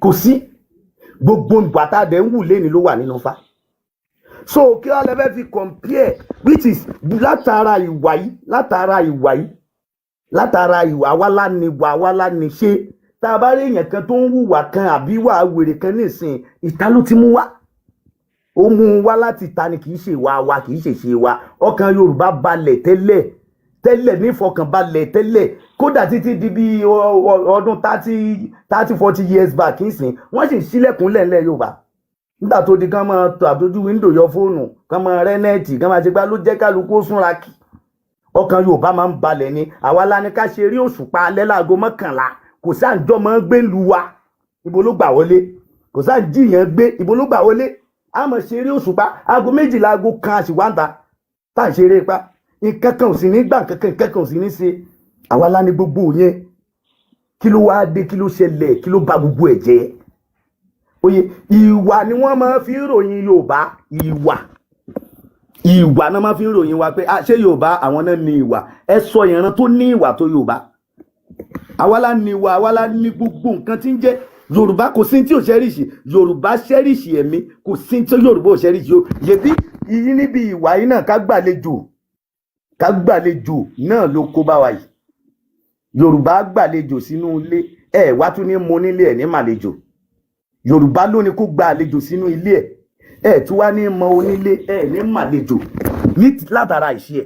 Kò sí gbogbo ìgbàtà dẹ̀ ń wù lẹ́ni ló wà nínú Ifá. So kí wọ́n lè fẹ́ fi compare which is látara ìwà yìí látara ìwà wa láni ṣe tá a bá rí èèyàn kan tó ń hùwà kan àbí wà wèrè kan nísìn ìta ló ti mú wá. Ó mú wá láti ta ni kì í ṣe ìwà wa kì í ṣe ṣe wa. Ọkàn Yorùbá balẹ̀ tẹ́lẹ̀ nífọkànbalẹ̀ tẹ́lẹ̀ kódà títí di bí ọdún 30-40 years back nísìn wọ́n sì ṣílẹ̀kùn lẹ́lẹ̀ Yorùbá. Nígbà tó di kán máa tọ àbójú wíńdò yọ fóònù kán máa rẹ́ nẹ́ẹ̀tì kán máa ṣe gbá ló jẹ́ kálukú ó súnra kì. Ọkàn Yorùbá máa ń balẹ̀ ni àwa la ní ká ṣe rí òṣùpá alẹ́ láago 11 kò sáǹjọ́ máa ń gbé lu wa ibo ló gbà wọlé kò sáǹjìyàn gbé ibo ló gbà wọlé a máa ṣe rí òṣùpá aago 12 aago 1 àṣìwáńtà tá à ń ṣeré pa nǹkan kan ò sí ní gbà nǹkan kan ò sí ní ṣe àwa la ní gbogbo yẹn kí ló wá dé kí ló ṣẹlẹ̀ kí ló bà gbogbo ẹ̀ jẹ́. Oye ìwà ni wọ́n máa fi ń ròyìn Yorùbá ìwà náà máa fi ń ròyìn wa pé ṣé Yorùbá àwọn náà ní ìwà ẹ sọ ìran tó ní ìwà tó Yorùbá àwa la ní ìwà àwa la ní gbogbo nǹkan tí ń jẹ́ Yorùbá kò sí tí ò ṣẹ́rìṣì Yorùbá ṣẹ́rìṣì ẹ̀mí kò sí tí Yorùbá ò ṣẹ́rìṣì o yẹbi ìyí níbi ìwà yìí náà ká gbàlejò náà ló kó bá wa yìí. Yorùbá gbàlejò sínú ilé ẹ wá tún ní mo nílé ẹ ní màlejò. Yorùbá ló ní kó gba àlejò sínú ilé ẹ tún wá ní mọ onílé ẹ ní màlejò ní látara ìṣe ẹ.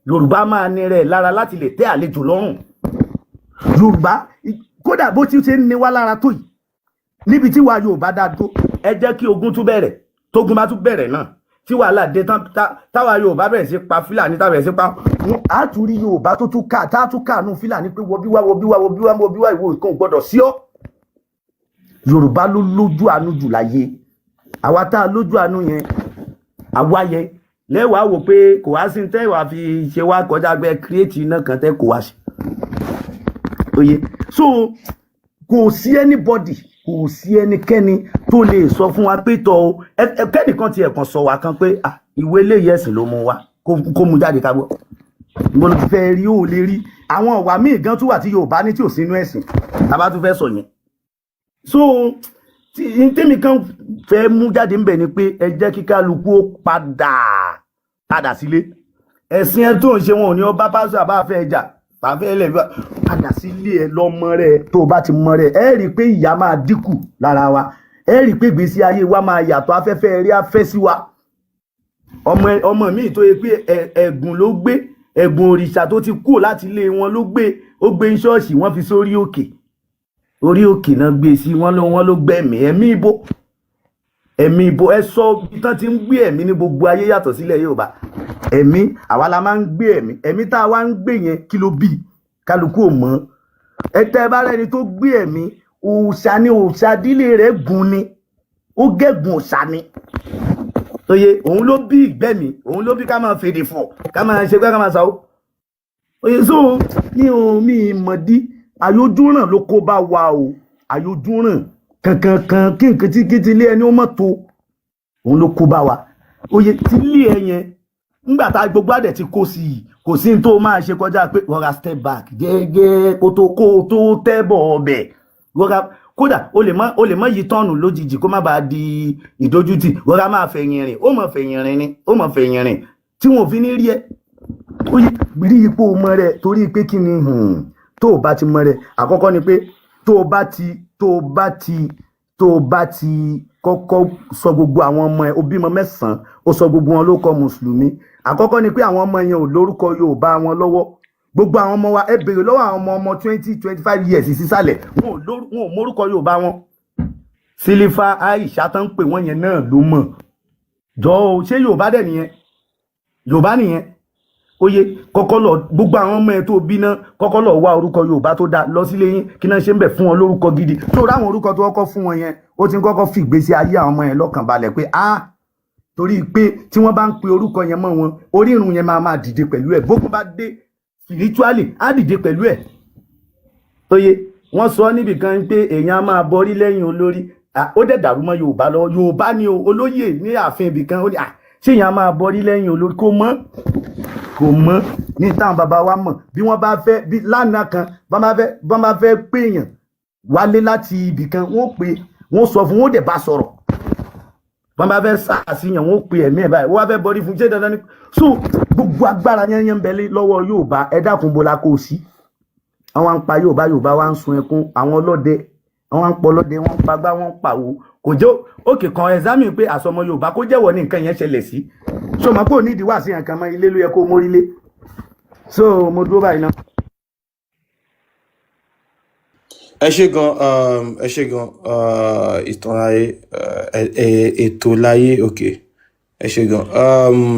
Yorùbá máa ní rẹ̀ lára láti lè tẹ́ àlejò lọ́rùn. Yorùbá kódà bó ti ṣe ń ní wá lára tó yìí níbi tí wa Yorùbá dá tó ẹ jẹ́ kí ogun tún bẹ̀rẹ̀ tógun bá tún bẹ̀rẹ̀ náà tí wàhálà dé táwa Yorùbá bẹ̀rẹ̀ sí pa Fúlàní táwa bẹ̀rẹ̀ sí pa á tún rí Yorùbá tó tún ká tá a tún káànú Fúlàní pé wọbíwá ìwò ìkan ò gbọdọ̀ sí ọ́. Yorùbá ló lójú àánú jù láyé àwa tá a lójú àánú yẹn àwa yẹn lẹ́wàá wò pé kò wá sí tẹ́wàá fi ṣe wá kọjá gbẹ kírètì iná kan tẹ́ kò wá sí. Oye so kò sí anybody kò sí ẹnikẹ́ni tó lè sọ fún wa pé tọ́ o kẹ́nìkan ti ẹ̀kan sọ wa kan pé ìwé eléyìí ẹ̀sìn ló mú wa kó mú jáde ká gbọ́. Mo lọ fẹ́ rí ó lè rí àwọn ọ̀wà míì gan tún wà tí Yorùbá ní tí ò sínú ẹ̀sìn tàbá tún fẹ́ sọ yẹn. So tèmi kan fẹ́ mú jáde ńbẹ̀ ni pé ẹ jẹ́ kí kálukú ó padà sílé. Ẹ̀sìn ẹ tó ń ṣe wọn ò ní ọba pásítọ̀ àbá fẹ́ ẹjà fàfẹ́ ilẹ̀ padà sílé ẹ lọ́mọ rẹ tó bá ti mọ rẹ ẹ rí i pé ìyà máa dínkù lára wa ẹ rí i pé ìgbésí ayé wa máa yàtọ̀ afẹ́fẹ́ rí afẹ́ sí wa. Ọmọ mi tó yẹ pé ẹ̀gùn ló gbé ẹ̀gùn òrìṣà tó ti kú láti ilé wọn ló gbé ó gbé ní ṣọ́ọ̀ṣì wọ́n fi sórí òkè orí òkè náà gbé sí wọ́n ló gbẹ̀mí ẹ̀mí ibo ẹ sọ bí tán ti ń gbé ẹ̀mí ní gbogbo ayé yàtọ̀ sílẹ̀ Yorùbá. Ẹ̀mí àwa la máa ń gbé ẹ̀mí tá a wá ń gbé yẹn kí ló bí kálukú ò mọ̀. Ẹ̀tẹ́ bá rẹni tó gbé ẹ̀mí òòṣà ni òòṣà dílé rẹ̀ gùn ni ó gẹ̀gùn òòṣà ni. Oye òun ló bí ìgbẹ́mí òun ló bí ká máa fèdè fọ̀ ká máa ṣe ká máa sáwó. Oye so mi mọ̀dí àyójúràn ló kó bá wa o àyójúràn kankan kí nǹkan tí ilé ẹni ó mọ̀ tó òun ló kó bá wa oyè tí lé ẹ yẹn nígbà tá gbogbo àdẹ̀ ti kó sí i kò sí ní tó máa ṣe kọjá pé rọra step back gẹ́gẹ́ kó tó tẹ́bọ̀ ọbẹ̀ rọra kódà o lè mọ yí tọ́ọ̀nù lójijì kó má bàa di ìdójútì rọra máa fẹ̀yìn rìn ó mọ̀ fẹ̀yìn rìn ni ó mọ̀ fẹ̀yìn rìn tí wọn ò fi ní rí ẹ ó rí ipò mọ rẹ torí pé kí ni tó o bá ti mọ rẹ àkọ́kọ́ ni pé tó o bá ti kọ́kọ́ sọ gbogbo àwọn ọmọ ẹ o bímọ 9 o sọ gbogbo wọn ló kọ mùsùlùmí àkọ́kọ́ ni pé àwọn ọmọ yẹn ò lórúkọ Yorùbá wọn lọ́wọ́ gbogbo àwọn ọmọ wa ẹ béèrè lọ́wọ́ àwọn ọmọ 20-25 years sísàlẹ̀ wọn ò mórúkọ Yorùbá wọn Sílífà Aisha tán ń pè wọ́n yẹn náà ló mọ̀ jọ ṣé Yorùbá dẹ̀ nìyẹn Yorùbá nìyẹn oye kọ́kọ́ lọ gbogbo àwọn ọmọ ẹ tó bí náà kọ́kọ́ lọ wá orúkọ Yorùbá tó dáa lọ sílé yín kí náà ṣe ń bẹ̀ fún wọn lórúkọ gidi tó ráwọn orúkọ tó kọ́kọ́ fún wọn yẹn ó ti ń kọ́kọ́ fi ìgbésí ayé àwọn ọmọ yẹn lọ́kàn balẹ̀ pé torí pé tí wọ́n bá ń pe orúkọ yẹn mọ́ wọn orírun yẹn máa dìde pẹ̀lú ẹ̀ bókun bá dé spiritually á dìde pẹ̀lú ẹ̀ oye wọ́n sọ níbi kan pé èèyàn á máa bọrí lẹ́yìn olórí ó dẹ̀ dàrú mọ́ Yorùbá lọ Yorùbá ni olóyè ní ààfin ibì kan ó ní ṣé èèyàn á máa bọrí lẹ́yìn olórí kò mọ́ ní táwọn bàbá wa mọ̀ bí wọ́n bá fẹ́ bí lánàá kan bọ́n bá fẹ́ pèèyàn wálé láti ibì kan wọ́n sọ fún wọn ó dẹ̀ bá sọ̀rọ̀ wọ́n bá fẹ́ sàṣìyàn wọ́n ó pe ẹ̀mí ẹ̀ báyìí wọ́n bá fẹ́ bọrí fún ṣé dandan ni so gbogbo agbára yẹn ń bẹ lọ́wọ́ Yorùbá ẹ dákun bọ́lá kò sí àwọn ń pa Yorùbá wa ń sun ẹkún àwọn ọlọ́dẹ àwọn ń pọ ọlọ́dẹ wọ́n ń pagbá wọ́n ń pàwó kò jẹ́ òkè kan ẹ̀zámì pé àsọmọ Yorùbá kó jẹ́wọ́ ní nǹkan yẹn ṣẹlẹ̀ sí so mọ̀ pé ò nídìí wà sí nǹkan mọ́ ilé ló yẹ kó mórílé so mo dúró báyìí náà. ẹ ṣé gan ìtàn ayé ètò láyé òkè ẹ ṣé gan.